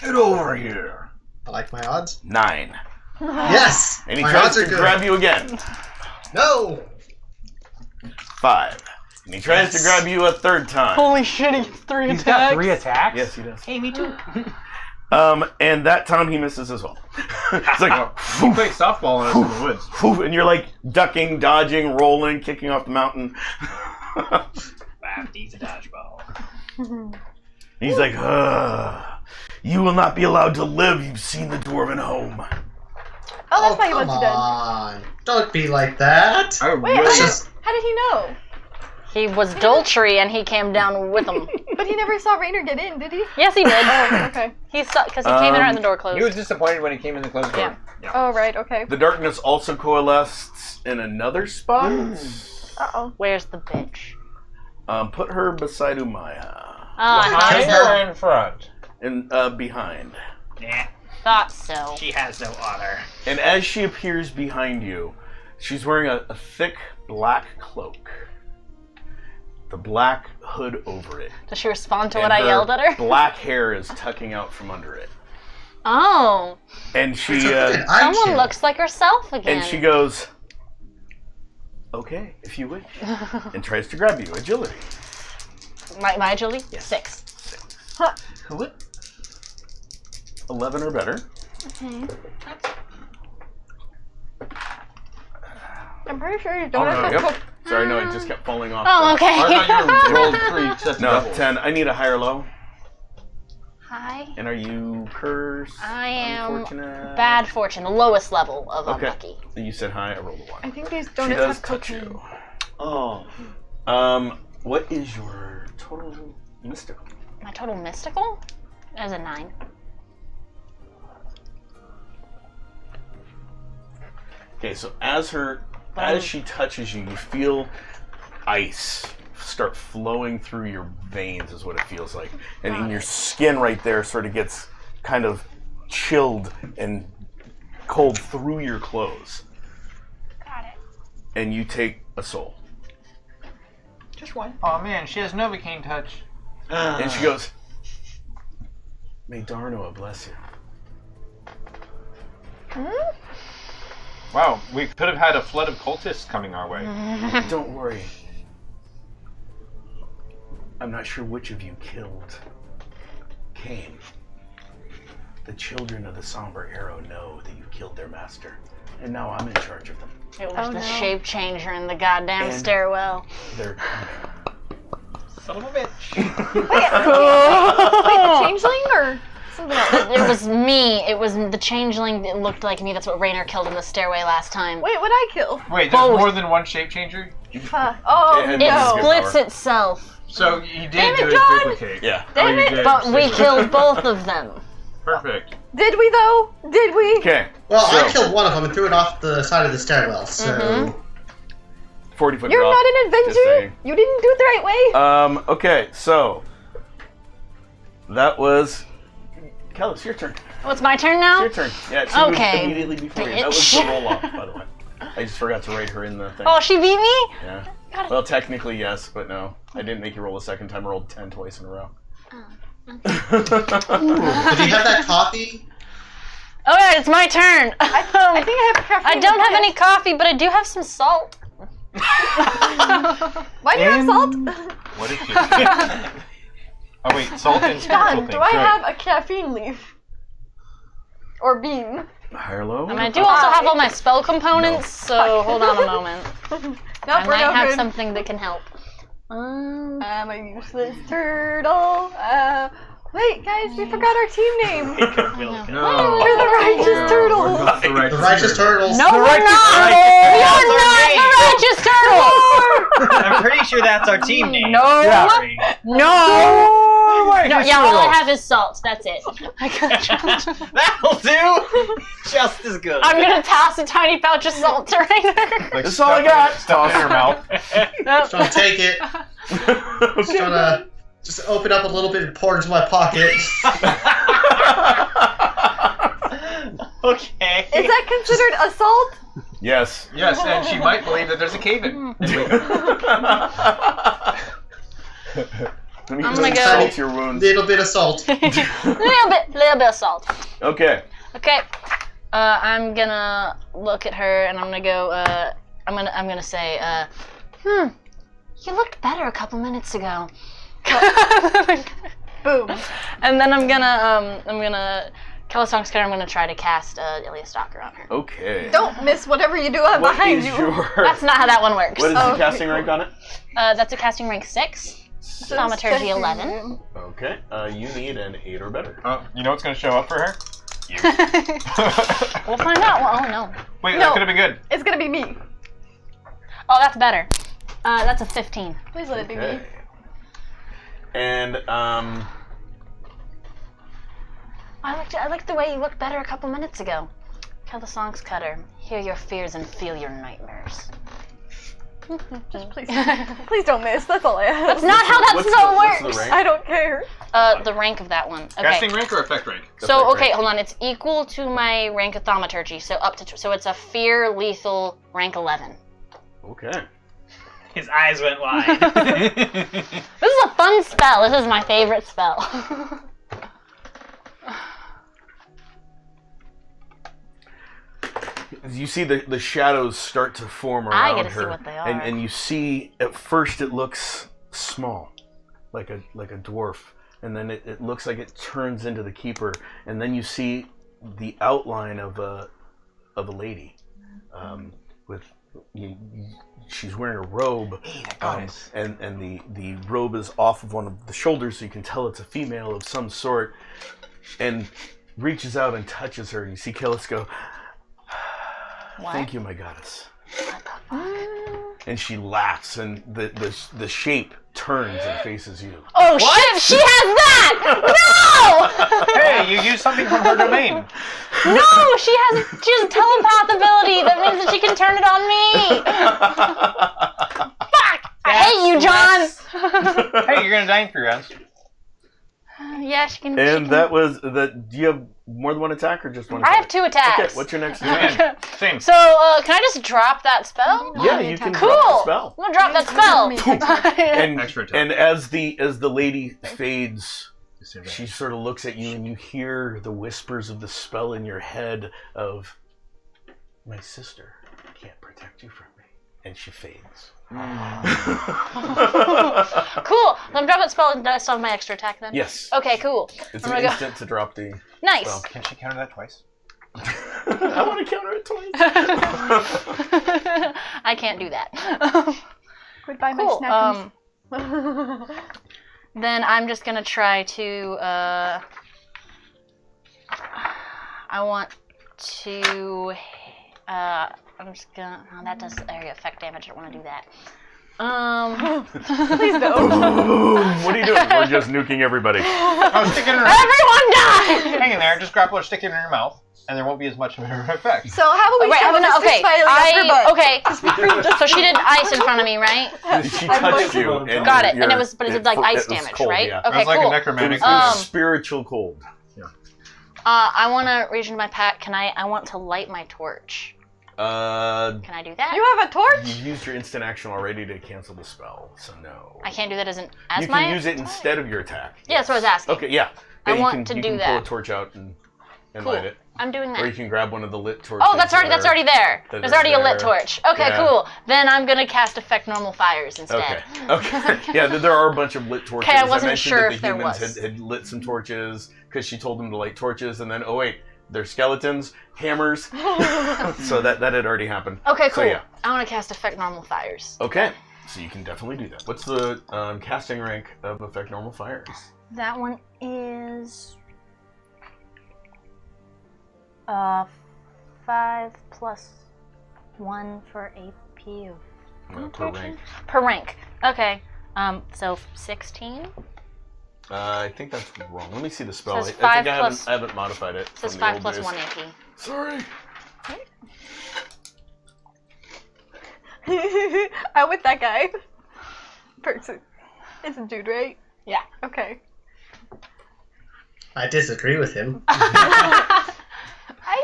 Get over here. I like my odds. 9. Yes! And he my tries odds are to good. grab you again. No! 5. And he tries to grab you a third time. Holy shit, he's 3 He's got 3 attacks? Yes, he does. Hey, me too. And that time he misses as well. It's like, He played softball on us in the woods. poof, and you're like ducking, dodging, rolling, kicking off the mountain. Wow, he's a dodgeball. He's like, you will not be allowed to live. You've seen the dwarven home. Oh, that's why he come wants you dead. on. Don't be like that. I Wait, really. how did he know? He was Doltree and he came down with him. But he never saw Rainer get in, did he? Yes, he did. Oh, okay. He saw because he came in right when the door closed. He was disappointed when he came in the closed door. Yeah. Oh, right, okay. The darkness also coalesced in another spot. Uh-oh. Where's the bitch? Put her beside Umaya. Behind or in front? And behind. Nah, Thought so. she has no honor. And as she appears behind you, she's wearing a thick black cloak. The black hood over it. Does she respond to And what I yelled at her? Black hair is tucking out from under it. Oh, And she So who did I someone kill? looks like herself again. and she goes, okay, if you wish. And tries to grab you. Agility. My agility? Yes. 6. What? 11 or better. I'm pretty sure you don't Oh, have no, to Yep. Sorry, no, it just kept falling off. Oh, so- okay. I thought you rolled 3 sets of No, doubles. 10. I need a higher low. Hi. And are you cursed? I am Unfortunate? bad fortune, the lowest level of Okay. unlucky. You said high, I rolled a 1. I think these She donuts does have touch cocaine. you. Oh. What is your total mystical? My total mystical is a 9. Okay, so as she touches you, you feel ice start flowing through your veins is what it feels like. And in your skin right there sort of gets kind of chilled and cold through your clothes. Got it. And you take a soul. Just one. Oh man, she has Novocaine touch. And she goes, may Darnoa bless you. Wow, we could have had a flood of cultists coming our way. Don't worry. I'm not sure which of you killed Cain. The children of the Somber Arrow know that you killed their master, and now I'm in charge of them. It was Oh, the no. shape changer in the goddamn And- stairwell. They're coming. Son of a bitch. Wait, the changeling or something else? It was me. It was the changeling that looked like me. That's what Rainer killed in the stairway last time. Wait, what'd I kill? Wait, there's Both. more than one shape changer? Huh. Oh, It had It no. splits itself, So you did Damn it, do his John! duplicate. Yeah. Damn you it. did. but we killed both of them. Perfect. Did we though? Did we? Okay. Well, I So- killed one of them and threw it off the side of the stairwell, so... 40-foot You're drop. not an Just adventurer. saying. You didn't do it the right way. Okay, so that was Kellis, your turn. Oh, it's my turn now? Your turn. Yeah, she was Okay. immediately before you. Dang it. That was the roll off, by the way. I just forgot to write her in the thing. Oh, she beat me? Yeah. Got it. Well, technically yes, but no. I didn't make you roll a second time. I rolled 10 twice in a row. Did you have that coffee? Oh yeah, it's my turn. I think I have caffeine. I don't have in any coffee, but I do have some salt. Why do you have salt? What is she? Oh wait, salt and spiritual John, things. do I right. have a caffeine leaf? Or bean? High or low? And I do also have all my spell components, so hold on a moment. Nope, I we're might no have good. something that can help. I'm a useless turtle. Wait, guys, we forgot our team name. No. We're the Righteous Turtles. The The Righteous Turtles. No, we're not! We are not the Righteous Turtles! I'm pretty sure that's our team name. No! Sorry. No! No, yeah, all I Turtles. have is salt. That's it. That'll do. Just as good. I'm gonna toss a tiny pouch of salt to Rainer. Like, That's all I got. Stuff it in your mouth. Just gonna take it. Just gonna open up a little bit and pour it into my pocket. Okay. Is that considered assault? Yes. Yes, and she might believe that there's a cave in. Let me I'm just gonna go- salt your wounds. Little bit of salt. little bit of salt. Okay. Okay. I'm gonna look at her and I'm gonna go. I'm gonna say, you looked better a couple minutes ago. Boom. And then I'm gonna Calisong's Care. I'm gonna try to cast Ilya Stalker on her. Okay. Don't miss whatever you do. I'm What behind is you. your... That's not how that one works. What is Oh, the okay, casting rank on it? That's a casting rank 6. Thaumaturgy 11. Okay. You need an 8 or better. You know what's going to show up for her? You. We'll find out. Oh no. Wait, No. that could have been good. It's gonna be me. Oh, that's better. That's a 15. Please let it be me. Okay. And I liked the way you looked better a couple minutes ago. Tell the Song's Cutter. Hear your fears and feel your nightmares. Just please don't miss. That's all I ask. That's not how that what's spell the- what's the works. rank? I don't care. The rank of that one. Okay. Casting rank or effect rank? So Effect okay, rank. hold on. It's equal to my rank of thaumaturgy. So up to so it's a fear lethal rank 11. okay. His eyes went wide. This is a fun spell. This is my favorite spell. You see the shadows start to form I around get to her, see what they are. and you see at first it looks small, like a dwarf, and then it looks like it turns into the keeper, and then you see the outline of a lady, with she's wearing a robe, and the robe is off of one of the shoulders, so you can tell it's a female of some sort, and reaches out and touches her, and you see Killis go, "Thank you, my goddess." And she laughs, and the shape turns and faces you. Oh shit! She has that! No! Hey, you used something from her domain. No! She has telepath ability. That means that she can turn it on me. Fuck! I hate you, John. Hey, you're gonna die in 3 rounds. Yeah, she can. And that was the. Do you have more than one attack or just one? I attack? have 2 attacks. Okay, what's your next Yeah. attack? Same. So, can I just drop that spell? Yeah, you can Cool. drop the spell. I'm gonna drop that spell. And Extra attack. and as the lady fades, she sort of looks at you, and you hear the whispers of the spell in your head of, "My sister can't protect you from me," and she fades. Cool. Let me drop that spell and I still have my extra attack then? Yes. Okay, cool. It's I'm an gonna go. instant to drop the Nice. spell. Can she counter that twice? I want to counter it twice. I can't do that. Goodbye, Cool. my Then I'm just gonna try to. I want to. I'm just gonna. Oh, that does area effect damage. I don't want to do that. Please don't. What are you doing? We're just nuking everybody. Oh, stick it in her. Everyone die! Hang in there. Just grapple her, stick it in her mouth, and there won't be as much of an effect. So how about we Wait, shove I'm gonna. this Okay, file up her butt? So she did ice in frund of me, right? She touched you. And Got it. your- And it was, but it's like ice it was damage, cold, right? Yeah. Okay, It was like cool. a necromantic. It was Um, spiritual cold. I want to reach into my pack. I want to light my torch. Can I do that? You have a torch? You used your instant action already to cancel the spell, so no. I can't do that as You my. can use it instead of your attack. Yeah, that's what I was asking. Okay, yeah. I Yeah, want to you do can that. pull a torch out and Cool. light it. I'm doing Or you that. can grab one of the lit torches. Oh, that's already there. that There's are already a lit there. torch. Okay, Yeah. cool. Then I'm gonna cast Affect Normal Fires instead. Okay. Yeah, there are a bunch of lit torches. Okay, I wasn't mentioned sure that if the there humans was. had lit some torches because she told them to light torches, and then, oh wait, they're skeletons, hammers. So that had already happened. Okay, cool. So, yeah. I want to cast Affect Normal Fires. Okay. So you can definitely do that. What's the casting rank of Affect Normal Fires? That one is 5 plus 1 for AP of Per rank. per rank. Okay. So 16. I think that's wrong. Let me see the spell. Says I think 5 I plus- haven't modified it. It says from the 5 old plus days. 1 AP. Sorry. I'm with that guy. Person. It's a dude, right? Yeah. Okay. I disagree with him.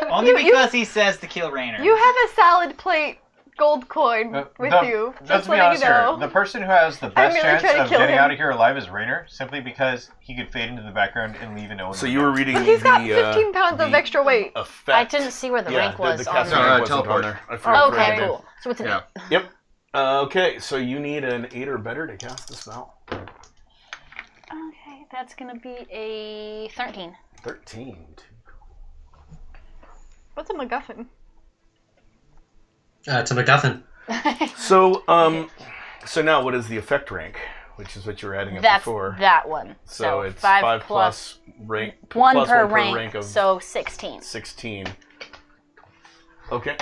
Only because he says to kill Raynor. You have a salad plate gold coin with you. Let's Just be letting honest you know. here. The person who has the best really chance trying to of kill getting him. out of here alive is Raynor, simply because he could fade into the background and leave no one. So you were reading But he's got the 15 pounds of the extra weight. effect. I didn't see where the rank was the on casting there. rank wasn't teleport. on there. I forgot to write Okay, it in. cool. So it's an 8. Yep. Okay, so you need an 8 or better to cast the spell. Okay, that's gonna be a 13. 13. What's a MacGuffin? It's a MacGuffin. So, so now what is the effect rank? Which is what you were adding up That's before. that one. So it's 5 plus rank. 1 plus per one rank, of so 16. 16. Okay.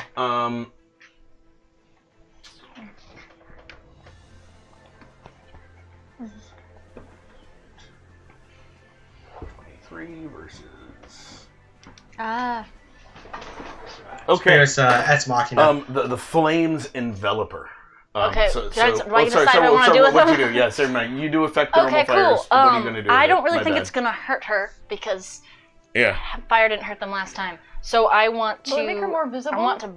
23 versus. Okay. There's Ex Machina. The flames envelop her. Okay, So, can I so, just- why you sorry, decide what I wanna do with what'd them? you do? Yeah, never mind. You do affect the Okay, normal fires. cool. What are you gonna do? I with don't it? really My think bad. it's gonna hurt her because Yeah. fire didn't hurt them last time. So I want to. Will it make her more visible? I want to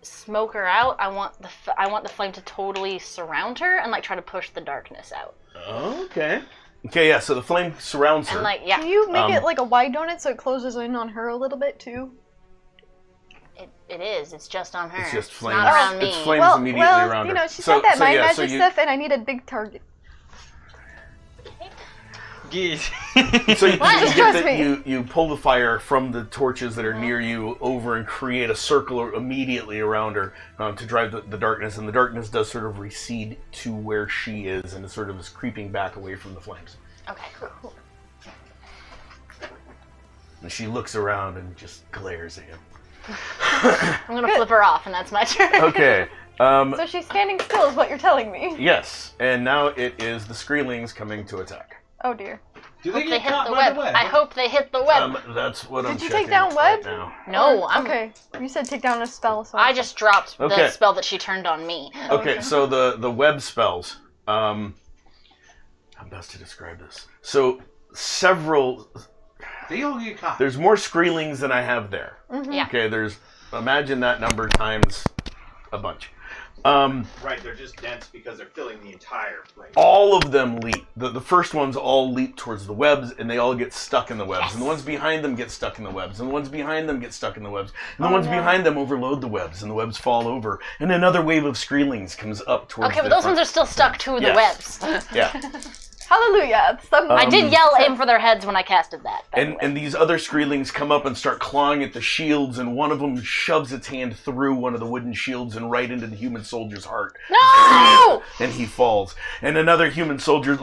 smoke her out. I want the flame to totally surround her and like try to push the darkness out. Okay. Okay, yeah. So the flame surrounds her. And like yeah, Can you make Um, it like a wide donut so it closes in on her a little bit too? it is. It's just on her. It's just It's flames. not around me. It's flames immediately around her. you know, she So- said that so, my yeah, magic so you- stuff, and I need a big target. Geez. So you Just get trust that me. you pull the fire from the torches that are near you over and create a circle immediately around her to drive the darkness, and the darkness does sort of recede to where she is, and it sort of is creeping back away from the flames. Okay, cool. And she looks around and just glares at him. I'm gonna flip her off, and that's my turn. Okay. So she's standing still, is what you're telling me. Yes, and now it is the Skreelings coming to attack. Oh dear. Do Hope they they get hit caught the by web. the web? I hope they hit the web. That's what I'm Did you checking take down right web? now. No, Or- I'm okay. You said take down a spell, so I just dropped Okay. the spell that she turned on me. Okay, so the web spells. How best to describe this? So several. They all get caught. There's more Skreelings than I have there. Yeah. Okay, imagine that number times a bunch. Right, they're just dense because they're filling the entire place. All of them leap. The first ones all leap towards the webs, and they all get stuck in the webs. Yes. And the ones behind them get stuck in the webs. And the ones behind them get stuck in the webs. And the ones behind them overload the webs, and the webs fall over. And another wave of Skreelings comes up towards Okay, but the those front. ones are still stuck to the Yes. webs. Yeah. hallelujah. I did yell aim for their heads when I casted that. by the way. And these other Skreelings come up and start clawing at the shields, and one of them shoves its hand through one of the wooden shields and right into the human soldier's heart. No! And he falls. And another human soldier,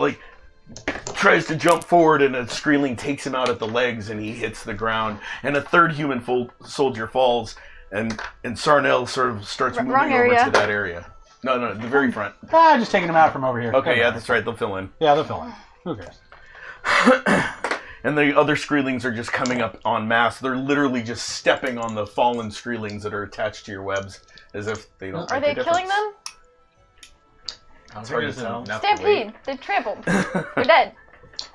tries to jump forward, and a Skreeling takes him out at the legs, and he hits the ground. And a third human soldier falls, and Sarnell sort of starts moving wrong over area. to that area. No, the very front. Just taking them out from over here. Okay, yeah, that's right. They'll fill in. Yeah, they'll fill in. Who cares? And the other Skreelings are just coming up en masse. They're literally just stepping on the fallen Skreelings that are attached to your webs, as if they don't Are make they a killing difference. them? It's hard to tell. Stampede. They're trampled. They're dead.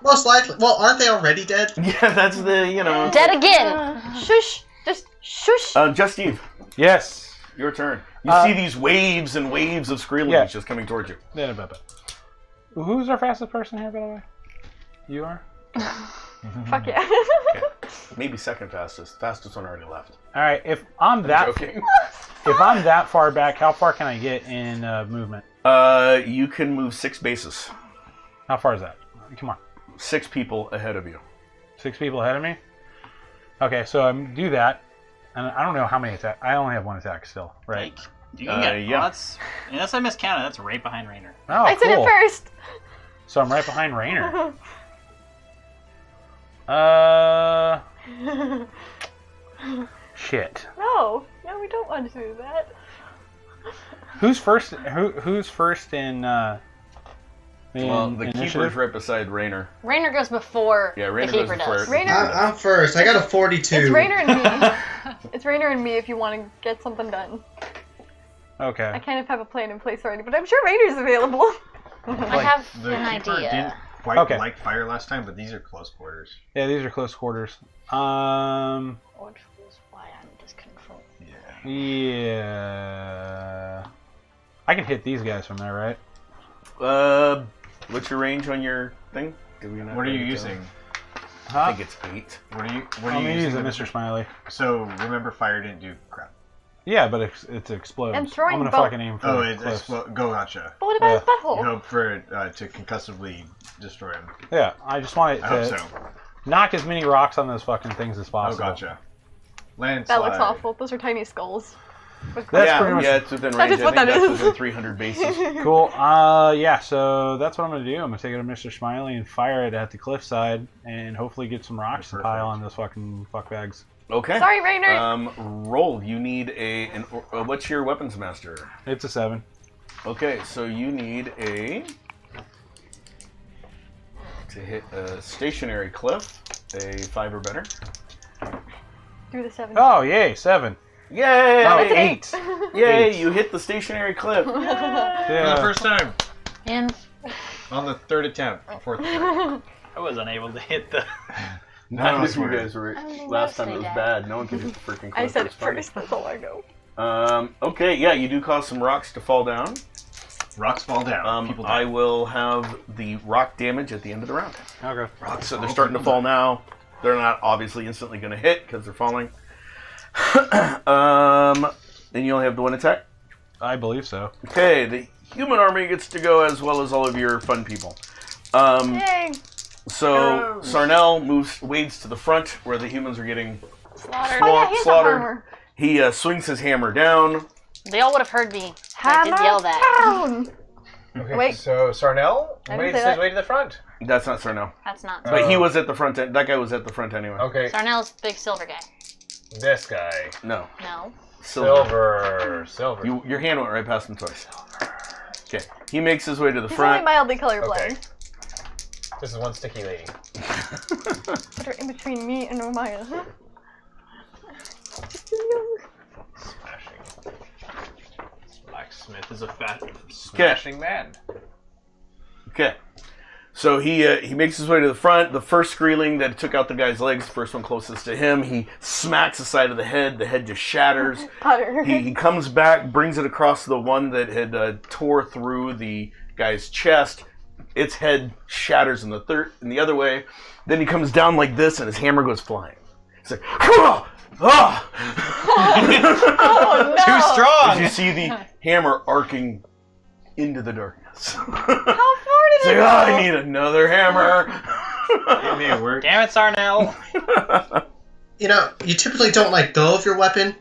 Most likely. Well, aren't they already dead? Yeah, that's the, Dead again! Shush. Just shush. Just Steve, Yes. your turn. You see these waves and waves of Skreelings Yeah. just coming towards you. Who's our fastest person here, by the way? You are? Fuck yeah. Maybe second fastest. Fastest one already left. All right, if I'm Joking. if I'm that far back, how far can I get in movement? You can move 6 bases. How far is that? Come on. 6 people ahead of you. 6 people ahead of me? Okay, so I do that, and I don't know how many attacks. I only have 1 attack still, right? Like, you can get, yeah. Unless I miscounted, that's right behind Rainer. Oh, I said cool. it first. So I'm right behind Rainer. Shit. No, we don't want to do that. Who's first? Who's first in? Well, the initiative? keeper's right beside Rainer. Rainer goes before Rainer the goes keeper before does. Rainer, I'm first. I got a 42. it's Rainer and me. It's Rainer and me if you want to get something done. Okay. I kind of have a plan in place already, but I'm sure Rainer's available. I have The an keeper idea. didn't quite Okay. like fire last time, but these are close quarters. Yeah, these are close quarters. Odd fools, why I'm discontrolled. Yeah. I can hit these guys from there, right? What's your range on your thing? What are you using? I think it's 8. What are you I'm gonna use using? it, Mr. Smiley. So remember, fire didn't do crap. Yeah, but it's explodes. And throwing I'm gonna bolt. fucking aim for Oh, the it's cliffs. go gotcha. But what about his You butthole? hope for it to concussively destroy him. Yeah, I just want it I hope to so. knock as many rocks on those fucking things as Oh, possible. gotcha. Landslide. That looks awful. Those are tiny skulls. That's yeah, pretty much it's within That range. is what I think that that's is. within 300 bases. Cool. Yeah, so that's what I'm going to do. I'm going to take it to Mr. Smiley and fire it at the cliffside and hopefully get some rocks to pile on those fucking fuckbags. Okay. Sorry, Rainer. Roll. You need what's your weapons master? It's a 7. Okay, so you need to hit a stationary cliff, a 5 or better. Do the 7. Oh, yay, 7. Yay! Oh, It's an 8. Yay! 8. You hit the stationary cliff. For the Yeah. first time. And On the 3rd attempt. 4th attempt. I was unable to hit the. None of you swear. guys were. I'm Last time it was mostly bad. No one could hit the freaking cliff. I said it was funny. first. That's all I know. Okay, yeah, you do cause some rocks to fall down. Rocks fall down. People die. I will have the rock damage at the end of the round. Okay. So they're starting to fall now. They're not obviously instantly going to hit because they're falling. Then you only have the 1 attack. I believe so. Okay, the human army gets to go as well as all of your fun people. Yay! So Sarnell wades to the front where the humans are getting slaughtered. Oh yeah, he has a slaughtered. hammer. He swings his hammer down. They all would have heard me. I Hammer did yell that. down! Okay, Wait. so Sarnell I didn't made say his that. way to the front. That's not Sarnell. That's not. But he was at the front end. That guy was at the front anyway. Okay, Sarnell's big silver guy. this guy. No. No. Silver. Silver. Your hand went right past him twice. Okay. He makes his way to the He's only front. mildly colorblind. Okay. This is one sticky lady. Put her in between me and Romaya. Smashing. Blacksmith is a fat smashing man. Okay. So he makes his way to the front. The first Skreeling that took out the guy's legs, the first one closest to him, he smacks the side of the head. The head just shatters. Putter. He comes back, brings it across the one that had tore through the guy's chest. Its head shatters in the other way. Then he comes down like this, and his hammer goes flying. He's like, "Ah! Ah!" Oh no! Too strong! As you see the hammer arcing into the darkness. How far did It's it like, go? I need another hammer. It may work. Damn it, Sarnell! You know, you typically don't let go of your weapon.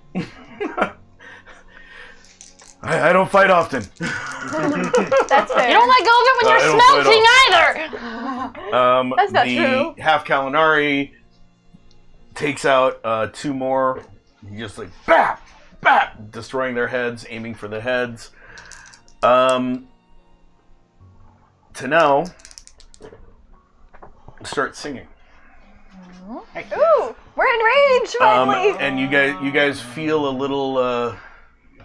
I don't fight often. That's fair. You don't let go of it when I you're don't smelting either. That's not the true. half Kalinari takes out 2 more. He just like bap, bap, destroying their heads, aiming for the heads. Tanel starts singing. Ooh, we're in range finally. And you guys feel a little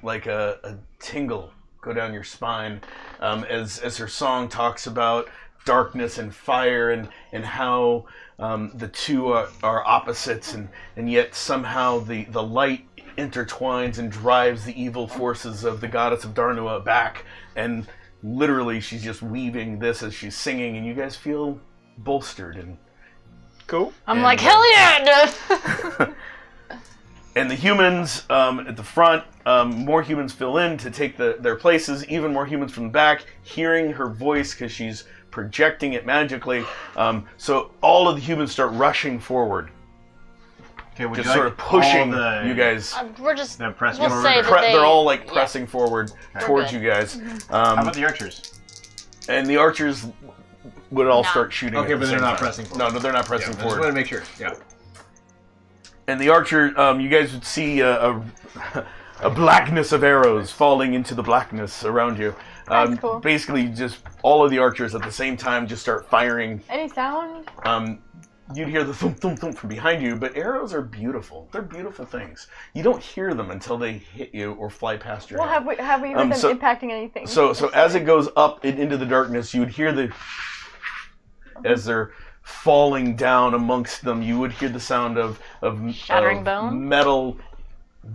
like a tingle go down your spine as her song talks about darkness and fire and how the two are opposites and yet somehow the light intertwines and drives the evil forces of the goddess of Darnua back, and literally she's just weaving this as she's singing, and you guys feel bolstered and Cool. I'm like, hell yeah, dude. And the humans at the front, more humans fill in to take their places. Even more humans from the back, hearing her voice because she's projecting it magically. So all of the humans start rushing forward. Okay, would Just you sort like of pushing all the, you guys. We're just. the press We'll forward? say that they. They're all like pressing forward towards good. you guys. How about the archers? And the archers would all No. start shooting. Okay, at but the they're same not time. pressing forward. No, they're not Yeah, pressing I just forward. want to make sure. Yeah. And the archer, you guys would see a blackness of arrows falling into the blackness around you. That's cool. Basically, just all of the archers at the same time just start firing. Any sound? You'd hear the thump, thump, thump from behind you, but arrows are beautiful. They're beautiful things. You don't hear them until they hit you or fly past your Well, head. have we heard them so- impacting anything? So as it goes up and into the darkness, you would hear the as they're falling down amongst them. You would hear the sound of Shattering bone? metal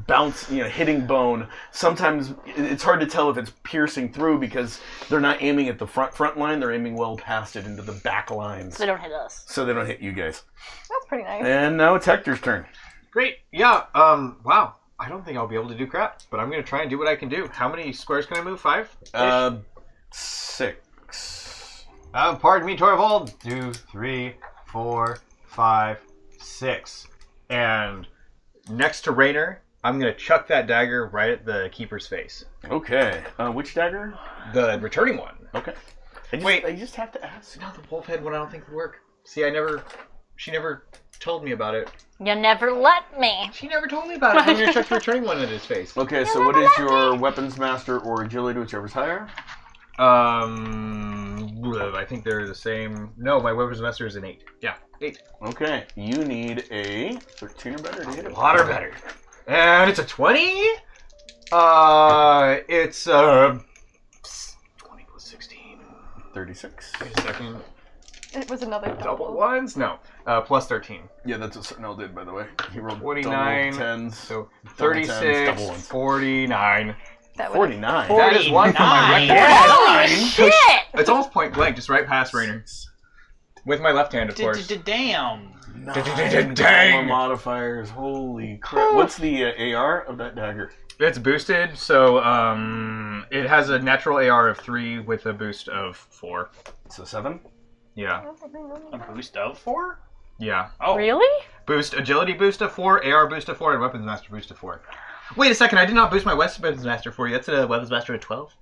bounce, hitting bone. Sometimes it's hard to tell if it's piercing through because they're not aiming at the front line. They're aiming well past it into the back lines, They don't hit us. so they don't hit you guys. That's pretty nice. And now it's Hector's turn. Great. Yeah. Wow. I don't think I'll be able to do crap, but I'm gonna try and do what I can do. How many squares can I move? 5? 6. Pardon me, Torvald. 2, 3, 4, 5, 6. And next to Raynor, I'm gonna chuck that dagger right at the keeper's face. Okay. Which dagger? The returning one. Okay. Wait. I just have to ask. No, the wolf head one I don't think would work. See, she never told me about it. You never let me. She never told me about it. I'm gonna chuck the returning one at his face. Okay, so what is your weapons master or agility, whichever's higher? I think they're the same. No, my weapons master is an 8. Yeah, 8. Okay, you need a 13 or better to hit it. A lot or better. And it's a 20? It's 20 plus 16. 36. Wait a second. It was another Double ones? No. Plus 13. Yeah, that's what Sentinel did, by the way. He rolled 29. double tens. So double tens, 36, double ones. 49. That would 49. That is one for my 49. left Holy hand. shit! It's almost point blank, just right past Raynor. With my left hand, of course. Damn. Dang. More modifiers. Holy crap. What's the AR of that dagger? It's boosted, so it has a natural AR of 3 with a boost of 4. So 7? Yeah. A boost of 4? Yeah. Oh. Really? Boost, agility boost of 4, AR boost of 4, and weapons master boost of 4. Wait a second, I did not boost my weapons master for you. That's a weapons master of 12.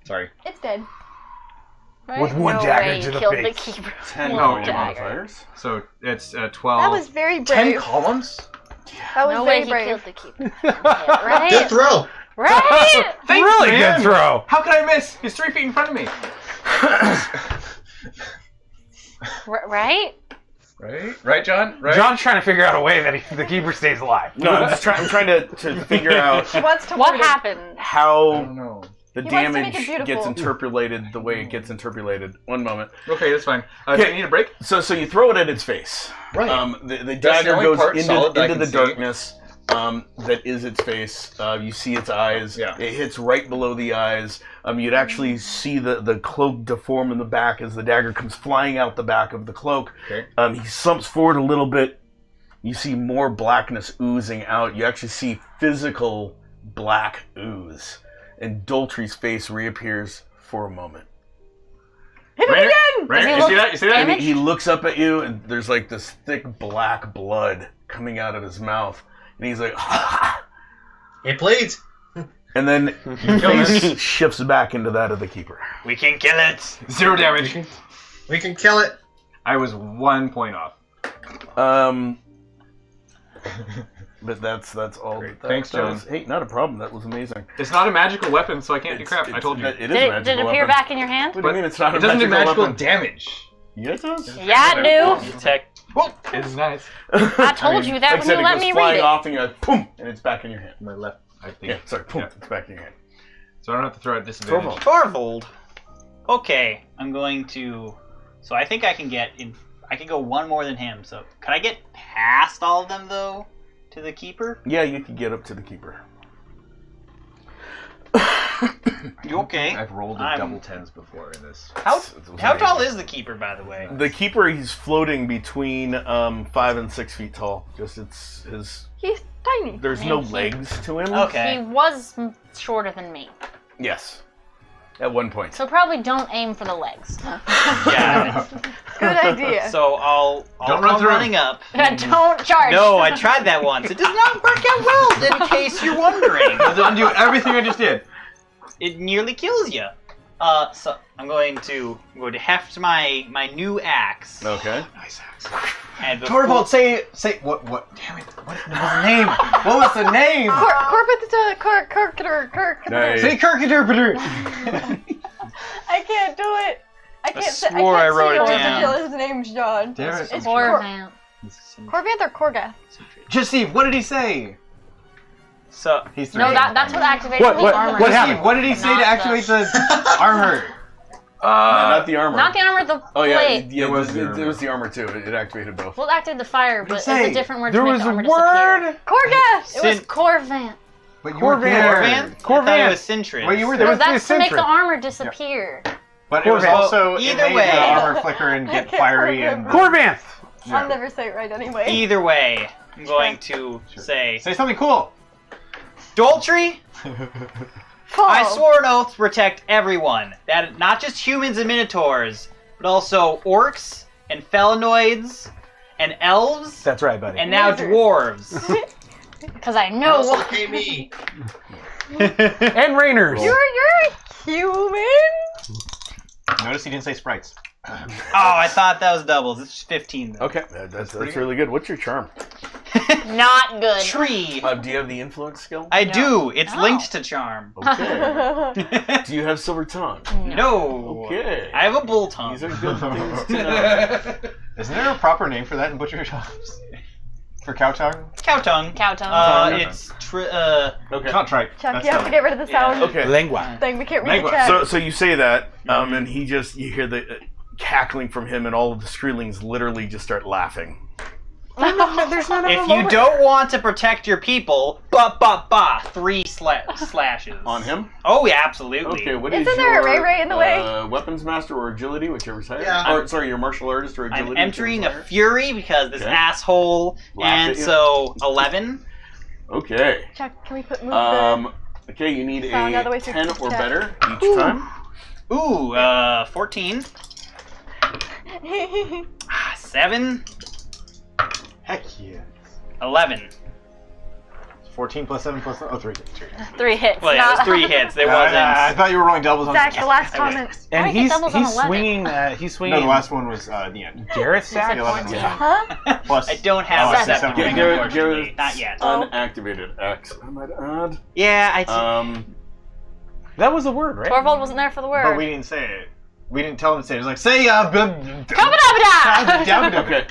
Sorry. It's dead. Right? With one no dagger way to you the killed face. the keeper. 10 One no, dagger. modifiers. So it's 12. That was very 10 brave. columns? That was No way very he brave. killed the keeper. Yeah, right? Good throw. Right? Thanks, Really man. good throw. How could I miss? He's 3 feet in front of me. Right? Right? Right, John? Right? John's trying to figure out a way that the keeper stays alive. No, I'm trying to figure out He wants to What word it. happened? I don't how know. the He wants to make damage it beautiful. gets interpolated the way it gets interpolated. One moment. Okay, that's fine. Do Okay. you need a break? So you throw it at its face. Right. The That's the dagger only goes part solid that I into the can see. darkness that is its face. You see its eyes. Yeah. It hits right below the eyes. You'd actually see the cloak deform in the back as the dagger comes flying out the back of the cloak. Okay. He slumps forward a little bit. You see more blackness oozing out. You actually see physical black ooze. And Daltry's face reappears for a moment. Hit him Raynor? again! Raynor, he you look see that? You see that? And he looks up at you, and there's like this thick black blood coming out of his mouth. And he's like, It bleeds. and then your face shifts back into that of the keeper. We can kill it. 0 damage. We can kill it. I was 1 point off. But that's all. Great. That Thanks, does. John. Hey, not a problem. That was amazing. It's not a magical weapon, so I can't do crap. I told you. It is Did a it, magical did it appear weapon. back in your hand? What do you mean it's not It a doesn't do magical weapon? damage. Yes, it does. Yeah, it do. Tech. Well, it's nice. I told you that like I when said, you it let goes me flying read it. off, and you're like, boom, and it's back in your hand. My left, I think. Yeah, sorry, boom, Yeah. it's back in your hand. So I don't have to throw at disadvantage. Torvald. Torvald. Okay, I'm going to. So I think I can get in. I can go one more than him. So can I get past all of them though, to the keeper? Yeah, you could get up to the keeper. You okay? I've rolled I'm- double 10s before in this. How tall is the keeper, by the way? The keeper, he's floating between 5 and 6 feet tall. Just it's his. He's tiny. There's no legs to him. Okay. He was shorter than me, Yes. At one point. so probably don't aim for the legs. Yeah. Good idea. So I'll Don't run come through running up. Don't charge. No, I tried that once. It does not work out well, in case you're wondering. I'll undo everything I just did. It nearly kills you. So I'm going to heft my new axe. Okay. Nice axe. And before- Torvald, say what? Damn it! What was the name? What was the name? Nice. Say Kirkiderpader. I can't do it. I can't say. swore I wrote it say down. his name's John. Damn it. It's Corvan. Corvanth or Korgath? Jesse, what did he say? So He's 3. No, that's what activated What- the what- armor. what Jesse, happened? what did he say Not to activate the armor? No, not the armor. Not the armor, the Oh yeah, blade. yeah. It was the It armor. was the armor too. It activated both. Well, it activated the fire, but it's say? a different word There to make was the a armor disappear. word. Korgath! It was Sin- Corvan. But you were Corvan. there. Corvan? I thought Corvan. it was Sintrin. Well, you were It there. was That's to make the eccentric. armor disappear. But it was Corvan. also Either it made way. the armor flicker and I get can't fiery and. remember. Corvanth. I'll never say it right anyway. Either way, I'm going to say Say something cool. Doltry. Fall. I swore an oath to protect everyone. That not just humans and minotaurs, but also orcs and felinoids and elves That's right, buddy. and now Lizards. dwarves. Because I Also, know. okay, me. And Rainers. You're a human? Notice he didn't say sprites. Oh, I thought that was doubles. It's 15 though. Okay, that's really good. What's your charm? Not good. Tree. Do you have the influence skill? I do. It's Oh. linked to charm. Okay. Do you have silver tongue? No. Okay. I have a bull tongue. These are good things to know. Isn't there a proper name for that in butcher shops? For cow tongue? Cow tongue. Cow tongue. It's Okay. It's not trite. Chuck, That's you have to not- get rid of the sound Okay. Lengua. thing. We can't read Lengua. the chat. So you say that, and he just you hear the cackling from him, and all of the Skreelings literally just start laughing. There's not If you don't want to protect your people, 3 slashes. On him? Oh yeah, absolutely. Okay. What is Isn't there a your Ray in the way? weapons master or agility, whichever's higher? Yeah. Or sorry, your martial artist or agility. I'm entering whichever's a higher? fury because this Okay. asshole, Laughed and at you. so 11. Okay. Chuck, can we put move Okay, you need Sound out of the way a so 10 you can or check. better each time. Ooh, 14. the... 7. Heck yeah. 11. 14 plus 7 plus 3. 3 hits. Well, yeah, it was not- 3 hits. There I wasn't. thought you were rolling doubles on Zach, the last I comment. And Why did he he's doubles on 11? swinging. He's swinging. No, the last one was the end. Gareth You said sack. 11 was 14. Huh? Plus. I don't have Oh, I a see, 7. seven. Unfortunately, not yet. Oh. Unactivated X. I might add. Yeah, That was a word, right? Torvald wasn't there for the word. But we didn't say it. We didn't tell him to say it. It was like, say, Kabadabada! Okay.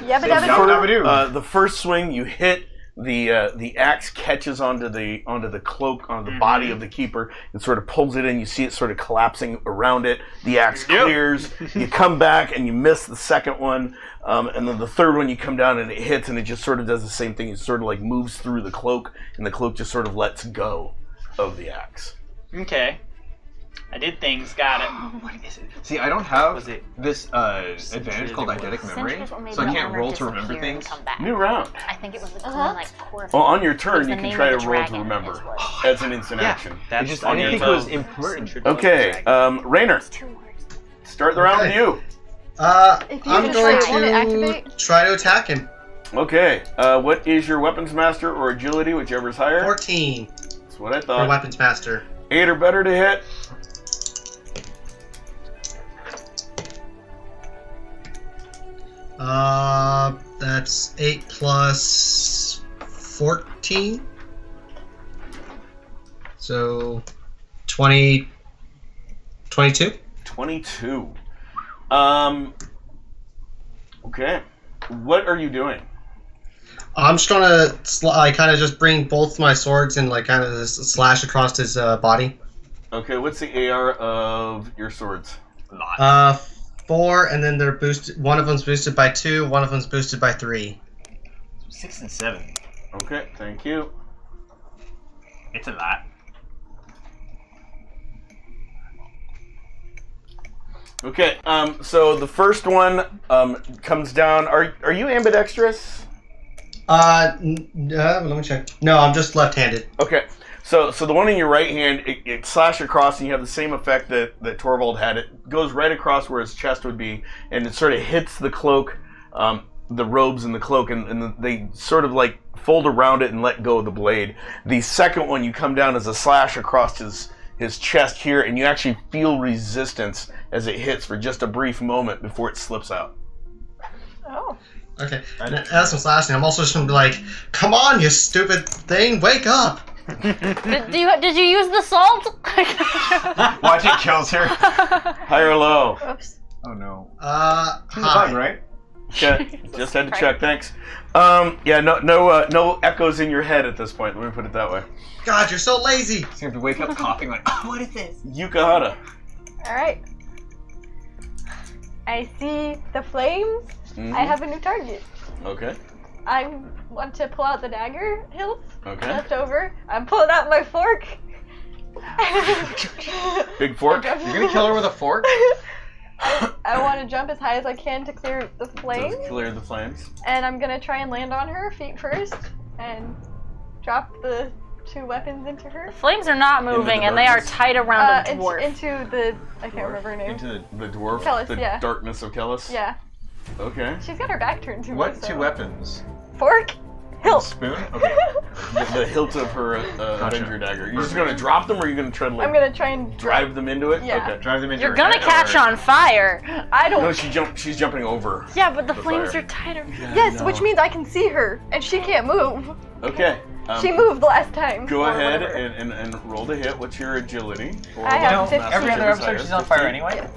Yabba dabba doo. The first swing you hit, the axe catches onto the cloak, on the body of the keeper, and sort of pulls it in. You see it sort of collapsing around it. The axe clears. You come back and you miss the second one, and then the third one you come down and it hits, and it just sort of does the same thing. It sort of like moves through the cloak, and the cloak just sort of lets go of the axe. Okay. I did things, got it. What is it? See, I don't have Was it- this advantage called eidetic memory, Cinch was what made so I the can't armor roll to remember disappear and things. come back. New round. I think it was the like core. Well, on your turn, Was you the can name try to of the roll to dragon remember is what- as an instant action. That's just- on I your didn't think it was phone. important. Okay, Rainer, Two words. start the round with Okay. you. If you I'm just going say, "Want to to activate?" try to attack him. Okay, what is your weapons master or agility, whichever's higher? 14 That's what I for thought. weapons master. 8 or better to hit. That's 8 plus 14. So 20, 22. 22. Okay. What are you doing? I'm just gonna kind of just bring both my swords and like kind of just slash across his body. Okay, what's the AR of your swords? 4, and then they're boosted. One of them's boosted by 2. One of them's boosted by 3. 6 and 7. Okay, thank you. It's a lot. Okay, so the first one comes down. Are you ambidextrous? Let me check. No, I'm just left-handed. Okay, so the one in your right hand, it slashes across, and you have the same effect that Torvald had. It goes right across where his chest would be, and it sort of hits the cloak, the robes and the cloak, and they sort of like fold around it and let go of the blade. The second one, you come down as a slash across his chest here, and you actually feel resistance as it hits for just a brief moment before it slips out. Oh. Okay. As I'm slashing, I'm also just gonna be like, "Come on, you stupid thing, wake up!" Did you use the salt? Watch it kills her. High or low? Oops. Oh no. Hi. Right? Okay, just had to check. Thanks. Yeah, no echoes in your head at this point. Let me put it that way. God, you're so lazy. He's gonna wake up coughing like, oh, what is this? Yukahara. Alright. I see the flames. Mm-hmm. I have a new target. Okay. I want to pull out the dagger hilt Okay. left over. I'm pulling out my fork. Big fork. You're gonna kill her with a fork? I want to jump as high as I can to clear the flames. Just clear the flames. And I'm going to try and land on her feet first and drop the 2 weapons into her. Flames are not moving, and they are tied around a dwarf. Into the... I can't remember her name. Into the dwarf. Kellis, the yeah. darkness of Kellis. Yeah. Okay. She's got her back turned to me. What so. 2 weapons? Fork? Hilt. Spoon? Okay. The hilt of her Avenger dagger. You're just gonna drop them, or are you gonna try to I'm going to try and drive them into it? Yeah. Okay. Drive them into You're her gonna head, catch or- on fire. I don't... No, she's jumping over. Yeah, but the The flames fire. are tighter. Yeah, Yes, no. which means I can see her, and she can't move. Okay. She moved last time. Go or ahead whatever. and roll to hit. What's your agility? Or I have You know, 15. every other Master episode she's on Desire, fire anyway.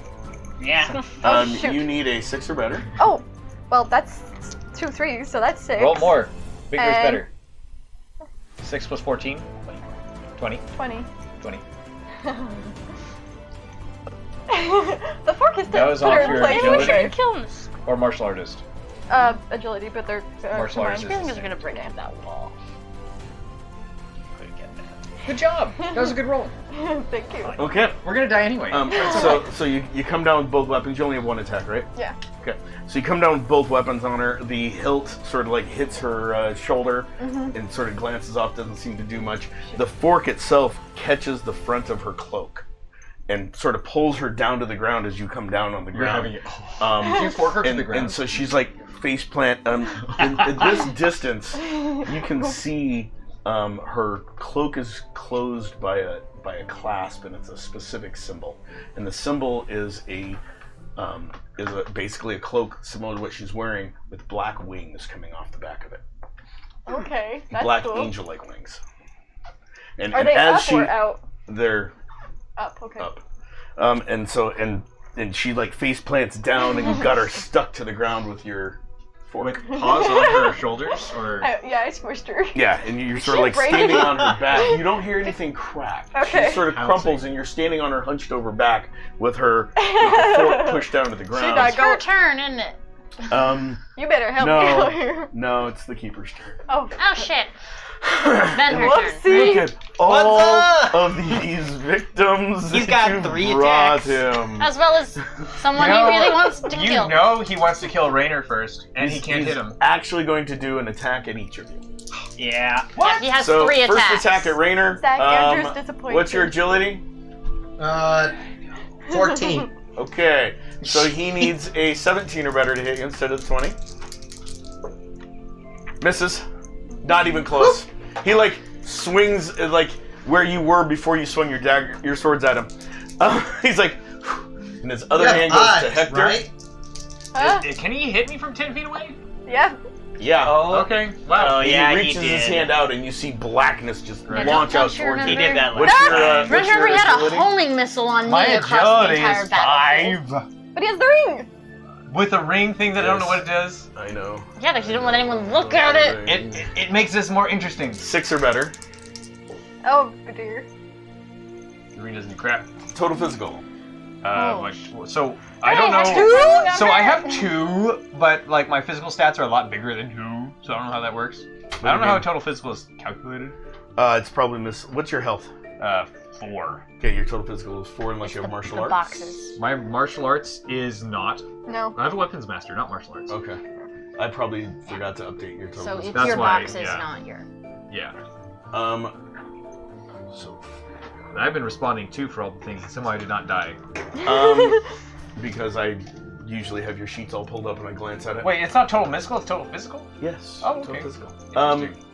Yeah. Oh, shoot. You need a 6 or better. Oh, well, that's 2 3s, so that's 6. Roll more. Bigger is And- better. 6 plus 14? 20. 20. 20. The fork is That was still put her off in your place. agility? You're killing this. Or martial artist. Agility, but they're Martial arts combined. is- Feelings are gonna break down that wall. Good job. That was a good roll. Thank you. Okay. We're gonna die anyway. So you come down with both weapons. You only have 1 attack, right? Yeah. Okay. So you come down with both weapons on her. The hilt sort of like hits her shoulder and sort of glances off. Doesn't seem to do much. The fork itself catches the front of her cloak and sort of pulls her down to the ground as you come down on the You're ground. having it. Did you fork her to the ground? And so she's like face plant. At this distance, you can see her cloak is closed by a clasp, and it's a specific symbol. And the symbol is basically a cloak similar to what she's wearing, with black wings coming off the back of it. Okay, that's Black cool. angel-like wings. And, Are and they as up she, or out? They're Up, okay. up. And she like face plants down, and you've got her stuck to the ground with your fork. With paws on her shoulders, or Yeah, I squished her. Yeah, and you're sort of She like breaks standing it. on her back. You don't hear anything crack. Okay. She sort of Pouncing. crumples, and you're standing on her hunched over back with the fork pushed down to the ground. got It's her turn, isn't it? You better help No. me out here. No, it's the keeper's turn. Oh, Oh shit. Then her turn. whoopsie. Look at all of these victims He's that got you 3 brought attacks. him. As well as someone You know, he really wants to you kill. know he wants to kill Raynor first, and he can't He's hit him. actually going to do an attack at each of you. Yeah. Yeah, he has So 3 attacks. first attack at Raynor. Zach Andrews disappointed. What's your agility? 14. Okay, so he needs a 17 or better to hit you instead of the 20. Misses. Not even close. He like swings like where you were before you swung your swords at him. He's like, and his other hand goes to Hector. Right? Huh? Can he hit me from 10 feet away? Yeah. Yeah. Oh, Okay. Wow. Oh, yeah, he he reaches his did. hand out, and you see blackness just Yeah, launch out don't you towards He you. did that What's last your, time. what's Remember, your he had a agility? homing missile on My me across the agility entire is battlefield. 5. But he has the ring. With a ring thing that I don't know Yes. what it does. I know. Yeah, because you don't let anyone look at it. It makes this more interesting. 6 or better. Oh, dear. The ring doesn't do crap. Total physical. So I don't Hey, know. has So I have two. 2, but like my physical stats are a lot bigger than 2, so I don't know how that works. I don't know how total physical is calculated. It's probably What's your health? 4. Okay, your total physical is 4 unless you have martial the arts. boxes. My martial arts is not. No. I have a weapons master, not martial arts. Okay. I probably forgot to update your total So physical. it's That's your why, boxes, yeah. not your. Yeah. So, I've been responding too for all the things. Somehow I did not die. because I usually have your sheets all pulled up and I glance at it. Wait, it's not total mystical, it's total physical? Yes. Oh, total okay. physical.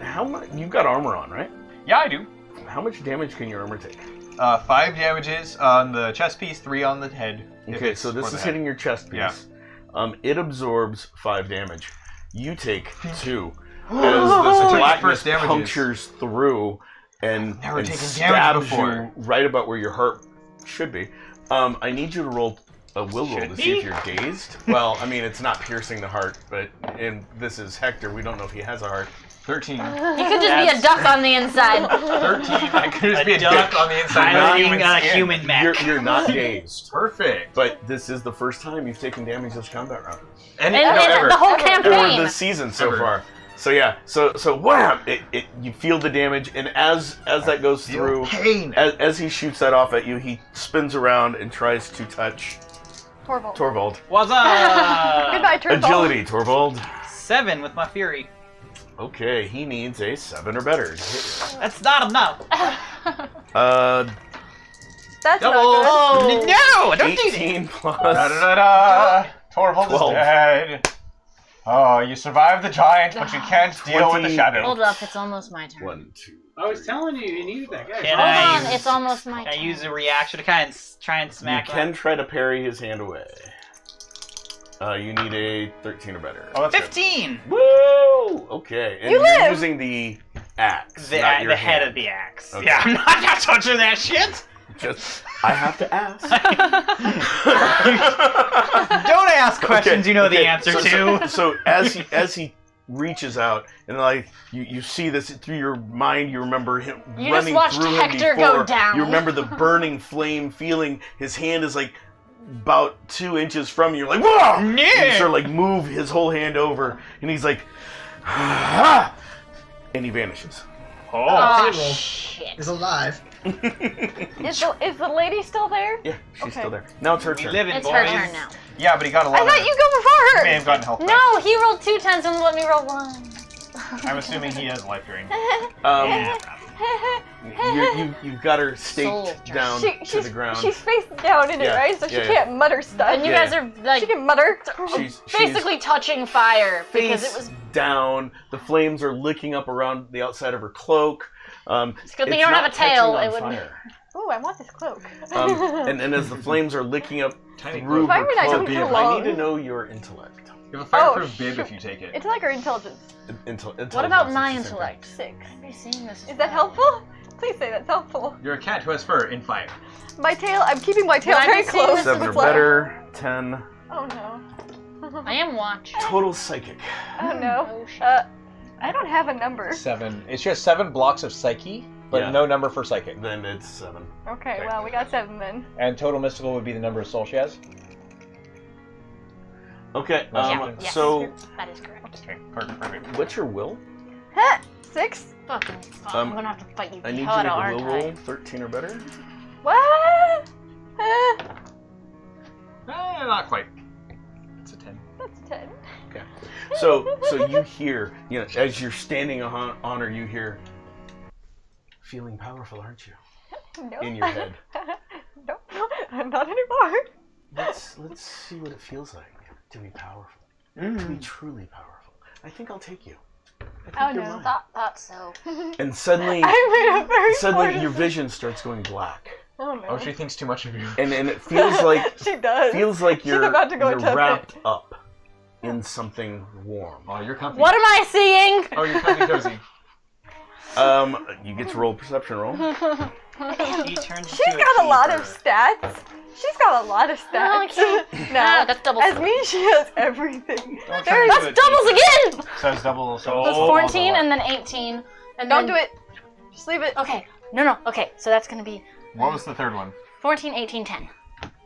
How much? You've got armor on, right? Yeah, I do. How much damage can your armor take? 5 damages on the chest piece, 3 on the head. Okay, so this is hitting your chest piece. Yeah. It absorbs 5 damage. You take 2. As So the your blackness first damage is- punctures through and, Never and taken stabs damage before. you right about where your heart should be. I need you to roll a will roll to see if you're dazed. Well, I mean, it's not piercing the heart, but this is Hector. We don't know if he has a heart. 13. You could just be a duck on the inside. 13. I could just be a duck duck on the inside. piloting a skin. human mech. You're not dazed. Perfect. But this is the first time you've taken damage this combat round. And ever. the whole Or campaign. this season so Ever. far. So yeah, so wham! You feel the damage, and as that goes through, Pain. as he shoots that off at you, he spins around and tries to touch Torvald. Torvald. What's up? Goodbye, Torvald. Agility, Torvald. 7 with my fury. Okay, he needs a 7 or better. That's not enough. That's Double. not good. No, don't do that. 18 plus. Da-da-da-da. Torvald is 12. dead. Oh, you survived the giant, but you can't deal with the 20. shadow. Hold up, it's almost my turn. 1, 2. I was telling you needed that guy. Can Hold I on, use- it's almost my Can I turn. use a reaction to kind of try and You smack can him? try to parry his hand away. You need a 13 or better. Oh, that's good. 15! Woo! Okay, and You you're live! using the axe, The not your head hand. of the axe. Okay. Yeah, I'm not touching that shit! Just, I have to ask. Don't ask questions Okay, you know the okay, answer so, to. So as he reaches out and like you see this through your mind, you remember him You just running watched through Hector him before. go down. You remember the burning flame feeling. His hand is like about 2 inches from you. You're like, whoa! And you Yeah. sort of like move his whole hand over, and he's like, ah! And he vanishes. Oh, Table shit. is alive. Is the lady still there? Yeah, she's Okay. still there. Now it's her We turn. live in It's boys. her turn now. Yeah, but he got a lot I of... thought you go before may her. have gotten health back. No, he rolled 2 10s and let me roll 1. I'm assuming he has life drain. You've got her staked Soul down to the ground. She's face down in it, Yeah, right? So she yeah, can't mutter stuff. And you Yeah. guys are like She can mutter. She's basically touching fire because face it was. down. The flames are licking up around the outside of her cloak. It's a good thing it's you don't not have a tail. catching It on would. fire. Ooh, I want this cloak. And as the flames are licking up Tiny through cloak. her Fireman, I cloak, don't feel I long. need to know your intellect. You have a fireproof Oh, bib shoot. if you take it. Intellect or intelligence? What about my intelligence? intellect? 6. I've seen this. Is that helpful? Please say that's helpful. You're a cat who has fur in fire. My tail, I'm keeping my tail Would I very be seeing close this to Seven the or floor. better. 10. Oh no. I am watch. Total psychic. Oh no. Oh, shit. I don't have a number. 7. It's just 7 blocks of psyche, but Yeah. no number for psychic. Then it's 7. Okay, well, we got 7 then. And total mystical would be the number of soul she has. Okay. Yes, So that is correct. Okay, perfect. what's your will? 6? Fucking fuck. Um, I'm gonna have to fight you. I need you harder, to make a aren't will I? roll. 13 or better. What? Not quite. It's a 10. That's 10. Okay. So you hear, as you're standing on her, you hear, feeling powerful, aren't you? No. In your head. Nope. Not anymore. Let's see what it feels like to be powerful. To be truly powerful. I think I'll take you. I think you're mine. Thought so. And suddenly I made a very your important- vision starts going black. Oh no. Oh, she thinks too much of you. And it feels like She does. feels like She's you're about to go you're into a fit. wrapped up in something warm. Oh, you're comfy. What am I seeing? Oh, you're comfy cozy. You get to roll a perception roll. He turns She's into got a lot of keeper. stats. She's got a lot of No, stats. Ah, that's double. As me, she has everything. Don't turn That's into a doubles keeper. again. Says double. So That's all 14 the and then 18. And Don't then, do it. Just leave it. Okay. No. Okay. So that's gonna be What was the third one? 14, 18, 10.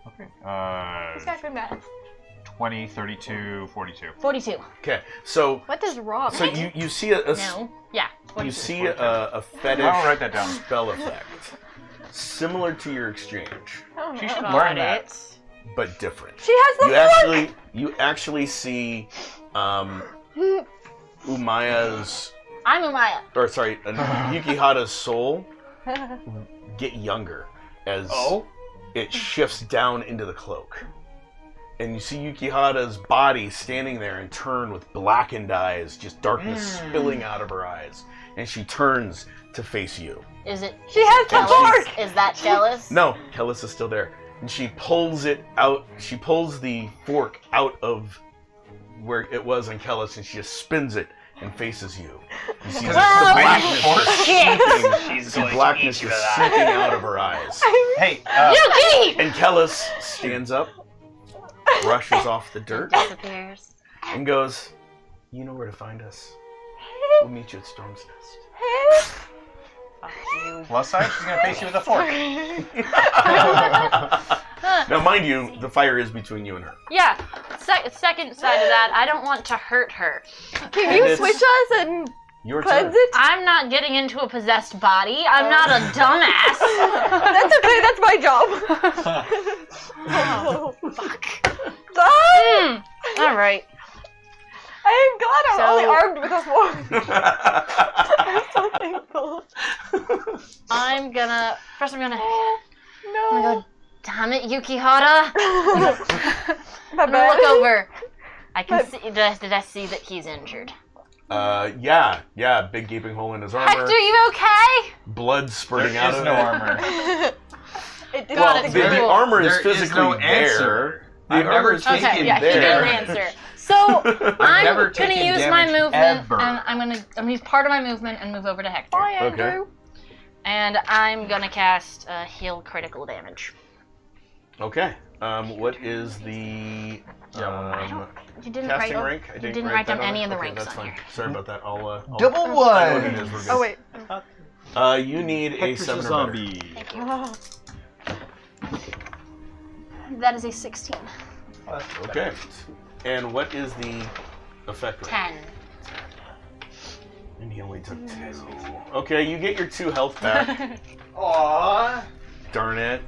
Okay. She's got good math. 20, 32, 42. 42. Okay, so What does Rob? you see a No. Yeah. 42. you see a fetish I'll write that down. spell effect similar to your exchange, Oh, She no. should learn that. but different. She has the fork! You actually see Umaya's, I'm Umaya. or sorry, Yukihata's soul get younger as it shifts down into the cloak. And you see Yukihata's body standing there and turn with blackened eyes, just darkness spilling out of her eyes. And she turns to face you. Is it? She has the Kellis? fork! Is that Kellis? No, Kellis is still there. And she pulls it out. She pulls the fork out of where it was on Kellis, and she just spins it and faces you. You see the blackness just seeping. She's The going blackness to eat you just for that. seeping out of her eyes. Hey, Yuki! And Kellis stands up, brushes off the dirt, Disappears. and goes, "You know where to find us. We'll meet you at Storm's Nest." Fuck you. plus side, she's gonna face you with a fork. Now, mind you, the fire is between you and her. Yeah. Second side of that, I don't want to hurt her. Can And you it's switch us and Your cleanse turn. it? I'm not getting into a possessed body. I'm not a dumbass. That's okay, that's my job. Oh, fuck. All right. I am glad I'm So- only armed with a fork. I'm so thankful. I'm gonna No. go. Damn it, Yukihata! My I'm gonna bad. look over. I can see. Did I see that he's injured? Yeah, big gaping hole in his armor, Hector, you okay? blood spurting out There is of no it. armor. It did Well, not the exist. cool. armor is There is physically no there. answer. The I've armor never is taken physically Yeah, he there. didn't answer. So I'm never gonna taken use my damage movement, ever. and I'm gonna use part of my movement and move over to Hector. Bye, Okay. Andrew. And I'm gonna cast heal critical damage. Okay. What is the You didn't casting write. rank? I You didn't write that down any on of the it? Okay, ranks that's on fine. here. Sorry about that. I'll Double I know what one. it is. We're good. Oh, wait. You need a Hector's 7 a or zombie. Thank you. Oh. That is a 16. better. Okay. And what is the effect rate? 10. And he only took 2. Okay, you get your 2 health back. Aww. Darn it.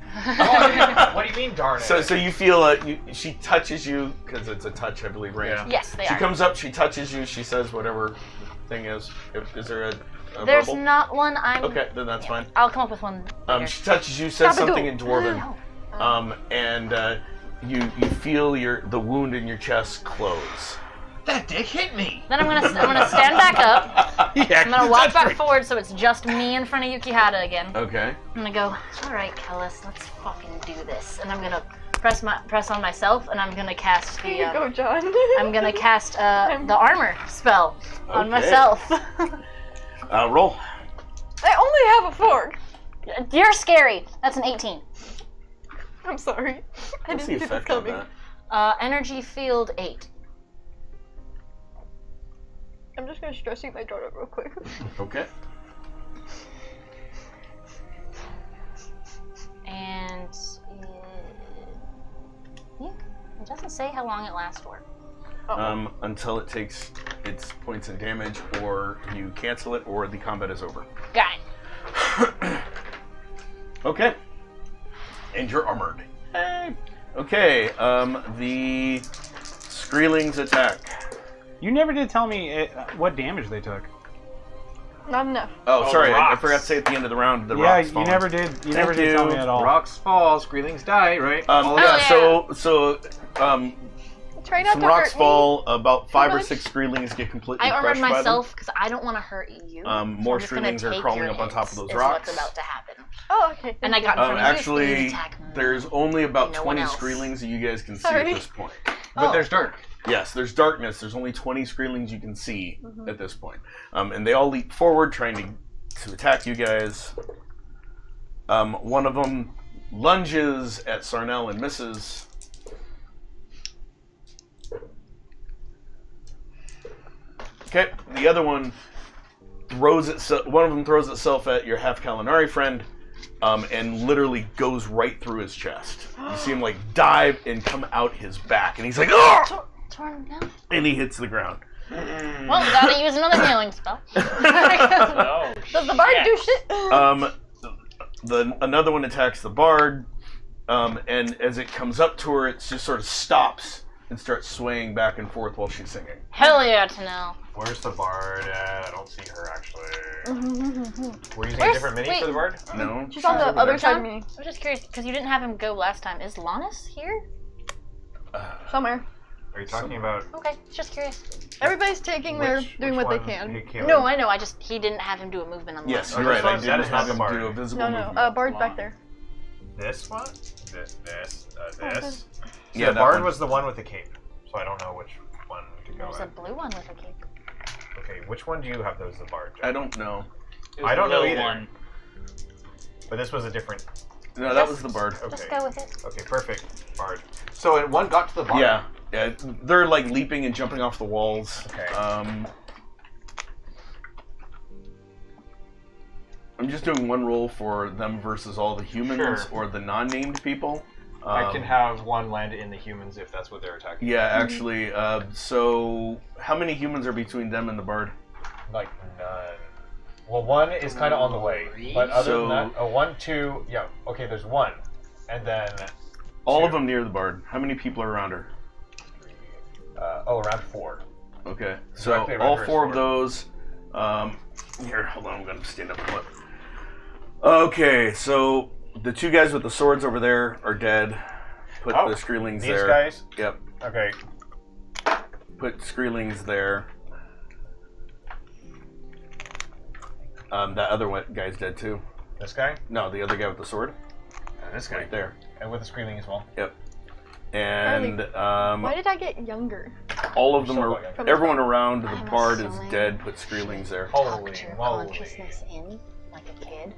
What do you mean, darn it? So you feel she touches you because it's a touch, I believe, range. Yeah. Yes, they She are. comes up, she touches you, she says whatever thing is. Is there a There's verbal? not one. I'm. Okay, then that's fine. I'll come up with one later. She touches you, says Gabagoo. something in Dwarven, and you feel the wound in your chest close. That dick hit me. Then I'm gonna stand back up. Yeah, I'm gonna walk that's back right. forward so it's just me in front of Yukihata again. Okay. I'm gonna go. All right, Kellis, let's fucking do this. And I'm gonna press on myself, and I'm gonna cast the. Here you go, John. I'm gonna cast the armor spell on Okay. myself. Roll. I only have a fork. You're scary. That's an 18. I'm sorry. I What's didn't the see this effect of coming. that? Energy field 8. I'm just gonna stress eat my donut real quick. Okay. And yeah, it doesn't say how long it lasts for. Until it takes its points of damage, or you cancel it, or the combat is over. Got it. Okay. And you're armored. Okay, the Screelings attack. You never did tell me what damage they took. Not enough. Oh, sorry, I rocks. forgot to say at the end of the round, the Yeah, rocks you falling. never did. You never Thank did tell you. me at all. Rocks fall, Screelings die, right? So Try not some to rocks hurt fall, about 5 or much. 6 Screelings get completely I armored crushed by them. myself because I don't want to hurt you. More I'm just gonna Screelings are take crawling your up on top of hits, those is rocks. What's about to happen? me. Oh, okay. And I got in front of you. Actually, attack me. there's only about No one 20 else. Screelings that you guys can see Sorry. at this point. But there's dark. Yes, there's darkness. There's only 20 Screelings you can see at this point. And they all leap forward, trying to attack you guys. One of them lunges at Sarnell and misses. Okay, the other one throws itself. One of them throws itself at your half Kalinari friend, and literally goes right through his chest. You see him like dive and come out his back, and he's like, "Ah!" Torn down. and he hits the ground. Well, gotta use another healing spell. No. Does the bard do shit? another one attacks the bard, and as it comes up to her, it just sort of stops and starts swaying back and forth while she's singing. Hell yeah, Tanel. Where's the bard at? I don't see her actually. We're using a Where's- different mini wait. for the bard? No. She's on the over other there. side of me. I'm just curious because you didn't have him go last time. Is Lannis here? Somewhere. Are you talking about Okay, just curious. Everybody's taking doing what they can. No, I know. He didn't have him do a movement on the Yes, last you're right. I That didn't is not have the him bard. do a visible No, movement. Bard's back there. this one? This? this. Yeah, the that bard one. was the one with the cape, so I don't know which one to go There's a at. blue one with a cape. Okay, which one do you have that was the bard? Jack? I don't know. I don't know Little either. One. But this was a different. No, that was the bard. Okay. Just go with it. Okay, perfect. Bard. So and one got to the bard. Yeah, they're like leaping and jumping off the walls. Okay. I'm just doing one roll for them versus all the humans Sure. or the non-named people. I can have one land in the humans if that's what they're attacking. Yeah, actually. So, how many humans are between them and the bard? Like none. Well, one is kind of on the way, but other than that, 1, 2, yeah. Okay, there's one, and then All of them near the bard. How many people are around her? around 4. Okay, so Directly around all her 4 of sword. those. Here, hold on. I'm gonna stand up and look. Okay, so the 2 guys with the swords over there are dead. Put the Skreelings these there. guys? Yep. Okay. Put Skreelings there. That other guy's dead too. This guy? No, the other guy with the sword. This guy. Right there. And with the screaming as well. Yep. And Why did I get younger? all of them So are. like- Everyone around the I'm bard is assuming- dead. Put Skreelings there. Holy Tucked your moly. consciousness in like a kid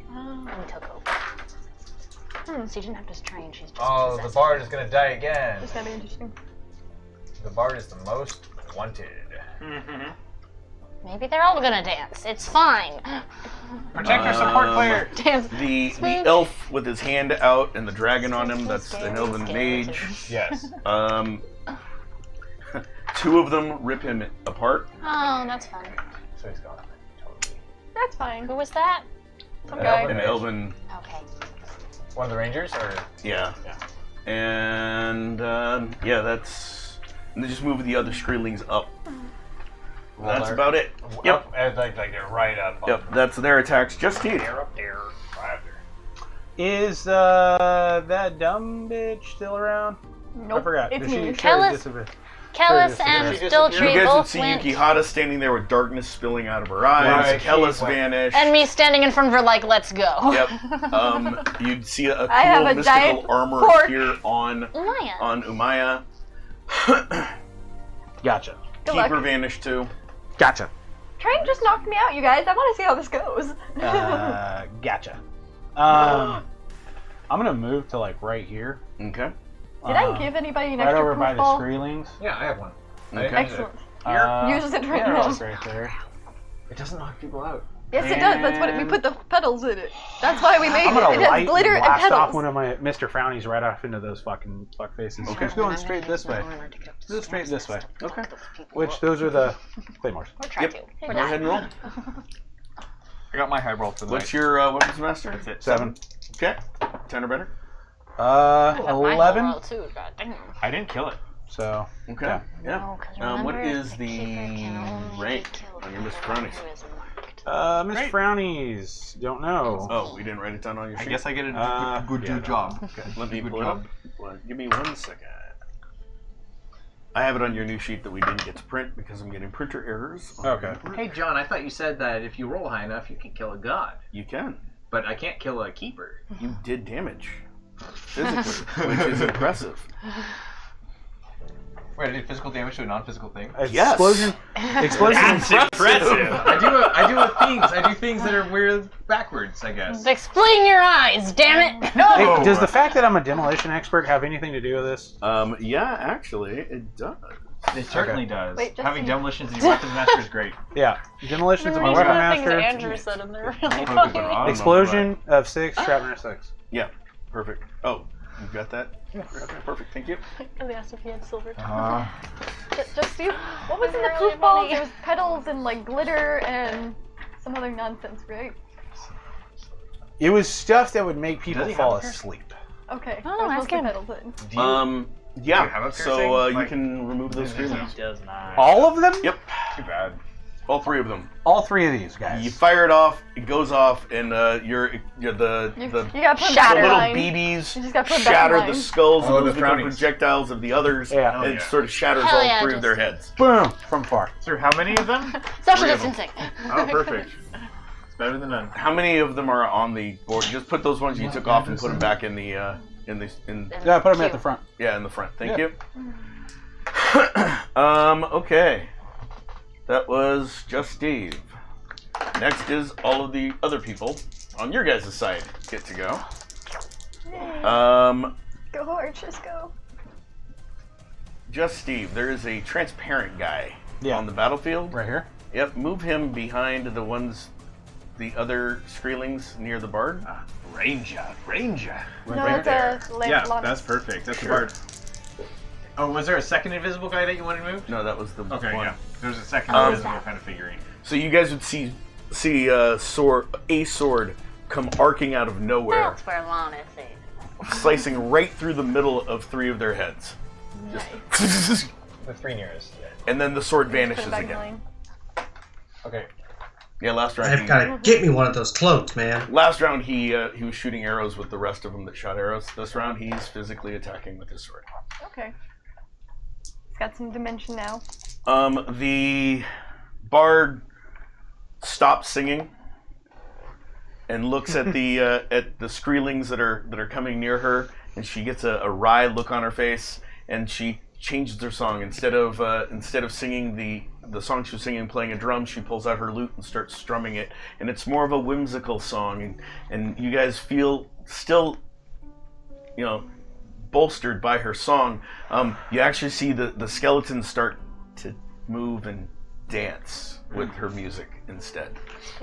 and took over. So you didn't have to strain. She's just Oh, the possessed. bard is gonna die again. This gotta be interesting. The bard is the most wanted. Maybe they're all gonna dance. It's fine. Protect your support player. Dance. The Smooth. elf with his hand out and the dragon on him. That's an elven mage. Yes. 2 of them rip him apart. Oh, that's fun. So he's gone. Totally. That's fine. Who was that? Some guy. An elven. Okay. One of the rangers, or Yeah. Yeah. And yeah, that's. And they just move the other Skreelings up. Well, That's they're about it. Yep. Up, and like they're right up. Yep. That's their attacks. Justine. They're up there. Right up there. Is that dumb bitch still around? Nope. I forgot. It's Did she me. Kellis- disappear? Kellis Sure, and she You Stiltree guys would both see went. Yukihata standing there with darkness spilling out of her eyes. Right, Kellis she went- vanished. And me standing in front of her like, let's go. Yep. You'd see a I have cool a mystical giant armor fork. appear on Umaya. Umaya. Gotcha. Good luck. Keeper vanished too. Gotcha. Try and just knock me out, you guys. I want to see how this goes. Gotcha. I'm gonna move to like right here. Okay. Did I give anybody an right extra over by proof the ball? Skreelings? Yeah, I have one. Okay. Excellent. Use it right yeah, now. it's right there. It doesn't knock people out. Yes, it does. That's what we put the petals in it. That's why we made I'm it. gonna It has light glitter and blast off petals. one of my Mr. Frownies right off into those fucking fuck faces. Okay. Just going straight this way. Just straight this way. Okay. Which those are the claymores. We're trying Yep. to. Go ahead and roll. I got my high roll for the What's night. your weapons master? That's it. 7. Okay. 10 or better. 11. Too. God damn. I didn't kill it. So Okay. Yeah. Yeah. No, 'cause What remember, is the keeper the can only rank kill on your the Mr. one Frownies? who is marked. Miss Frownies. Don't know. Oh, we didn't write it down on your I sheet. guess I get a good yeah, job. Okay. Let me Good pull it up. job. Give me 1 second. I have it on your new sheet that we didn't get to print because I'm getting printer errors. on Okay. your work. Hey, John, I thought you said that if you roll high enough, you can kill a god. You can. But I can't kill a keeper. You did damage. Physically, which is impressive. Wait, I did physical damage to a non-physical thing? Yes. Explosion. Explosion. Impressive. I do things that are weird backwards, I guess. Explain your eyes, damn it! Hey, does the fact that I'm a demolition expert have anything to do with this? Yeah, actually, it does. It certainly does. Wait, just Having a- demolitions in your weapons master is great. Yeah. Demolition's my These weapon are the things master. Andrew said, and they're really Focus funny. on Explosion of 6, shrapnel 6. Yeah, perfect. Oh, you got that? Yeah. Okay, perfect. Thank you. They asked if he had silver. Just see what was in the Really proof ball? funny. There was petals and like glitter and some other nonsense, right? It was stuff that would make people Does he fall have a piercing? asleep. Okay. Oh, I was ask him. Pendleton. Do you have Yeah. a So piercing? you Like- can remove those screamers. He does not. All of them? Yep. Too bad. All 3 of them. All 3 of these guys. You fire it off. It goes off, and you're the You the gotta put the back in little line. BBs You just gotta put it back in shatter line. the skulls, Oh, and the those become brownies. projectiles of the others, Yeah. and Oh, it yeah. sort of shatters Hell all yeah, 3 of their just- heads. Boom! From far. Through how many of them? Social 3 of them. distancing. Oh, perfect. It's better than none. How many of them are on the board? Just put those ones you took off and put them back in the Yeah, put them at the front. in the front. Thank Yeah. you. Okay. That was just Steve. Next is all of the other people on your guys' side get to go. Go Archers, go. Just Steve. There is a transparent guy Yeah. on the battlefield. Right here. Yep. Move him behind the other Screelings near the bard. Ranger. No, Right that's a Yeah, Lancelot. that's perfect. That's Sure. the bard. Oh, was there a second invisible guy that you wanted moved? No, that was the Okay, one. yeah. There's a second Um, invisible kind of figurine. So you guys would see a sword come arcing out of nowhere, That's where Lana is. slicing right through the middle of 3 of their heads. Just The 3 nearest. and then the sword Put it vanishes back in again. line. Okay. Yeah, last round. I've got to get me one of those cloaks, man. Last round he was shooting arrows with the rest of them that shot arrows. This round he's physically attacking with his sword. Okay. It's got some dimension now. The bard stops singing and looks at the Screelings that are coming near her, and she gets a wry look on her face, and she changes her song. Instead of singing the song she was singing, playing a drum, she pulls out her lute and starts strumming it, and it's more of a whimsical song, and you guys feel still, bolstered by her song. You actually see the skeletons start to move and dance with her music instead.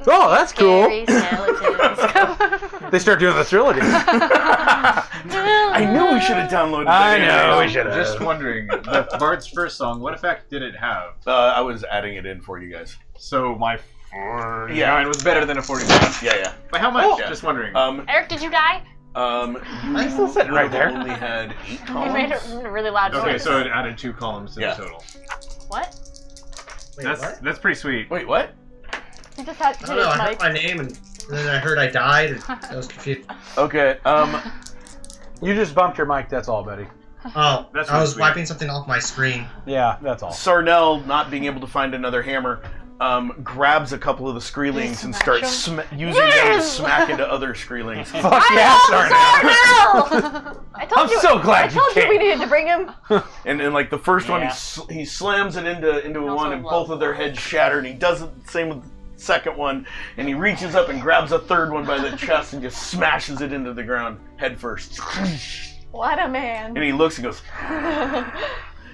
Oh, that's cool. Scary skeletons. They start doing the trilogy. I knew we should have downloaded that. I know, we should have. Just wondering, the bard's first song, what effect did it have? I was adding it in for you guys. So my 49 Yeah. was better than a 49. Yeah. By how much? Oh. Just wondering. Eric, did you die? I'm still sitting right there. Only had 8 You made columns. a really loud noise. Okay, so it added 2 columns to Yeah. the total. What? Wait, That's what? that's pretty sweet. Wait, what? He just had to I hit don't know. his I heard mic. my name and then I heard I died. And I was confused. Okay. You just bumped your mic, that's all, buddy. Oh, That's I was sweet. wiping something off my screen. Yeah, that's all. Sarnell, not being able to find another hammer, grabs a couple of the Screelings and starts using them to smack into other Screelings. Fuck yeah, Sarnell! I told I'm you. so glad I told you you we came. needed to bring him. And like the first one, Yeah. he slams it into Also one, and love both of their heads shatter. And he does the same with the second one, and he reaches up and grabs a third one by the chest and just smashes it into the ground head first. What a man. And he looks and goes,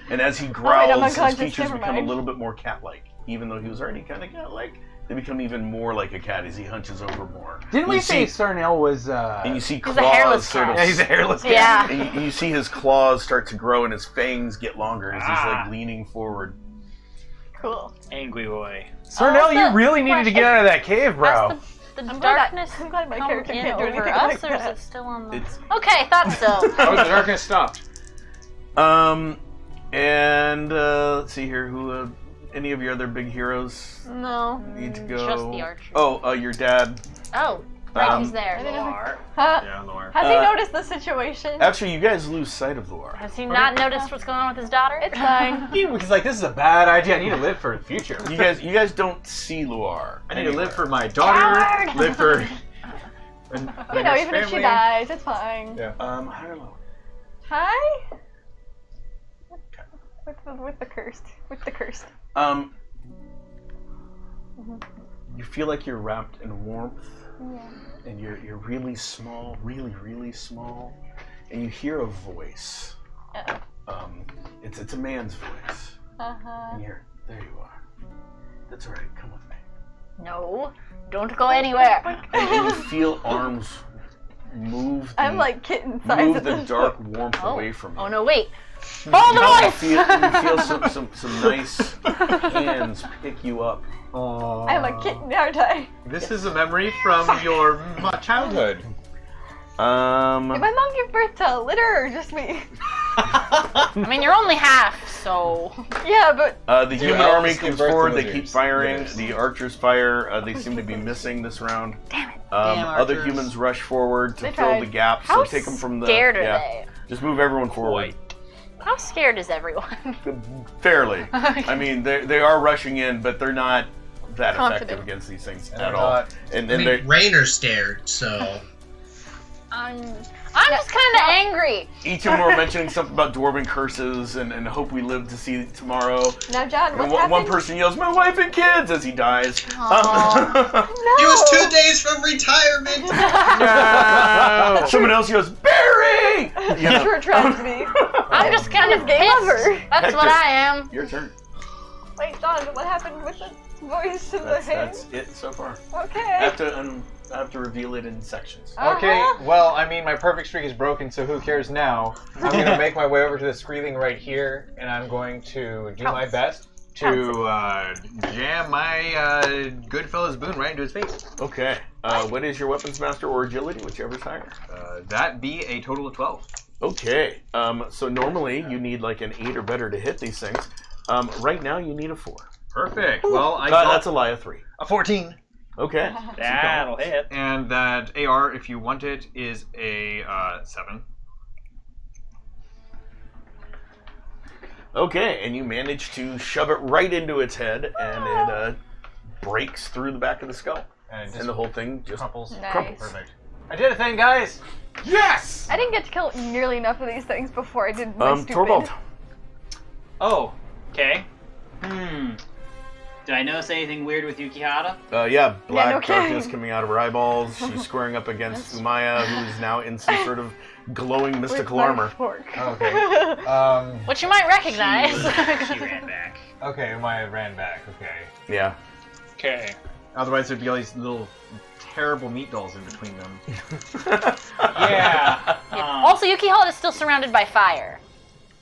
and as he I'm growls, his unconscious, features never become a mind. little bit more cat-like. Even though he was already kind of cat-like, they become even more like a cat as he hunches over more. Didn't we You say see- Sarnell was, And you see He's claws a hairless sort of. cat. Yeah, he's a hairless cat. Yeah. And you see his claws start to grow and his fangs get longer as he's like leaning forward. Cool. Angry boy. Sarnell, Oh, you the really needed to get out of that cave, bro. Has the I'm glad darkness I'm glad my come character in can't do over anything us, like or is that. it still on the... It's Okay, thought so. Oh, the darkness stopped. And let's see here, who any of your other big heroes No. need to go? Just the archer. Oh, your dad. Oh, right, he's I there. didn't Lar. Huh? Yeah, Loar. Has he noticed the situation? Actually, you guys lose sight of Luar. Has he not noticed what's going on with his daughter? It's fine. He's like, this is a bad idea. I need to live for the future. You guys don't see Luar. I need to live for my daughter, Coward! live for. And You know, even if she dies, it's fine. Yeah. I don't know. Hi? With the cursed. With the cursed. You feel like you're wrapped in warmth, Yeah. and you're really small, really small, and you hear a voice. It's a man's voice. Uh-huh. And you're there. You are. That's all right. Come with me. No, don't go anywhere. And you feel arms move. I'm like kitten size move at the this dark point. warmth away from you. Oh no, wait. Follow the You voice! feel some nice hands pick you up I'm a kitten, aren't I? This is a memory from your childhood. Did my mom give birth to a litter or just me? I mean, you're only half, so. Yeah, but. The human army comes forward. They keep firing. Yes. The archers fire. They seem to be missing this round. Damn it. Other humans rush forward to fill the gaps. How so take them from the. Scared are they? Just move everyone forward. How scared is everyone? Fairly. I mean, they are rushing in, but they're not that effective against these things at all. And then Raynor's scared, so. I'm just kind of angry. Each of them were mentioning something about dwarven curses and hope we live to see tomorrow. Now, John, what happened? One person yells, "My wife and kids!" as he dies. No. He was 2 days from retirement. No. Someone else yells, "Barry!" True tragedy. I'm just kind of game over. That's Hector, what I am. Your turn. Wait, John, what happened with the voice in the head? That's it so far. Okay. I have to reveal it in sections. Okay, well, I mean, my perfect streak is broken, so who cares now? I'm going to make my way over to the Screeling right here, and I'm going to do my best to jam my Goodfellas boon right into his face. Okay. What is your weapons master or agility, whichever's higher? That be a total of 12. Okay. So normally you need like an 8 or better to hit these things. Right now you need a 4. Perfect. Well, I got that's a lie of 3. A 14. Okay. That'll hit. And that AR, if you want it, is a 7. Okay, and you manage to shove it right into its head, and it breaks through the back of the skull. And the whole thing just crumples. Crumples. Perfect. I did a thing, guys! Yes! I didn't get to kill nearly enough of these things before I did my stupid. Torvald. Oh, okay. Did I notice anything weird with Yukihata? Yeah, black darkness coming out of her eyeballs. She's squaring up against Umaya, who is now in some sort of glowing mystical armor. Okay. Which you might recognize. She ran back. Okay, Umaya ran back. Okay. Yeah. Okay. Otherwise, there'd be all these little terrible meat dolls in between them. Yeah. Also, Yukihata is still surrounded by fire.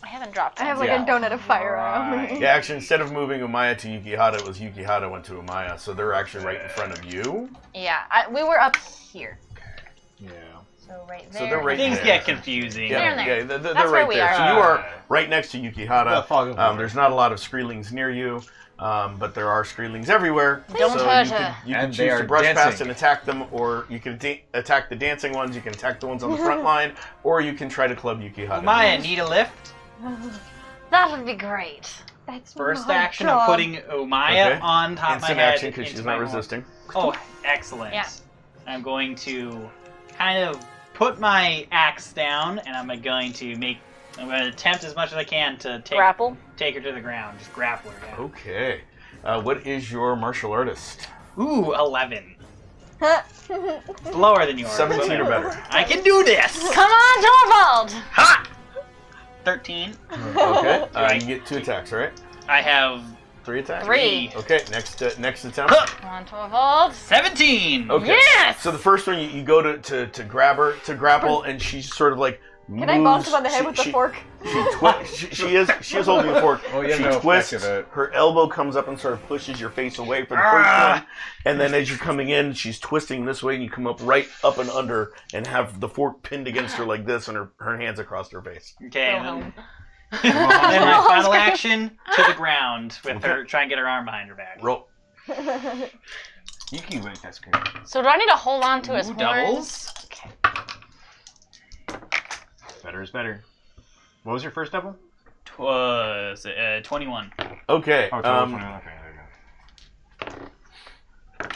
I haven't dropped it. I have like a donut of fire around me. Yeah, actually, instead of moving Umaya to Yukihata, it was Yukihata went to Umaya, so they're actually right in front of you. Yeah, we were up here. Yeah. So right there. So they're right Things there. get confusing. Yeah, there. they're That's right where we there. are. So you are right next to Yukihata. The There's not a lot of Screelings near you, but there are Screelings everywhere. Don't so hurt you her. can choose to brush past and attack them, or you can attack the dancing ones, you can attack the ones on the front line, or you can try to club Yukihata. Maya, need a lift? That would be great. That's First my action, job. I'm putting Umaya on top of my Instant head. action because she's not resisting. Oh, excellent. Yeah. I'm going to kind of put my axe down, and I'm going to attempt as much as I can to take her to the ground. Just grapple her down. Okay. What is your martial artist? Ooh, 11. Lower than yours. 17 or better. I can do this! Come on, Torvald! Ha! 13. Okay. You can get 2 attacks, right? I have 3 attacks? 3. Okay, next attempt. Come on, Torvald. 17! Okay. Yes! So the first one, you go to grab her, to grapple, and she's sort of like moves. Can I bonk him on the head with the fork? She is holding the fork. Oh, yeah, she no twists. effect of it. Her elbow comes up and sort of pushes your face away for the first one. And then as you're coming in, she's twisting this way, and you come up right up and under and have the fork pinned against her like this, and her hands across her face. Okay, and then my final action to the ground with her, try and get her arm behind her back. Roll. Yuki went, that's great. So do I need to hold on to his horns? Doubles. Okay. Better is better. What was your first double? 21. Okay. Oh, 21. Okay, there you go.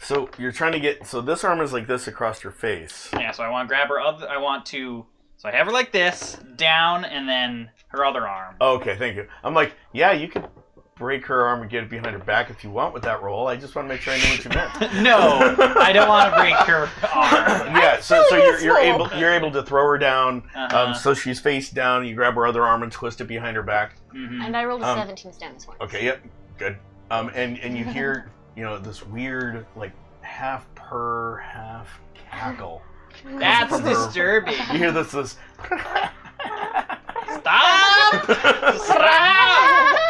So you're trying to get. So this arm is like this across her face. Yeah, so I want to grab her other. So I have her like this, down, and then her other arm. Okay, thank you. I'm like, yeah, you could break her arm and get it behind her back if you want with that roll. I just want to make sure I know what you meant. No, I don't want to break her arm. Yeah, so you're able to throw her down. So she's face down. You grab her other arm and twist it behind her back. Mm-hmm. And I rolled a 17 to stand this one. Okay, yep, good. And you hear this weird like half purr, half cackle. That's disturbing. You hear this. Stop! Stop!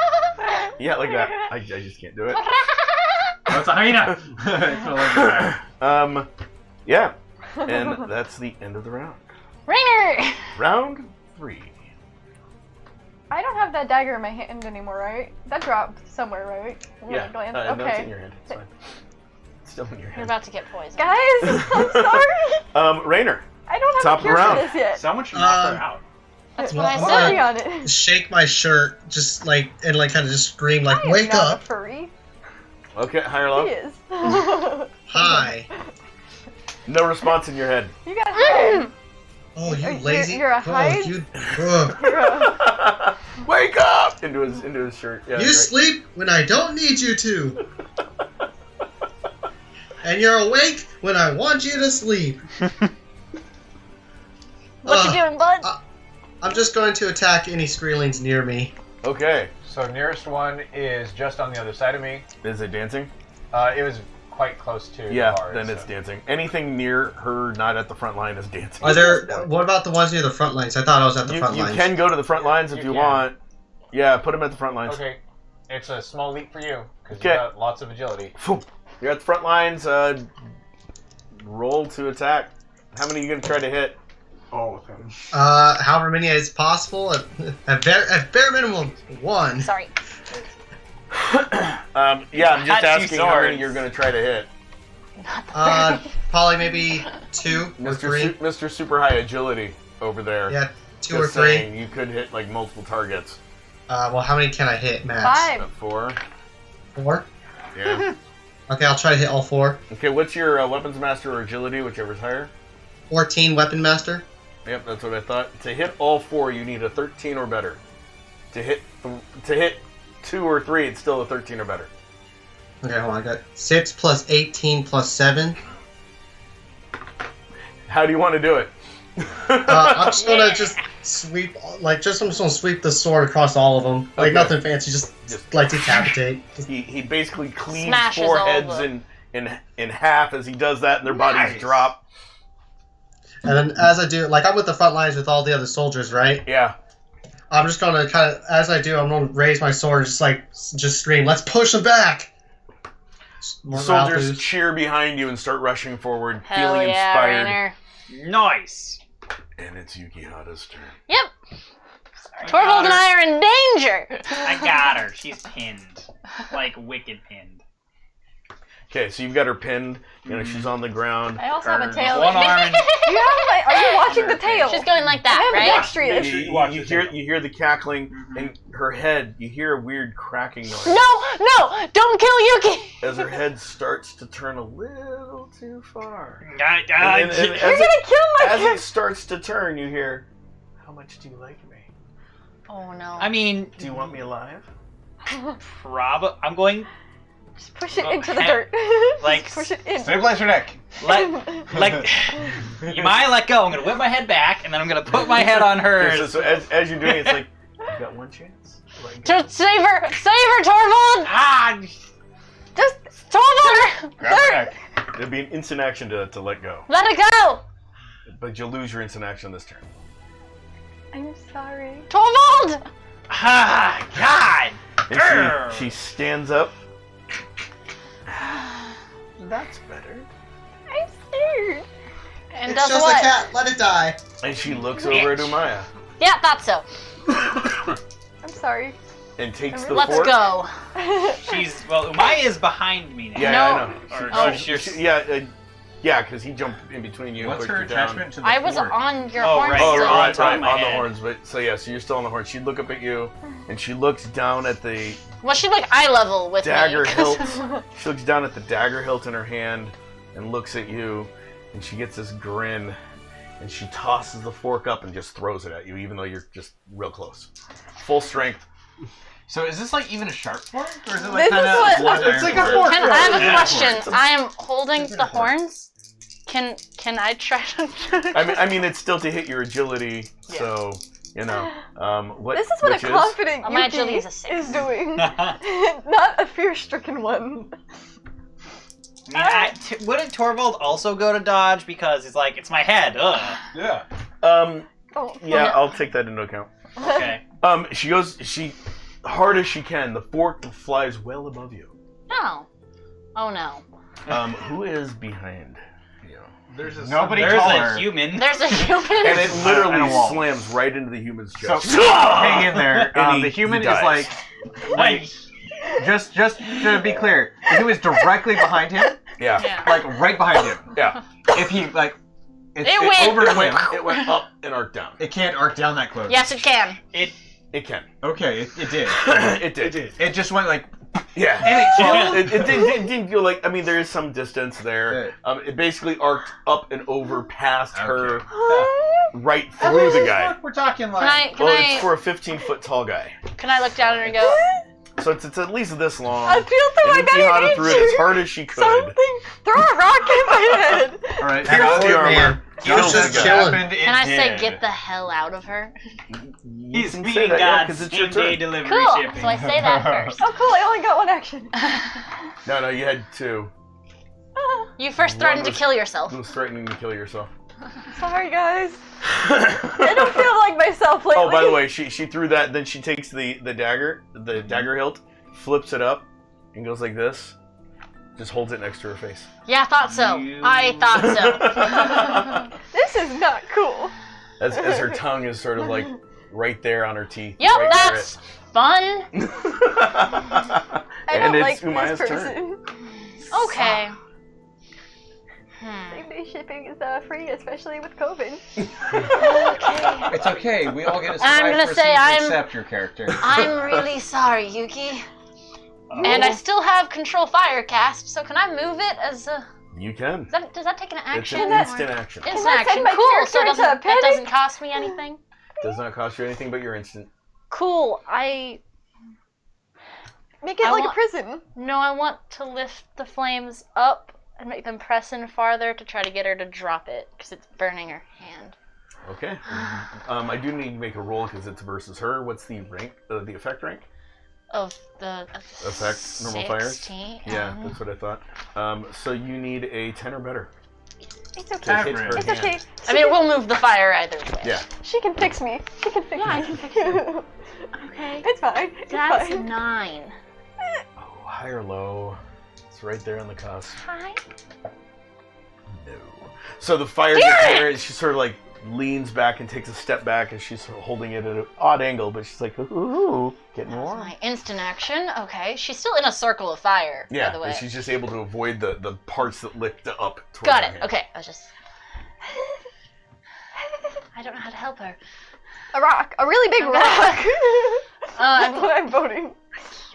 Yeah, like that. I just can't do it. Oh, it's a hyena. Yeah. And that's the end of the round. Rainer! Round 3. I don't have that dagger in my hand anymore, right? That dropped somewhere, right? Yeah. Okay. No, it's in your hand. It's fine. It's still in your You're hand. about to get poisoned. Guys, I'm sorry. Rainer. I don't have Top a cure round. for this yet. Someone should knock her out. That's Well, what I I'm said. Working on it. Shake my shirt, just like, and like kind of just scream like, I am "Wake not up!" a furry. Okay, higher He low. is. Hi. No response in your head. You got hide. Oh, you You're- lazy. you're a hide? Oh, you. Ugh. You're a- Wake up! Into his shirt. Yeah, You right. sleep when I don't need you to. And you're awake when I want you to sleep. What you doing, bud? I'm just going to attack any Skreelings near me. Okay. So nearest one is just on the other side of me. Is it dancing? It was quite close to Yeah, the bars, then it's so. dancing. Anything near her, not at the front line, is dancing. Are there? What about the ones near the front lines? I thought I was at the front You lines. can go to the front lines if You you can. want. Yeah, put them at the front lines. Okay, it's a small leap for you because Okay. you got lots of agility. Phew. You're at the front lines. Roll to attack. How many are you going to try to hit? All of them. However many as possible. At bare minimum, 1. Sorry. Yeah, I'm just Got two asking how many swords. you're going to try to hit. Probably maybe 2 or 3. Mr. Super High Agility over there. Yeah, 2 Just or 3. saying, you could hit like multiple targets. Well, how many can I hit, max? 5. 4. 4. Yeah. Okay, I'll try to hit all 4. Okay, what's your Weapons Master or Agility, whichever's higher? 14 Weapon Master. Yep, that's what I thought. To hit all 4, you need a 13 or better. To hit 2 or 3, it's still a 13 or better. Okay, hold on. I got 6 plus 18 plus 7. How do you want to do it? I'm just gonna just sweep, I'm just gonna sweep the sword across all of them. Like Okay. nothing fancy, just like decapitate. Just, He basically cleaves Smashes 4 all heads the- in half as he does that, and their bodies Nice. drop. and then as I do, like I'm with the front lines with all the other soldiers, right? Yeah. I'm just gonna kind of, as I do, I'm gonna raise my sword, and just scream, "Let's push them back!" More Soldiers Valthus. cheer behind you and start rushing forward, Hell feeling yeah, inspired. Rainer. Nice. And it's Yukihata's turn. Yep. I Torvald got and her. I are in danger. I got her. She's pinned. Like wicked pinned. Okay, so you've got her pinned. You know, she's on the ground. I also have a Her- tail. One arm and Are you watching the tail? She's going like that, I have right? dexterous. You, watch you the hear tail. you hear the cackling, and her head. You hear a weird cracking noise No, don't kill Yuki. as her head starts to turn a little too far. I, And as, You're it, gonna kill my as kid. it starts to turn, you hear, "How much do you like me? Oh no. I mean, Do you want me alive?" I'm going. Just push it Oh, into the heck. dirt. Like, Just push it in. Stabilize your neck. Like, you might let go. I'm gonna whip my head back, and then I'm gonna put my head on Okay, hers. so as you're doing it, it's like, you've got one chance. Let go. Just save her, Torvald. Ah! Just Torvald, Grab your neck. It'd be an instant action to let go, let it go. but you'll lose your instant action this turn. I'm sorry. Torvald. Ah! God! And she stands up. That's better. I'm scared. And It's does just what? a cat. Let it die. And she looks over at Umaya Yeah, thought so. I'm sorry. and takes the Let's fork. go. Well, Umaya is behind me now. Yeah, No. I know. Or, Oh. Yeah, because he jumped in between you. and What's pushed her you down. attachment to the I was fork? on your Oh, horn. right, Oh, you're still. on right, top of right, my on the head. horns. But so you're still on the horns. She'd look up at you, and she looks down at the Well, she's like eye level with dagger me. hilt. She looks down at the dagger hilt in her hand, and looks at you, and she gets this grin, and she tosses the fork up and just throws it at you, even though you're just real close, full strength. So is this like even a sharp fork, or is it This like is kind what- of? It's like a fork. Can I have a Yeah. question? I am holding the horns. Can I try to? I mean, it's still to hit your agility, so you know. What? This is what which a confident Oh, my Yuki agility is a 6. is doing. Not a fear-stricken one. Wouldn't Torvald also go to dodge because he's like, it's my head. Ugh. Yeah. Oh. Yeah, I'll take that into account. Okay. She goes. She hard as she can. The fork flies well above you. No. Oh no. Who is behind you? There's a There's human. a human. And it literally slams right into the human's chest. So hang in there. And The human he is dies. like just to be clear, the human is directly behind him. Yeah. Like right behind him. Yeah. If he like, It went. over him. It went up and arced down. It can't arc down that close. Yes, it can. It can. Okay, it did. It did. It just went like. Yeah. And it didn't feel like. I mean, there is some distance there. It basically arced up and over past her, right through the guy. We're talking like. It's for a 15-foot tall guy. Can I look down at her and go? So it's at least this long. I feel so And Tejada threw it as hard as she could. Something. Throw a rock in my head. All right, Here's the armor. He's just chilling. Can I say get the hell out of her? He's can being say that, yeah, 'cause God's it's your same-day turn. delivery Cool. shipping. So I say that first. Oh, cool. I only got one action. No, you had 2. You first threatened to kill yourself. Who was threatening to kill yourself? Sorry, guys. I don't feel like myself lately. Oh, by the way, she threw that. Then she takes the dagger hilt, flips it up, and goes like this. Just holds it next to her face. Yeah, I thought so. I thought so. This is not cool. As her tongue is sort of like right there on her teeth. Yep, right that's fun. I And don't it's like Umaya's this turn. person. Okay. Same-day shipping is free, especially with COVID. Okay. It's okay. We all get a I'm gonna survive say to accept your character. I'm really sorry, Yuki. And I still have control fire cast, so can I move it as a... You can. Does that take an action? It's an instant action. Instant Can I action. send my Cool. So character that to a doesn't cost me anything. Does not cost you anything but your instant. Cool. Make it I like want- a prison. No, I want to lift the flames up and make them press in farther to try to get her to drop it, because it's burning her hand. Okay. I do need to make a roll because it's versus her. What's the rank? The effect rank? Of the... Effect, normal fires? 16, Yeah, that's what I thought. So you need a 10 or better. It's To okay. hit her It's hand. okay. I mean, it will move the fire either way. Yeah. She can fix me. She can fix me. I can fix you. Okay. It's fine. It's That's fine. 9. Oh, high or low? It's right there on the cusp. Hi. No. So the fire gets there, and she sort of like leans back and takes a step back, and she's sort of holding it at an odd angle, but she's like, ooh, getting warm. My instant action. Okay. She's still in a circle of fire, Yeah, by the way. but she's just able to avoid the parts that lift up towards Got her it. hand. Okay. I was just... I don't know how to help her. A rock. A really big rock. That's I'm- what I'm voting.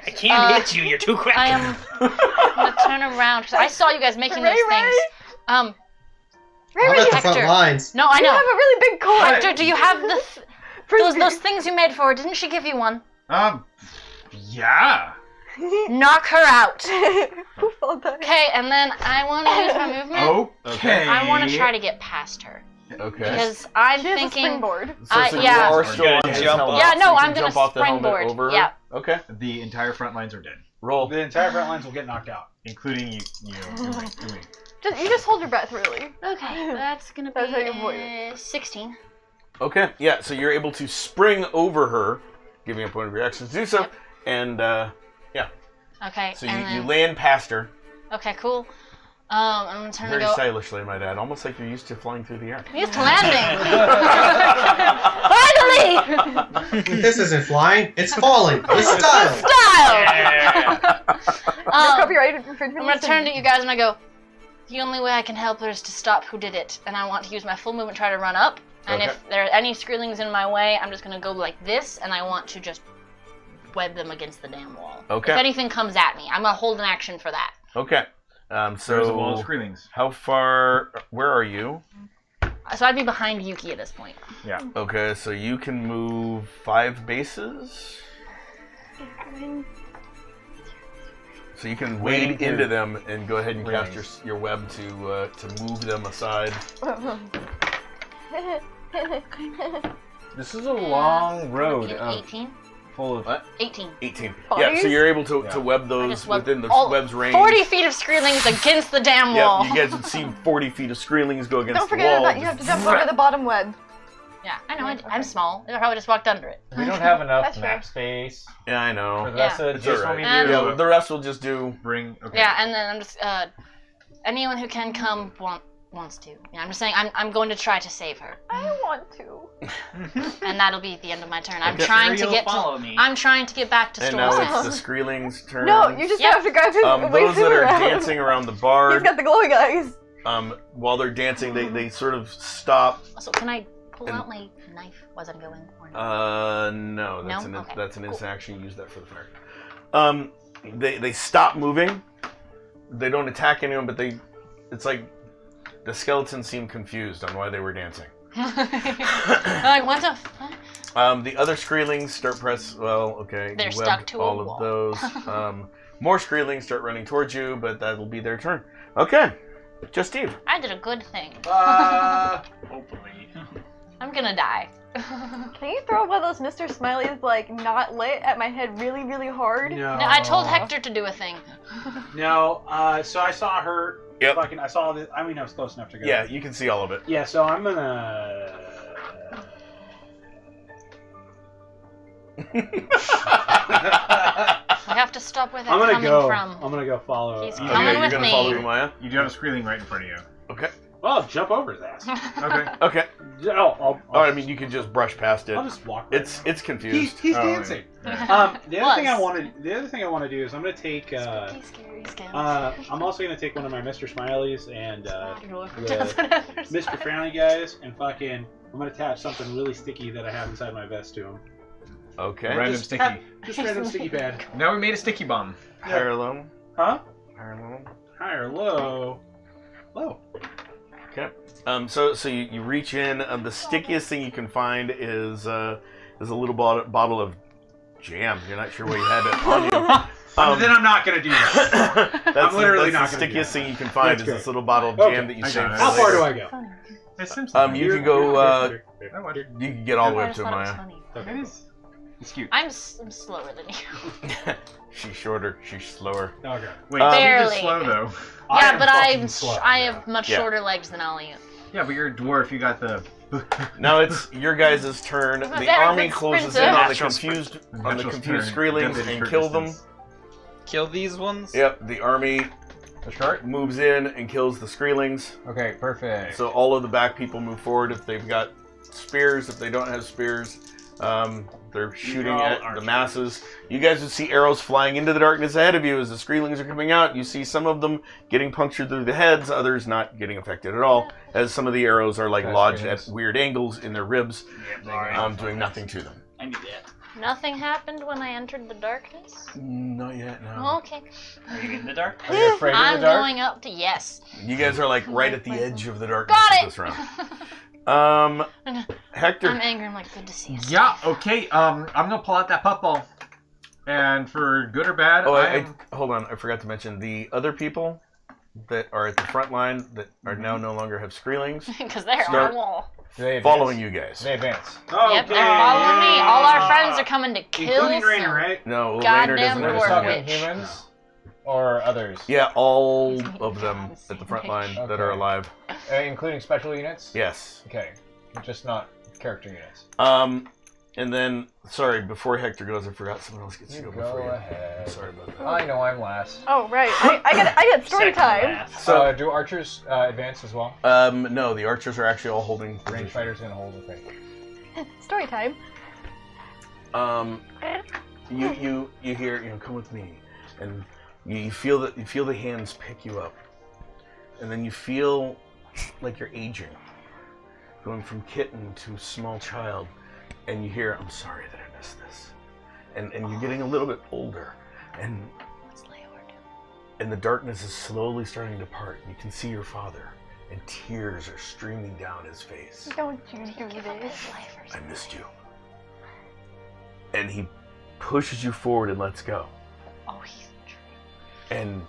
I can't hit you. You're too quick. I am gonna turn around, 'cause I saw you guys making those things. I'm at the front Hector. lines. No, I You know. have a really big core. Hector, do you have those things you made for her? Didn't she give you one? Yeah. Knock her out. Poof, all done. Okay, and then I want to use my movement. Okay. I want to try to get past her Okay. because I'm She has a thinking. springboard. So you yeah. are still on his Jump helmet. off. Yeah, so no, you I'm can gonna jump off the helmet springboard. over her. Yeah. Okay. The entire front lines are dead, Roll. The entire front lines will get knocked out. including you. You just hold your breath, really. Okay, that's gonna That's how you avoid be 16. Okay. Yeah. So you're able to spring over her, giving a point of reaction to do so, and Okay, so and you then, land past her okay, cool. I'm gonna turn very and go. stylishly, my dad, almost like you're used to flying through the air. I'm used to landing. Finally! This isn't flying. It's falling. It's style. Style. Copyrighted infringement. I'm gonna turn to you guys and I go. The only way I can help her is to stop who did it, and I want to use my full movement, try to run up. And Okay. if there are any Skrillings in my way, I'm just gonna go like this, and I want to just web them against the damn wall. Okay. If anything comes at me, I'm gonna hold an action for that. Okay. There's a wall of So Skrillings. how far? Where are you? So I'd be behind Yuki at this point. Yeah. Okay, so you can move 5 bases. So you can wade into them and go ahead and cast your web to move them aside. This is a long road of 18? full of. What? 18. 18. Bodies? Yeah, so you're able to web I those just webbed within the all- web's range. 40 feet of Skrillings against the damn wall. Yeah, you guys would see 40 feet of Skrillings go against Don't the forget wall. that you have to jump over the bottom web. Yeah, I know. I'm small. I probably just walked under it. We don't have enough That's map fair. space. Yeah, I know. For the rest of It's just alright. when we And- do. Yeah, the rest will just do. Bring. Okay. Yeah, and then I'm just anyone who can come wants to. Yeah, I'm just saying I'm going to try to save her, I want to. and that'll be the end of my turn. I'm Okay. trying to You'll get follow to. me. I'm trying to get back to And Storm's now house. it's the Skreeling's turn. No, you just Yep. have to grab him and Those wave him that are around. dancing around the bar, He's got the glowing eyes. while they're dancing, they sort of stop. So can I pull And- out my knife as I'm going? Or no? No, that's No? an Okay. that's an instant action. Use that for the fire. They stop moving. They don't attack anyone, but it's like the skeletons seem confused on why they were dancing. Like what the fuck? The other Skreelings start press. Well, okay, They're you stuck webbed to a all wall. of those. More Skreelings start running towards you, but that'll be their turn. Okay, just Steve. I did a good thing. Hopefully. I'm gonna die. Can you throw one of those Mr. Smileys, like, not lit at my head really, really hard? No. No, I told Hector to do a thing. No. So I saw her. Yep. Fucking. I saw this. I mean, I was close enough to go. Yeah, you can see all of it. Yeah. So I'm gonna. We have to stop where they're I'm gonna coming go. from. I'm gonna go follow. He's Okay, Coming you're with gonna me. follow Umaya. You do have a Skreeling right in front of you. Okay. Well, jump over his ass. Okay. Okay. Oh, Oh, I mean, you can just brush past it. I'll just walk. Right It's now. confused. He's Oh, dancing. yeah. The other thing I Was. want to do is I'm gonna take. Spooky, scary scams. I'm also gonna take one of my Mr. Smileys and Does whatever. Mr. Frowny guys and fucking. I'm gonna attach something really sticky that I have inside my vest to him. Okay. Random Just sticky. Just random sticky pad. Now we made a sticky bomb. High or low? Huh? High or low? High or low? Low. Okay. So you reach in. The stickiest thing you can find is a little bottle of jam. You're not sure why you had it on you. Then I'm not gonna do that. That's literally the not gonna do stickiest that. thing you can find That's is good. this little bottle of Okay. jam that you I saved. got it. How far do later. I go? It's Simpsons. You can go. I You can get all the way I up just to thought it was Maya. funny. It is. It's cute. I'm slower than you. She's shorter. She's slower. Okay. Wait, Barely. Steve's slow though. Yeah, am but fucking slow. I have much Yeah. shorter legs than all of you. Yeah, but you're a dwarf. You got the. Now it's your guys' turn. I'm a The very army good closes sprinter. in on the Natural confused Natural sprint. Skreelings Definitely and short kill them. distance. Kill these ones? Yep. The army The short? moves in and kills the Skreelings. Okay, perfect. So all of the back people move forward if they've got spears. If they don't have spears, they're shooting all at the archers. masses. You guys would see arrows flying into the darkness ahead of you as the Skreelings are coming out. You see some of them getting punctured through the heads, others not getting affected at all, as some of the arrows are like That's lodged great. at weird angles in their ribs, doing nothing to them. I knew that. Nothing happened when I entered the darkness? Not yet, no. Okay. Are you in the dark? Are you afraid of I'm the dark? going up to yes. You guys are like right at the edge of the darkness Got of it! this round. Hector. I'm angry. I'm like, good to see you. Yeah. Okay. I'm gonna pull out that puffball, and for good or bad, Oh, I'm... hold on. I forgot to mention the other people that are at the front line that are now no longer have Skreelings Because they're Start- on the wall. Do they advance? following you guys. They advance. Okay. Yep, they're following me. All our friends are coming to kill Including Rainer, some- right? No, Goddamn Rainer doesn't We're have just dwarf talking Skreelings. witch. humans or others, Yeah, all of them at the front line that are Okay. alive. including special units. Yes. Okay, just not character units. And then, sorry, before Hector goes, I forgot someone else gets to You go before go you. ahead. Sorry about that. I know I'm last. Oh, right. I get story Second time. last. So- do archers advance as well? No, the archers are actually all holding Range position. fighters gonna hold the thing. Story time. You hear, come with me, and you feel the hands pick you up, and then you feel like you're aging, going from kitten to small child, and you hear, "I'm sorry that I missed this," and you're getting a little bit older, and the darkness is slowly starting to part. You can see your father, and tears are streaming down his face. Don't you do this. I missed you. And he pushes you forward and lets go. Oh, he's a tree. And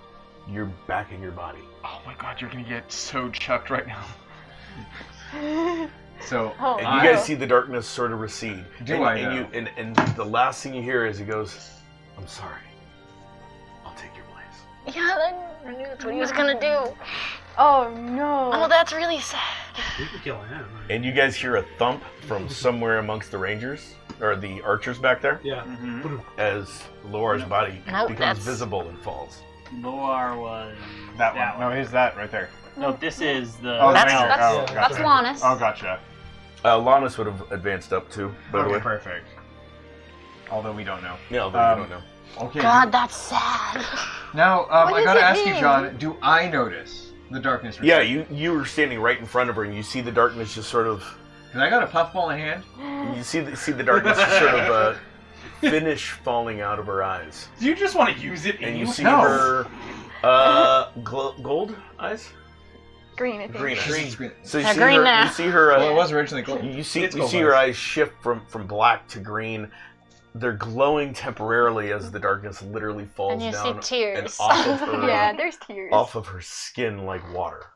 you're back in your body. Oh my god, you're gonna get so chucked right now. So Oh, And you guys see the darkness sort of recede. Do and, I and know? you and the last thing you hear is he goes, "I'm sorry. I'll take your place." Yeah, I knew that's what he was gonna do. Oh no. Oh, that's really sad. We can kill him. And you guys hear a thump from somewhere amongst the rangers, or the archers back there, Yeah. as Loar's body Nope, becomes that's- visible and falls. Loar was That one. No, he's that right there. No, this is the. Oh, That's Ranger. that's, Oh, that's gotcha. Lannis. Oh, gotcha. Lannis would have advanced up too, by the Okay, way. perfect. Although we don't know. Yeah, although you don't know. Okay. God, that's sad. Now, What I does gotta it ask you, mean? John. Do I notice the darkness? Yeah, you were standing right in front of her, and you see the darkness just sort of. Cause I got a puffball in hand. You see the darkness just sort of finish falling out of her eyes, Do you just want to use it and you see No. her gold eyes. Green, I think. Green eyes. Green. So you They're see green her. now. You see her. Well, it was originally gold. You see It's you gold see her eyes. eyes shift from black to green. They're glowing temporarily as the darkness literally falls And you see down tears. and off of her Yeah, there's tears. off of her skin like water.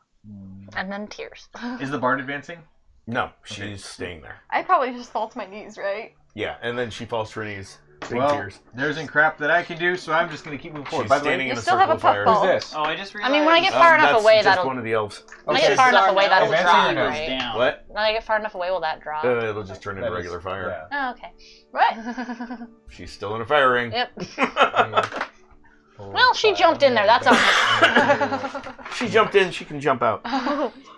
And then tears. Is the bard advancing? No, she's staying there. I probably just fall to my knees, right? Yeah, and then she falls to her knees. Big Well, tears. there isn't crap that I can do, so I'm just gonna keep moving forward. She's By the way, standing in You a still circle have a of fire. puffball. who's this? Oh, I just I realized. mean, when I get far enough that's away, just that'll. one of the elves. When I get far enough away, that'll Advancing drop, or no? right? Down. What? When I get far enough away, will that drop? It'll just turn into That is- regular fire. Oh, okay. What? She's still in a fire ring. Yep. Well, she jumped in there. That's okay. She jumped in. She can jump out.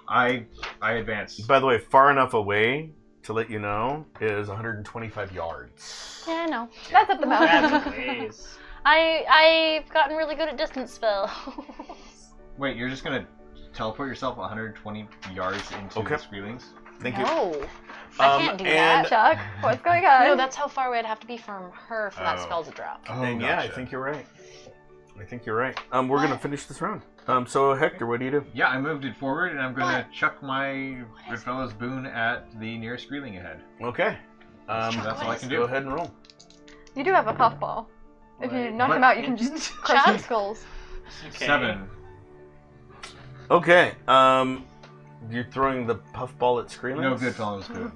I advance. By the way, far enough away to let you know is 125 yards. Yeah, I know. That's up the That's mountain. a ways. I've gotten really good at distance spells. Wait, you're just gonna teleport yourself 120 yards into Okay. the Screelings? Thank you. No, I can't do and, that. Chuck, what's going on? No, that's how far away I'd have to be from her for that Oh. spell to drop. Oh, and yeah, I gotcha. think you're right. I think you're right. We're gonna finish this round. So Hector, what do you do? Yeah, I moved it forward, and I'm gonna chuck my Goodfellow's boon at the nearest Screeling ahead. Okay. That's all I can do. Go ahead and roll. You do have a puffball. If you knock But- him out, you can just crush his skulls. Okay. 7. Okay. You're throwing the puffball at Screelings? No, Goodfellow's boon.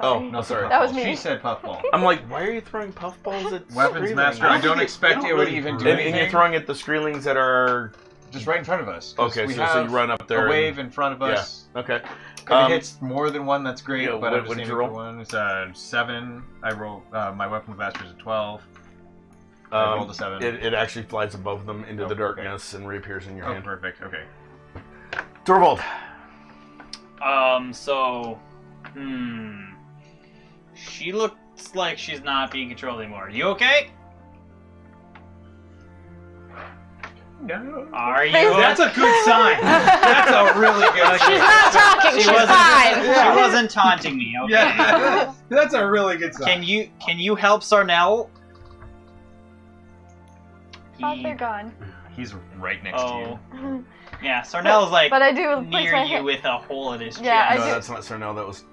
Oh, Sorry. no, sorry. That was me. She said puffball. I'm like, why are you throwing puffballs at Weapons Screelings? master. I don't expect it would even do And anything. you're throwing at the Screelings that are... Just right in front of us. 'cause Okay, we so you have run up there a wave and- in front of us. Okay. If it hits more than one, that's great. Yeah, but what I'm just did you aiming roll? for one. It's a 7. I roll. My weapons master is a 12. I rolled a 7. It actually flies above them into Oh, the perfect. darkness and reappears in your Oh, hand. perfect. Okay. Torvald. She looks like she's not being controlled anymore. You okay? No. Are you? That's a good sign. That's a really good She's not talking. She's fine. She wasn't taunting me. Okay. Yeah, that's a really good sign. Can you help Sarnell? Thought they're gone. He's right next to you. Yeah, Sarnell's like But I do place near my you hand. with a hole in his Yeah, I chest. No, do- that's not Sarnell. That was...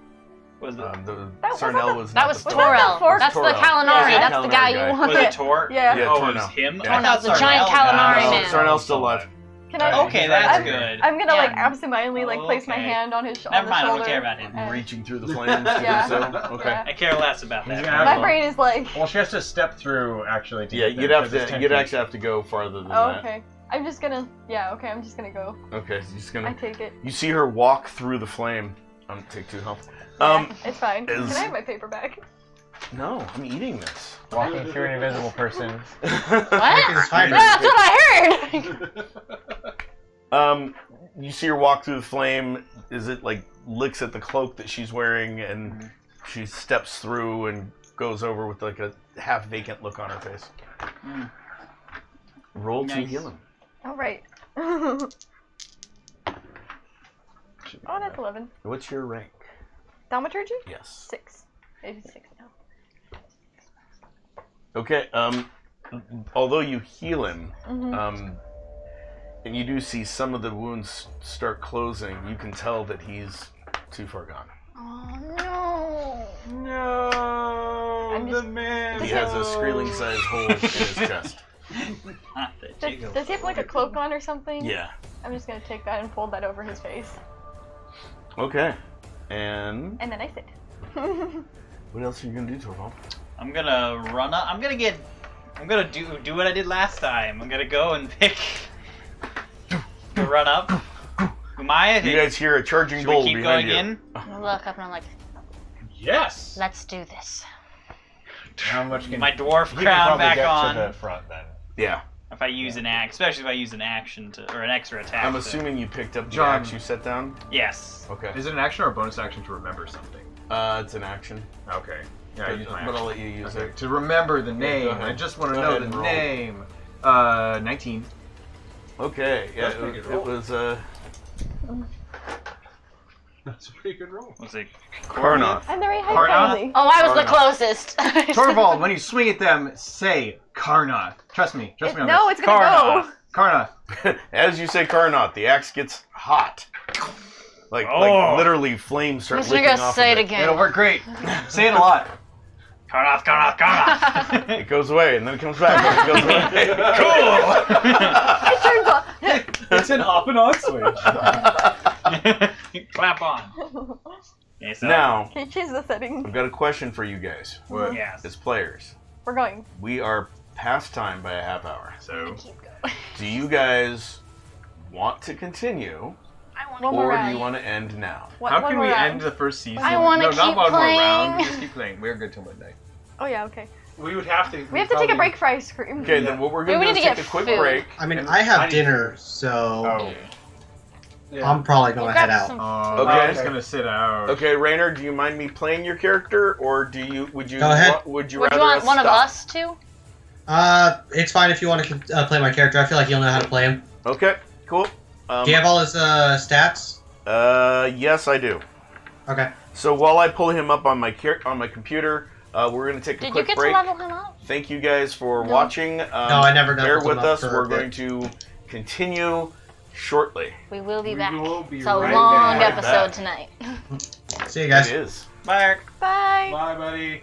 Was it? Sarnell was That not was the Torel. Torel. That's the Torel. Calamari. Yeah, That's the guy Calamari you guy. wanted. Was it Tor? Yeah. Yeah, Oh, it Tornell. was him? Yeah. I thought the giant Sarnell calamari died. man. Sarnell's still alive. Can I? Okay, that's I'm, good. I'm gonna like Yeah. absentmindedly like place my Okay. hand on his Never on mind, I the don't shoulder. care about him. and- Reaching through the flames to Yeah. do so? Okay. Yeah. I care less about He's that. gonna have My to- brain is like, Well, she has to step through actually. To Yeah, get you'd there, have 'cause it's to. 10 You'd feet. actually have to go farther than oh that. okay. I'm just gonna, yeah, okay. I'm just gonna go. Okay, so you're just I gonna. take it. You see her walk through the flame. Take 2 health. Yeah, it's fine. Can is- I have my paper back? No, I'm eating this. Walking through an invisible person. What? It's fine. That's what I heard. You see her walk through the flame. Is it like licks at the cloak that she's wearing, and she steps through and goes over with like a half vacant look on her face. Roll to Nice. heal him. All right. Oh, that's 11. What's your rank? Thaumaturgy? Yes. 6. Maybe 6 now. Okay. Although you heal him, Mhm. and you do see some of the wounds start closing, you can tell that he's too far gone. Oh no. No, I'm just- the man. He has a Screeling-sized hole in his chest. Not the jiggle. Does he have like a cloak on or something? Yeah. I'm just gonna take that and fold that over his face. Okay. And And then I sit. what else are you gonna do, Torvald? I'm gonna run up. I'm gonna do what I did last time. I'm gonna go and pick. Run up. Umaya, You guys hear a charging should bull we keep behind going you. in? I look up and I'm like, Yes. let's do this. How much can My dwarf he can crown probably back get on. to the front then? Yeah. If I use an axe, especially if I use an action or an extra attack. I'm assuming you picked up the John. axe you set down? Yes. Okay. Is it an action or a bonus action to remember something? It's an action. Okay. Yeah, use my But I'll action. let you use Okay. it. To remember the name. go ahead. I just want to Go know ahead the and roll. name. 19. Okay. Yeah, That's a pretty it good roll. was That's a pretty good roll. Was it Karnoth. I'm very high Karnoth? finally. Oh, I was the Karnoth. closest. Torvald, when you swing at them, say Karnoth. Trust me. Trust me on No, this. it's gonna go. Karnoth. As you say Karnoth, the axe gets hot. Like Oh. literally flames start I'm licking gonna off say of it it. again. It'll work great. Say it a lot. Karnoth, Karnoth, Karnoth. It goes away and then it comes back and it goes away. It turns off. It's an off and on switch. Clap on. Okay, so Now, Can you change the setting? I've got a question for you guys. What? yes. As players, We're going. we are past time by a half hour. So, Keep going. Do you guys want to continue, One more or do round. you want to end now? how One can more we round. end the first season? I wanna no, not keep one more round. playing. Just keep playing. We're good till midnight. Oh yeah, okay. We would have to. We have to take a break for ice cream. Okay, then what we're going We to need do to is take get a quick food. break. I mean, and- I I have need- dinner, so Oh. Yeah. I'm probably gonna Grab head out. some- Oh, Okay. I'm just gonna sit out. Okay, Rainer, do you mind me playing your character, or would you Go ahead. would you Would rather you want us one of stop? us to? It's fine if you want to play my character. I feel like you'll know how to play him. Okay, cool. Do you have all his stats? Yes, I do. Okay. So while I pull him up on my computer, we're going to take a Did you quick get break. to level him up? Thank you guys for No. watching. No, I never Bear leveled with him up us. for a We're bit. going to continue shortly. We will be We back. will be It's a right long back. episode tonight. See you guys. It is. Bye. Bye. Bye, buddy.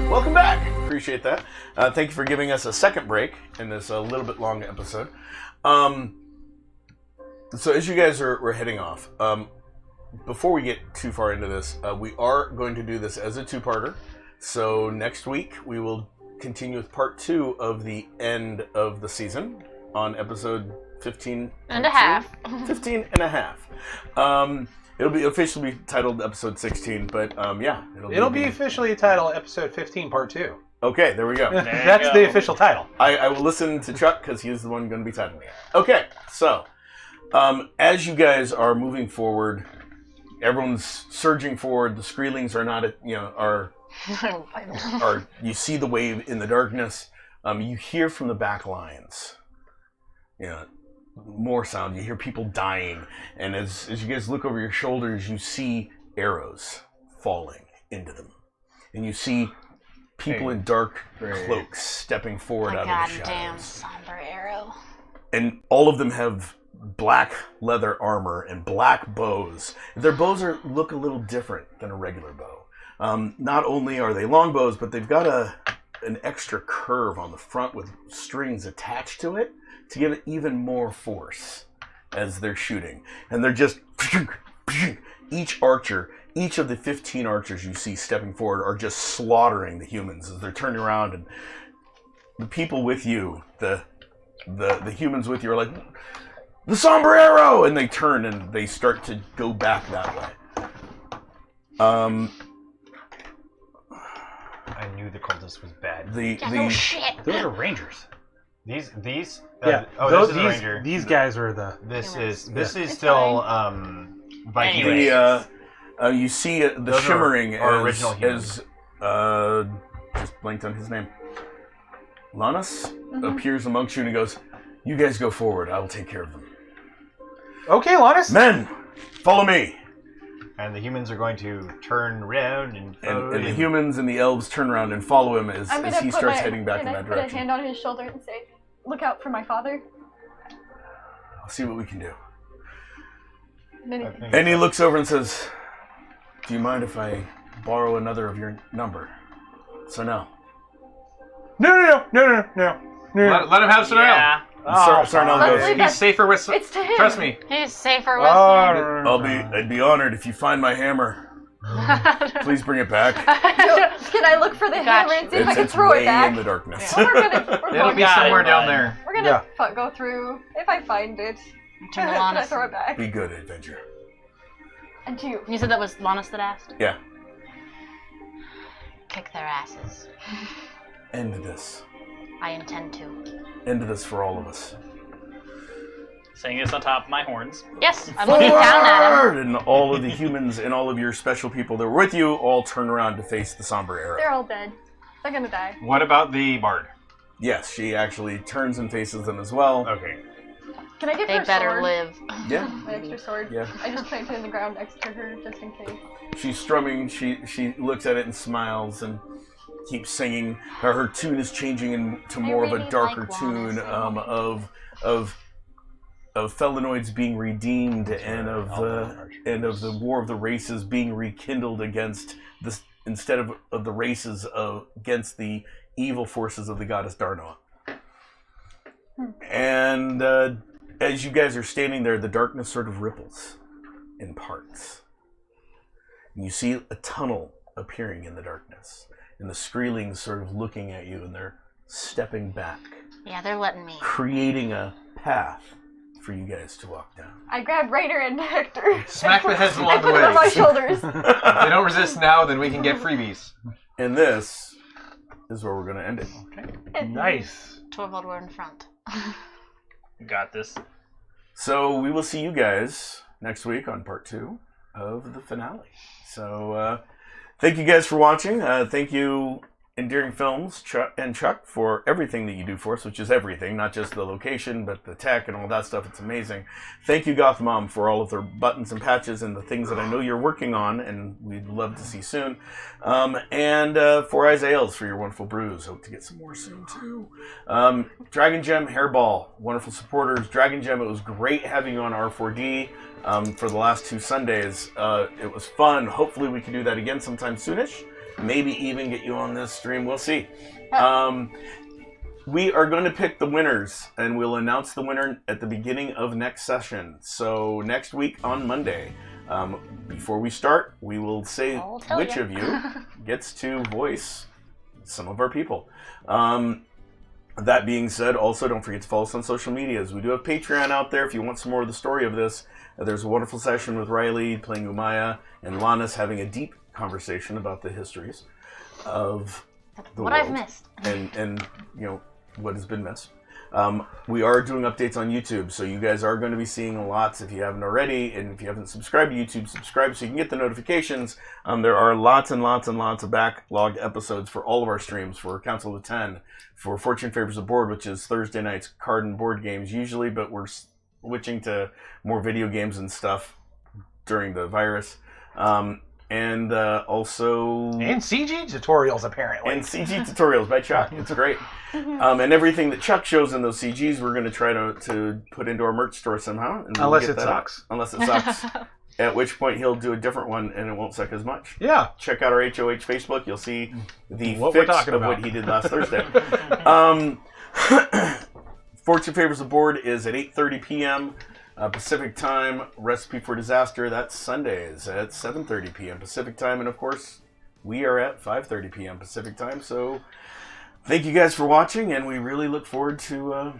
Welcome back. Appreciate that. Thank you for giving us a second break in this a little bit long episode. So as you guys are heading off, before we get too far into this, we are going to do this as a two-parter. So next week we will continue with part 2 of the end of the season on episode 15 and a half. 15 and a half. It'll be officially titled episode 16, but yeah. It'll be officially titled episode 15 part 2. Okay, there we go. That's the official title. I will listen to Chuck because he's the one going to be titling it. Okay, so as you guys are moving forward, everyone's surging forward. The Skreelings are not, are you see the wave in the darkness. You hear from the back lines, more sound. You hear people dying, and as you guys look over your shoulders, you see arrows falling into them, and you see people in dark cloaks stepping forward out of the shadows. Goddamn somber arrow. And all of them have black leather armor and black bows. Their bows look a little different than a regular bow. Not only are they long bows, but they've got an extra curve on the front with strings attached to it to give it even more force as they're shooting. And they're just... Each of the 15 archers you see stepping forward are just slaughtering the humans as they're turning around, and the people with you, the humans with you are like, the sombrero! And they turn and they start to go back that way. I knew the cultist was bad. No shit. Those are rangers. These? This is a ranger. These guys are the... This is still Viking. You see the Those shimmering are original humans. Just blanked on his name. Lanus appears amongst you and he goes, you guys go forward, I will take care of them. Okay, Lanus. Men, follow me. And the humans are going to turn around and the humans and the elves turn around and follow him as he starts heading back in that Can I direction. put a hand on his shoulder and say, look out for my father? I'll see what we can do. And And he looks over and says, do you mind if I borrow another of your number? So no. No. Let him have Sorrel. Yeah. Sarnell goes, He's safer with... It's to him. Trust me. He's safer with him. I'd be honored if you find my hammer. Please bring it back. Can I look for the hammer and see if I can It's throw way it back? in the darkness. Well, we're It'll going be somewhere down there. We're gonna go through. If I find it, Turn to I Lanus. throw it back. Be good, adventure. And to you. You said that was Lanus that asked? Yeah. Kick their asses. End this. I intend to. End this for all of us. Saying this on top of my horns. Yes, I'm looking down at him. Forward! And all of the humans and all of your special people that were with you all turn around to face the somber arrow. They're all dead. They're gonna die. What about the bard? Yes, she actually turns and faces them as well. Okay. Can I get They her better sword? live. Yeah. My extra sword. Yeah. I just planted it in the ground next to her just in case. She's strumming, she looks at it and smiles and keeps singing. Her tune is changing into more of a really darker like tune Wallace. of Felinoids being redeemed and of the war of the races being rekindled against this, instead of the races against the evil forces of the goddess Darnoa. And as you guys are standing there, the darkness sort of ripples in parts. And you see a tunnel appearing in the darkness. And the Skreelings sort of looking at you, and they're stepping back. Yeah, they're letting me. Creating a path for you guys to walk down. I grabbed Rainer and Hector. Smack the heads along I put the them on my way. shoulders. If they don't resist now, then we can get freebies. And this is where we're going to end it. Okay. Nice. Torvald, we're in front. Got this. So we will see you guys next week on part 2 of the finale. So thank you guys for watching. Thank you, Endearing Films, Chuck, for everything that you do for us, which is everything, not just the location, but the tech and all that stuff. It's amazing. Thank you, Goth Mom, for all of their buttons and patches and the things that I know you're working on, and we'd love to see soon. And Four Eyes Ales for your wonderful brews. Hope to get some more soon, too. Dragon Gem Hairball, wonderful supporters. Dragon Gem, it was great having you on R4D for the last 2 Sundays. It was fun. Hopefully we can do that again sometime soonish. maybe even get you on this stream. We'll see. We are going to pick the winners, and we'll announce the winner at the beginning of next session. So next week on Monday, before we start, we will say which of you gets to voice some of our people. That being said, also don't forget to follow us on social medias. We do have Patreon out there if you want some more of the story of this. There's a wonderful session with Riley playing Umaya and Lannis having a deep conversation about the histories of the world. I've missed. And what has been missed. We are doing updates on YouTube, so you guys are going to be seeing lots if you haven't already, and if you haven't subscribed to YouTube, subscribe so you can get the notifications. There are lots and lots and lots of backlogged episodes for all of our streams, for Council of 10, for Fortune Favors the Board, which is Thursday nights card and board games usually, but we're switching to more video games and stuff during the virus. And CG tutorials, apparently. And CG tutorials by Chuck. It's great. And everything that Chuck shows in those CGs, we're going to try to put into our merch store somehow. And Unless it sucks. Unless it sucks. At which point he'll do a different one and it won't suck as much. Yeah. Check out our HOH Facebook. You'll see the what fix we're talking of about. what he did last Thursday. Fortune Favors the Board is at 8:30 p.m. Pacific Time. Recipe for Disaster, that's Sundays at 7:30 p.m. Pacific Time. And of course, we are at 5:30 p.m. Pacific Time. So thank you guys for watching, and we really look forward to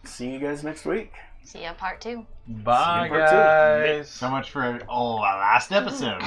seeing you guys next week. See you part 2. Bye, guys. So much for last episode.